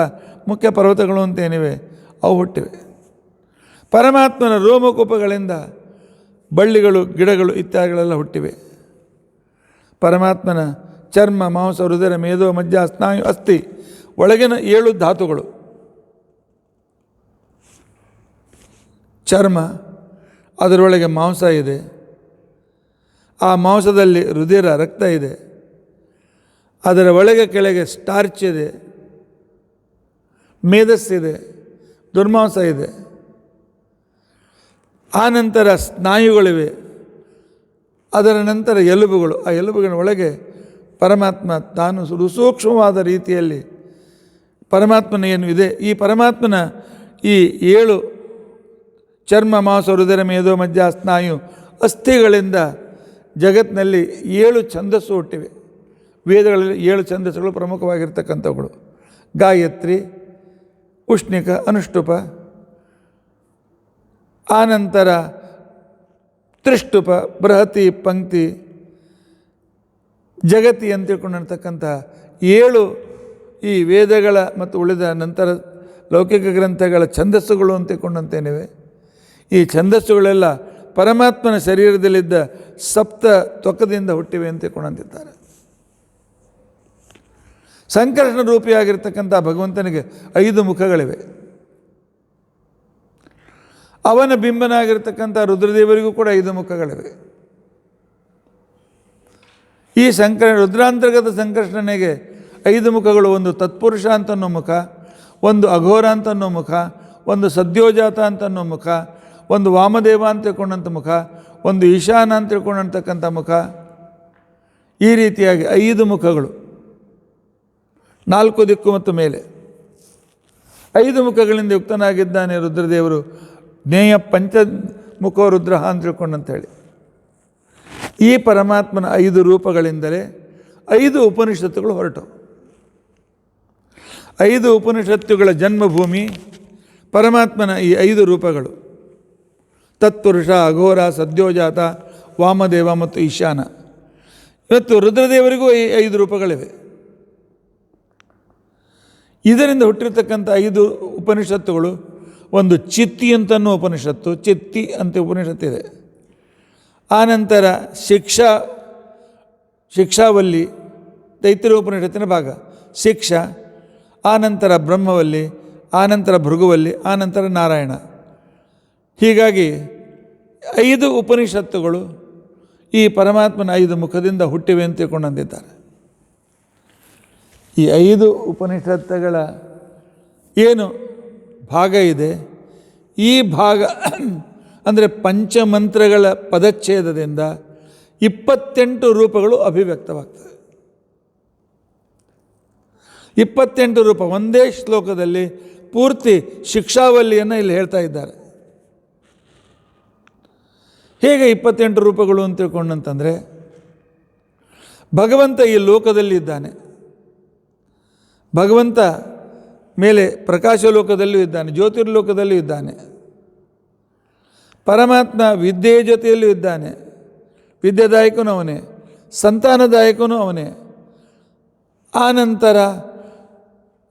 ಮುಖ್ಯ ಪರ್ವತಗಳು ಅಂತೇನಿವೆ ಅವು ಹುಟ್ಟಿವೆ. ಪರಮಾತ್ಮನ ರೋಮಕೂಪಗಳಿಂದ ಬಳ್ಳಿಗಳು, ಗಿಡಗಳು ಇತ್ಯಾದಿಗಳೆಲ್ಲ ಹುಟ್ಟಿವೆ. ಪರಮಾತ್ಮನ ಚರ್ಮ, ಮಾಂಸ, ಹೃದಯ, ಮೇಧೋ, ಮಜ್ಜ, ಸ್ನಾಯು, ಅಸ್ಥಿ ಒಳಗಿನ 7 ಧಾತುಗಳು. ಚರ್ಮ, ಅದರೊಳಗೆ ಮಾಂಸ ಇದೆ, ಆ ಮಾಂಸದಲ್ಲಿ ರುಧಿರ, ರಕ್ತ ಇದೆ, ಅದರ ಒಳಗೆ ಕೆಳಗೆ ಸ್ಟಾರ್ಚ್ ಇದೆ, ಮೇಧಸ್ಸಿದೆ, ದುರ್ಮಾಂಸ ಇದೆ. ಆ ನಂತರ ಸ್ನಾಯುಗಳಿವೆ, ಅದರ ನಂತರ ಎಲುಬುಗಳು. ಆ ಎಲುಬುಗಳ ಒಳಗೆ ಪರಮಾತ್ಮ ತಾನು ಸೂಕ್ಷ್ಮವಾದ ರೀತಿಯಲ್ಲಿ ಪರಮಾತ್ಮನ ಏನು ಇದೆ, ಈ ಪರಮಾತ್ಮನ ಈ 7 ಚರ್ಮ ಮಾಂಸ ಹೃದಯ ಮೇಧೋ ಮಜ್ಜ ಸ್ನಾಯು ಅಸ್ಥಿಗಳಿಂದ ಜಗತ್ತಿನಲ್ಲಿ 7 ಛಂದಸ್ಸು ಹುಟ್ಟಿವೆ. ವೇದಗಳಲ್ಲಿ 7 ಛಂದಸ್ಸುಗಳು ಪ್ರಮುಖವಾಗಿರ್ತಕ್ಕಂಥವುಗಳು. ಗಾಯತ್ರಿ, ಉಷ್ಣಿಕ, ಅನುಷ್ಟುಪ, ಆನಂತರ ತ್ರಿಷ್ಟುಪ, ಬೃಹತಿ, ಪಂಕ್ತಿ, ಜಗತಿ ಅಂತ ತಿಳ್ಕೊಂಡಿರ್ತಕ್ಕಂಥ 7 ಈ ವೇದಗಳ ಮತ್ತು ಉಳಿದ ನಂತರ ಲೌಕಿಕ ಗ್ರಂಥಗಳ ಛಂದಸ್ಸುಗಳು ಅಂತ ತಿಳ್ಕೊಂಡಂತೇನಿವೆ. ಈ ಛಂದಸ್ಸುಗಳೆಲ್ಲ ಪರಮಾತ್ಮನ ಶರೀರದಲ್ಲಿದ್ದ ಸಪ್ತ ತ್ವಕದಿಂದ ಹುಟ್ಟಿವೆ ಅಂತ ತಿಳ್ಕೊಂಡಂತಿದ್ದಾರೆ. ಸಂಕರ್ಷಣ ರೂಪಿಯಾಗಿರ್ತಕ್ಕಂಥ ಭಗವಂತನಿಗೆ 5 ಮುಖಗಳಿವೆ. ಅವನ ಬಿಂಬನಾಗಿರ್ತಕ್ಕಂಥ ರುದ್ರದೇವರಿಗೂ ಕೂಡ 5 ಮುಖಗಳಿವೆ. ಈ ರುದ್ರಾಂತರ್ಗತ ಸಂಕರ್ಷಣೆಗೆ 5 ಮುಖಗಳು. ಒಂದು ತತ್ಪುರುಷ ಅಂತನ್ನೋ ಮುಖ, ಒಂದು ಅಘೋರ ಅಂತನ್ನೋ ಮುಖ, ಒಂದು ಸದ್ಯೋಜಾತ ಅಂತನ್ನೋ ಮುಖ, ಒಂದು ವಾಮದೇವ ಅಂತ ತಿಳ್ಕೊಂಡಂಥ ಮುಖ, ಒಂದು ಈಶಾನ ಅಂತ ತಿಳ್ಕೊಂಡಂತಕ್ಕಂಥ ಮುಖ. ಈ ರೀತಿಯಾಗಿ 5 ಮುಖಗಳು, 4 ದಿಕ್ಕು ಮತ್ತು ಮೇಲೆ 5 ಮುಖಗಳಿಂದ ಯುಕ್ತನಾಗಿದ್ದಾನೆ ರುದ್ರದೇವರು. ಜ್ಞೇಯ ಪಂಚಮುಖೋ ರುದ್ರ ಅಂತ ತಿಳ್ಕೊಂಡಂಥೇಳಿ ಈ ಪರಮಾತ್ಮನ 5 ರೂಪಗಳಿಂದಲೇ 5 ಉಪನಿಷತ್ತುಗಳು ಹೊರಟವು. 5 ಉಪನಿಷತ್ತುಗಳ ಜನ್ಮಭೂಮಿ ಪರಮಾತ್ಮನ ಈ 5 ರೂಪಗಳು: ತತ್ಪುರುಷ, ಅಘೋರ, ಸದ್ಯೋಜಾತ, ವಾಮದೇವ ಮತ್ತು ಈಶಾನ. ಇವತ್ತು ರುದ್ರದೇವರಿಗೂ ಈ 5 ರೂಪಗಳಿವೆ. ಇದರಿಂದ ಹುಟ್ಟಿರ್ತಕ್ಕಂಥ 5 ಉಪನಿಷತ್ತುಗಳು. ಒಂದು ಚಿತ್ತಿ ಅಂತನ್ನೋ ಉಪನಿಷತ್ತು, ಚಿತ್ತಿ ಅಂತ ಉಪನಿಷತ್ತಿದೆ. ಆನಂತರ ಶಿಕ್ಷಾವಲ್ಲಿ ತೈತ್ತಿರೀಯ ಉಪನಿಷತ್ತಿನ ಭಾಗ ಶಿಕ್ಷಾ, ಆನಂತರ ಬ್ರಹ್ಮವಲ್ಲಿ, ಆನಂತರ ಭೃಗುವಲ್ಲಿ, ಆನಂತರ ನಾರಾಯಣ. ಹೀಗಾಗಿ 5 ಉಪನಿಷತ್ತುಗಳು ಈ ಪರಮಾತ್ಮನ 5 ಮುಖದಿಂದ ಹುಟ್ಟಿವೆ ಅಂತ ತಿಳ್ಕೊಂಡಂದಿದ್ದಾರೆ. ಈ 5 ಉಪನಿಷತ್ತುಗಳ ಏನು ಭಾಗ ಇದೆ, ಈ ಭಾಗ ಅಂದರೆ ಪಂಚಮಂತ್ರಗಳ ಪದಚ್ಛೇದದಿಂದ 28 ರೂಪಗಳು ಅಭಿವ್ಯಕ್ತವಾಗ್ತವೆ. 28 ರೂಪ ಒಂದೇ ಶ್ಲೋಕದಲ್ಲಿ ಪೂರ್ತಿ ಶಿಕ್ಷಾವಲ್ಲಿಯನ್ನು ಇಲ್ಲಿ ಹೇಳ್ತಾ ಇದ್ದಾರೆ. ಹೇಗೆ 28 ರೂಪಗಳು ಅಂತ ತಿಳ್ಕೊಂಡಂತಂದರೆ, ಭಗವಂತ ಈ ಲೋಕದಲ್ಲಿ ಇದ್ದಾನೆ. ಭಗವಂತ ಮೇಲೆ ಪ್ರಕಾಶ ಲೋಕದಲ್ಲೂ ಇದ್ದಾನೆ, ಜ್ಯೋತಿರ್ಲೋಕದಲ್ಲೂ ಇದ್ದಾನೆ. ಪರಮಾತ್ಮ ವಿದ್ಯೆಯ ಜೊತೆಯಲ್ಲೂ ಇದ್ದಾನೆ. ವಿದ್ಯಾದಾಯಕನೂ ಅವನೇ, ಸಂತಾನದಾಯಕನೂ ಅವನೇ. ಆನಂತರ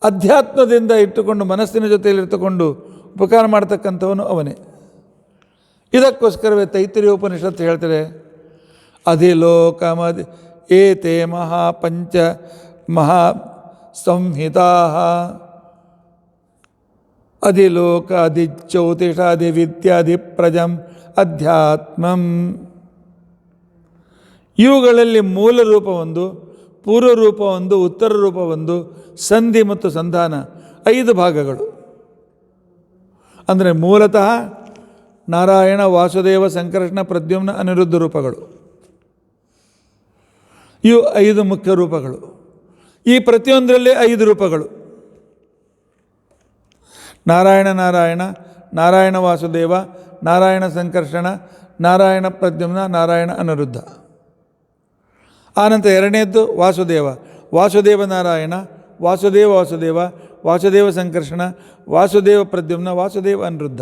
ಅಧ್ಯಾತ್ಮದಿಂದ ಇಟ್ಟುಕೊಂಡು ಮನಸ್ಸಿನ ಜೊತೆಯಲ್ಲಿರ್ತುಕೊಂಡು ಉಪಕಾರ ಮಾಡ್ತಕ್ಕಂಥವನು ಅವನೇ. ಇದಕ್ಕೋಸ್ಕರವೇ ತೈತ್ತಿರೀಯ ಉಪನಿಷತ್ತು ಹೇಳ್ತಾರೆ, ಅಧಿಲೋಕಮಧಿ ಏತೆ ಮಹಾಪಂಚ ಮಹಾ ಸಂಹಿತಾ ಅಧಿಲೋಕ ಅಧಿಜ್ಯೋತಿಷ ಅಧಿವಿದ್ಯಾಧಿಪ್ರಜಂ ಅಧ್ಯಾತ್ಮಂ. ಇವುಗಳಲ್ಲಿ ಮೂಲ ರೂಪ ಒಂದು, ಪೂರ್ವ ರೂಪ ಒಂದು, ಉತ್ತರ ರೂಪ ಒಂದು, ಸಂಧಿ ಮತ್ತು ಸಂಧಾನ 5 ಭಾಗಗಳು. ಅಂದರೆ ಮೂಲತಃ ನಾರಾಯಣ, ವಾಸುದೇವ, ಸಂಕರ್ಷಣ, ಪ್ರದ್ಯುಮ್ನ, ಅನಿರುದ್ಧ ರೂಪಗಳು. ಇವು 5 ಮುಖ್ಯ ರೂಪಗಳು. ಈ ಪ್ರತಿಯೊಂದರಲ್ಲೇ 5 ರೂಪಗಳು: ನಾರಾಯಣ ನಾರಾಯಣ, ನಾರಾಯಣ ವಾಸುದೇವ, ನಾರಾಯಣ ಸಂಕರ್ಷಣ, ನಾರಾಯಣ ಪ್ರದ್ಯುಮ್ನ, ನಾರಾಯಣ ಅನಿರುದ್ಧ. ಆನಂತರ ಎರಡನೇದ್ದು ವಾಸುದೇವ, ವಾಸುದೇವ ನಾರಾಯಣ, ವಾಸುದೇವ ವಾಸುದೇವ, ವಾಸುದೇವ ಸಂಕರ್ಷಣ, ವಾಸುದೇವ ಪ್ರದ್ಯುಮ್ನ, ವಾಸುದೇವ ಅನಿರುದ್ಧ.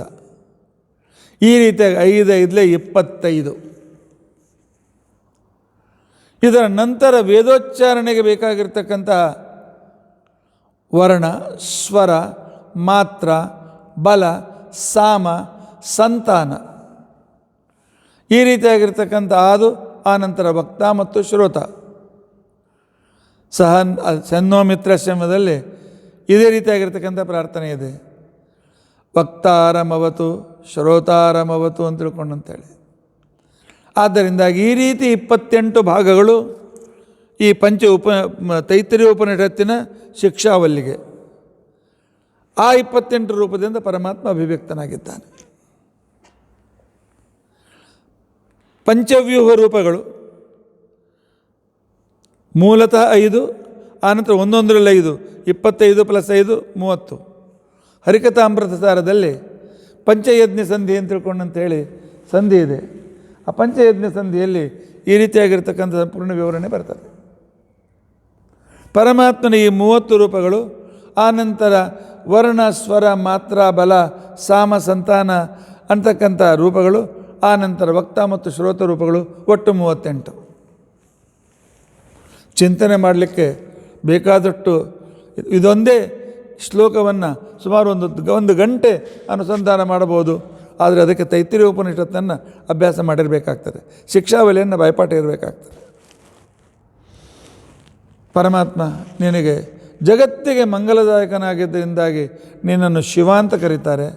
ಈ ರೀತಿಯಾಗಿ 5 25. ಇದರ ನಂತರ ವೇದೋಚ್ಚಾರಣೆಗೆ ಬೇಕಾಗಿರ್ತಕ್ಕಂತಹ ವರ್ಣ, ಸ್ವರ, ಮಾತ್ರ, ಬಲ, ಸಾಮ, ಸಂತಾನ ಈ ರೀತಿಯಾಗಿರ್ತಕ್ಕಂಥ ಅದು. ಆನಂತರ ವಕ್ತ ಮತ್ತು ಶ್ರೋತ. ಸನ್ನೋ ಮಿತ್ರಶ್ರಮದಲ್ಲಿ ಇದೇ ರೀತಿಯಾಗಿರ್ತಕ್ಕಂಥ ಪ್ರಾರ್ಥನೆ ಇದೆ, ವಕ್ತಾರಮವತು ಶ್ರೋತಾರಮವತು ಅಂತ ತಿಳ್ಕೊಂಡಂತೇಳಿ. ಆದ್ದರಿಂದ ಈ ರೀತಿ 28 ಭಾಗಗಳು ಈ ತೈತ್ತಿರೀಯ ಉಪನಿಷತ್ತಿನ ಶಿಕ್ಷಾವಲ್ಲಿಗೆ. ಆ 28 ರೂಪದಿಂದ ಪರಮಾತ್ಮ ಅಭಿವ್ಯಕ್ತನಾಗಿದ್ದಾನೆ. ಪಂಚವ್ಯೂಹ ರೂಪಗಳು ಮೂಲತಃ 5, ಆನಂತರ 1:5 25 + 5 30. ಹರಿಕಥಾಮೃತ ಸಾರದಲ್ಲಿ ಪಂಚಯಜ್ಞ ಸಂಧಿ ಅಂತ ತಿಳ್ಕೊಂಡಂತೇಳಿ ಸಂಧಿ ಇದೆ. ಆ ಪಂಚಯಜ್ಞ ಸಂಧಿಯಲ್ಲಿ ಈ ರೀತಿಯಾಗಿರ್ತಕ್ಕಂಥ ಸಂಪೂರ್ಣ ವಿವರಣೆ ಬರ್ತದೆ. ಪರಮಾತ್ಮನ ಈ 30 ರೂಪಗಳು, ಆನಂತರ ವರ್ಣ ಸ್ವರ ಮಾತ್ರ ಬಲ ಸಾಮ ಸಂತಾನ ಅಂತಕ್ಕಂಥ ರೂಪಗಳು, ಆನಂತರ ವಕ್ತ ಮತ್ತು ಶ್ರೋತ ರೂಪಗಳು, ಒಟ್ಟು 38. ಚಿಂತನೆ ಮಾಡಲಿಕ್ಕೆ ಬೇಕಾದಷ್ಟು ಇದೊಂದೇ ಶ್ಲೋಕವನ್ನು ಸುಮಾರು ಒಂದು ಗಂಟೆ ಅನುಸಂಧಾನ ಮಾಡಬಹುದು. ಆದರೆ ಅದಕ್ಕೆ ತೈತ್ತಿರೀಯ ಉಪನಿಷತ್ತನ್ನು ಅಭ್ಯಾಸ ಮಾಡಿರಬೇಕಾಗ್ತದೆ, ಶಿಕ್ಷಾವಲಿಯನ್ನು ಬಾಯ್ಪಾಠ ಇರಬೇಕಾಗ್ತದೆ. ಪರಮಾತ್ಮ ನಿನಗೆ ಜಗತ್ತಿಗೆ ಮಂಗಲದಾಯಕನಾಗಿದ್ದರಿಂದಾಗಿ ನಿನ್ನನ್ನು ಶಿವ ಅಂತ ಕರೀತಾರೆ.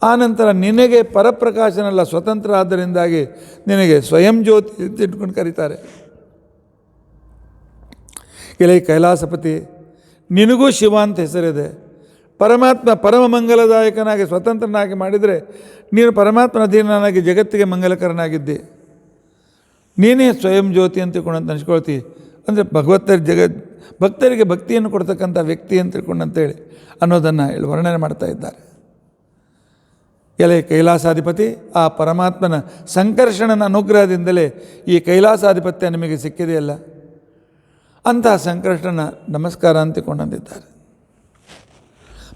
ಆನಂತರ ನಿನಗೆ ಪರಪ್ರಕಾಶನಲ್ಲ, ಸ್ವತಂತ್ರ ಆದ್ದರಿಂದಾಗಿ ನಿನಗೆ ಸ್ವಯಂ ಜ್ಯೋತಿ ಅಂತ ಇಟ್ಕೊಂಡು ಕರೀತಾರೆ. ಎಲೆ ಕೈಲಾಸಪತಿ, ನಿನಗೂ ಶಿವ ಅಂತ ಹೆಸರಿದೆ. ಪರಮಾತ್ಮ ಪರಮ ಮಂಗಲದಾಯಕನಾಗಿ ಸ್ವತಂತ್ರನಾಗಿ ಮಾಡಿದರೆ ನೀನು ಪರಮಾತ್ಮನ ಅಧೀನನಾಗಿ ಜಗತ್ತಿಗೆ ಮಂಗಲಕರನಾಗಿದ್ದಿ. ನೀನೇ ಸ್ವಯಂ ಜ್ಯೋತಿ ಅಂತ ತಿಳ್ಕೊಂಡಂತ ಅನಿಸ್ಕೊಳ್ತಿ. ಅಂದರೆ ಭಕ್ತರಿಗೆ ಭಕ್ತಿಯನ್ನು ಕೊಡ್ತಕ್ಕಂಥ ವ್ಯಕ್ತಿ ಅಂತ ತಿಳ್ಕೊಂಡಂತೇಳಿ ಅನ್ನೋದನ್ನು ಇಲ್ಲಿ ವರ್ಣನೆ ಮಾಡ್ತಾ ಇದ್ದಾರೆ. ಎಲೆ ಕೈಲಾಸಾಧಿಪತಿ, ಆ ಪರಮಾತ್ಮನ ಸಂಕರ್ಷಣನ ಅನುಗ್ರಹದಿಂದಲೇ ಈ ಕೈಲಾಸಾಧಿಪತ್ಯ ನಿಮಗೆ ಸಿಕ್ಕಿದೆಯಲ್ಲ, ಅಂತಹ ಸಂಕರ್ಷಣ ನಮಸ್ಕಾರ ಅಂತಿಕೊಂಡಂದಿದ್ದಾರೆ.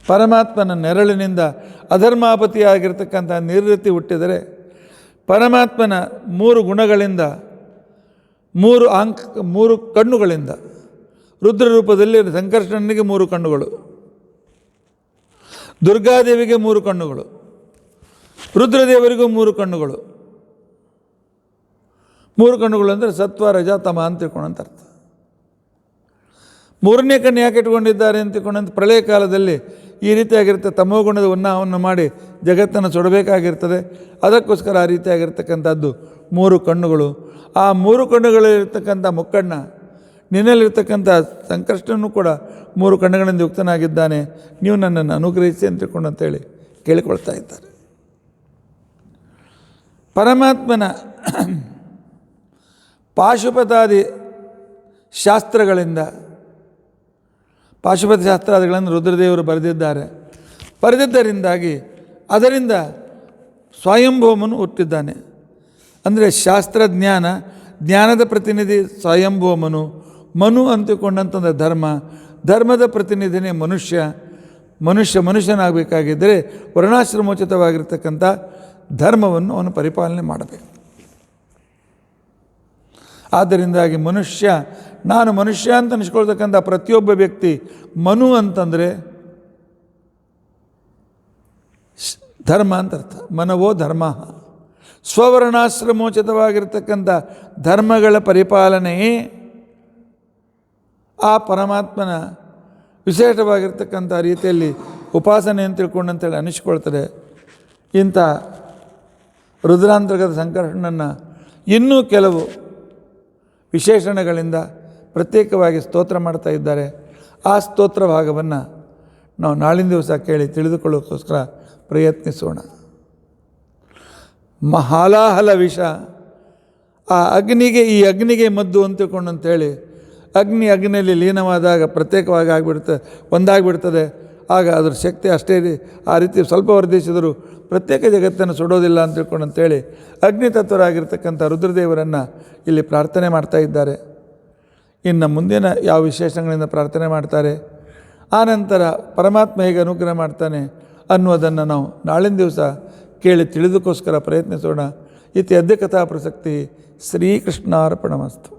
ಪರಮಾತ್ಮನ ನೆರಳಿನಿಂದ ಅಧರ್ಮಾಪತಿಯಾಗಿರ್ತಕ್ಕಂಥ ನಿರ್ವೃತ್ತಿ ಹುಟ್ಟಿದರೆ, ಪರಮಾತ್ಮನ 3 ಗುಣಗಳಿಂದ 3 ಕಣ್ಣುಗಳಿಂದ, ರುದ್ರ ರೂಪದಲ್ಲಿ ಸಂಕರ್ಷಣನಿಗೆ 3 ಕಣ್ಣುಗಳು, ದುರ್ಗಾದೇವಿಗೆ 3 ಕಣ್ಣುಗಳು, ರುದ್ರದೇವರಿಗೂ 3 ಕಣ್ಣುಗಳು. 3 ಕಣ್ಣುಗಳು ಅಂದರೆ ಸತ್ವ ರಜ ತಮ ಅಂತ ತಿಳ್ಕೊಂಡಂತ ಅರ್ಥ. 3ನೇ ಕಣ್ಣು ಯಾಕೆ ಇಟ್ಕೊಂಡಿದ್ದಾರೆ ಅಂತ ತಿಳ್ಕೊಂಡಂತ, ಪ್ರಳಯ ಕಾಲದಲ್ಲಿ ಈ ರೀತಿಯಾಗಿರುತ್ತೆ, ತಮೋಗುಣದ ಉನ್ನಾಹವನ್ನು ಮಾಡಿ ಜಗತ್ತನ್ನು ಸುಡಬೇಕಾಗಿರ್ತದೆ. ಅದಕ್ಕೋಸ್ಕರ ಆ ರೀತಿಯಾಗಿರ್ತಕ್ಕಂಥದ್ದು 3 ಕಣ್ಣುಗಳು. ಆ 3 ಕಣ್ಣುಗಳಿರ್ತಕ್ಕಂಥ ಮುಕ್ಕಣ್ಣ, ನಿನ್ನಲ್ಲಿರ್ತಕ್ಕಂಥ ಸಂಕಷ್ಟನೂ ಕೂಡ 3 ಕಣ್ಣುಗಳಿಂದ ಯುಕ್ತನಾಗಿದ್ದಾನೆ. ನೀವು ನನ್ನನ್ನು ಅನುಗ್ರಹಿಸಿ ಅಂತ ತಿಳ್ಕೊಂಡು ಅಂತೇಳಿ ಕೇಳಿಕೊಳ್ತಾ ಇದ್ದಾರೆ. ಪರಮಾತ್ಮನ ಪಾಶುಪತಾದಿ ಶಾಸ್ತ್ರಗಳಿಂದ, ಪಾಶುಪತ ಶಾಸ್ತ್ರಾದಿಗಳನ್ನು ರುದ್ರದೇವರು ಬರೆದಿದ್ದರಿಂದಾಗಿ ಅದರಿಂದ ಸ್ವಯಂಭೂಮನು ಹುಟ್ಟಿದ್ದಾನೆ. ಅಂದರೆ ಶಾಸ್ತ್ರಜ್ಞಾನ, ಜ್ಞಾನದ ಪ್ರತಿನಿಧಿ ಸ್ವಯಂಭೂಮನು. ಮನು ಅಂತಿಕೊಂಡಂತಂದರೆ ಧರ್ಮದ ಪ್ರತಿನಿಧಿನೇ ಮನುಷ್ಯನಾಗಬೇಕಾಗಿದ್ದರೆ ವರ್ಣಾಶ್ರಮೋಚಿತವಾಗಿರ್ತಕ್ಕಂಥ ಧರ್ಮವನ್ನು ಅವನು ಪರಿಪಾಲನೆ ಮಾಡಬೇಕು. ಆದ್ದರಿಂದಾಗಿ ನಾನು ಮನುಷ್ಯ ಅಂತ ಅನಿಸ್ಕೊಳ್ತಕ್ಕಂಥ ಪ್ರತಿಯೊಬ್ಬ ವ್ಯಕ್ತಿ ಮನು ಅಂತಂದರೆ ಧರ್ಮ ಅಂತ ಅರ್ಥ. ಮನವೋ ಧರ್ಮ. ಸ್ವವರ್ಣಾಶ್ರಮೋಚಿತವಾಗಿರ್ತಕ್ಕಂಥ ಧರ್ಮಗಳ ಪರಿಪಾಲನೆಯೇ ಆ ಪರಮಾತ್ಮನ ವಿಶೇಷವಾಗಿರ್ತಕ್ಕಂಥ ರೀತಿಯಲ್ಲಿ ಉಪಾಸನೆ ಅಂತ ತಿಳ್ಕೊಂಡಂತೇಳಿ ಅನಿಸ್ಕೊಳ್ತಾರೆ. ಇಂಥ ರುದ್ರಾಂತರ್ಗತ ಸಂಕರ್ಷಣನ್ನು ಇನ್ನೂ ಕೆಲವು ವಿಶೇಷಣಗಳಿಂದ ಪ್ರತ್ಯೇಕವಾಗಿ ಸ್ತೋತ್ರ ಮಾಡ್ತಾ ಇದ್ದಾರೆ. ಆ ಸ್ತೋತ್ರ ಭಾಗವನ್ನು ನಾವು ನಾಳಿನ ದಿವಸ ಕೇಳಿ ತಿಳಿದುಕೊಳ್ಳೋಕ್ಕೋಸ್ಕರ ಪ್ರಯತ್ನಿಸೋಣ. ಹಾಲಾಹಲ ವಿಷ, ಆ ಈ ಅಗ್ನಿಗೆ ಮದ್ದು ಅಂತೇಳಿ ಅಗ್ನಿಯಲ್ಲಿ ಲೀನವಾದಾಗ ಪ್ರತ್ಯೇಕವಾಗಿ ಒಂದಾಗಿಬಿಡ್ತದೆ. ಆಗ ಅದರ ಶಕ್ತಿ ಅಷ್ಟೇ ಆ ರೀತಿ ಸ್ವಲ್ಪ ವರ್ಧಿಸಿದರೂ ಪ್ರತ್ಯೇಕ ಜಗತ್ತನ್ನು ಸುಡೋದಿಲ್ಲ ಅಂತ ತಿಳ್ಕೊಂಡಂತೇಳಿ ಅಗ್ನಿತತ್ವರಾಗಿರ್ತಕ್ಕಂಥ ರುದ್ರದೇವರನ್ನು ಇಲ್ಲಿ ಪ್ರಾರ್ಥನೆ ಮಾಡ್ತಾ ಇದ್ದಾರೆ. ಇನ್ನು ಮುಂದಿನ ಯಾವ ವಿಶೇಷಗಳಿಂದ ಪ್ರಾರ್ಥನೆ ಮಾಡ್ತಾರೆ, ಆನಂತರ ಪರಮಾತ್ಮ ಹೇಗೆ ಅನುಗ್ರಹ ಮಾಡ್ತಾನೆ ಅನ್ನೋದನ್ನು ನಾವು ನಾಳಿನ ದಿವಸ ಕೇಳಿ ತಿಳಿದಕ್ಕೋಸ್ಕರ ಪ್ರಯತ್ನಿಸೋಣ. ಇತಿ ಅದ್ಯ ಕಥಾ ಪ್ರಸಕ್ತಿ. ಶ್ರೀಕೃಷ್ಣಾರ್ಪಣಮಸ್ತು.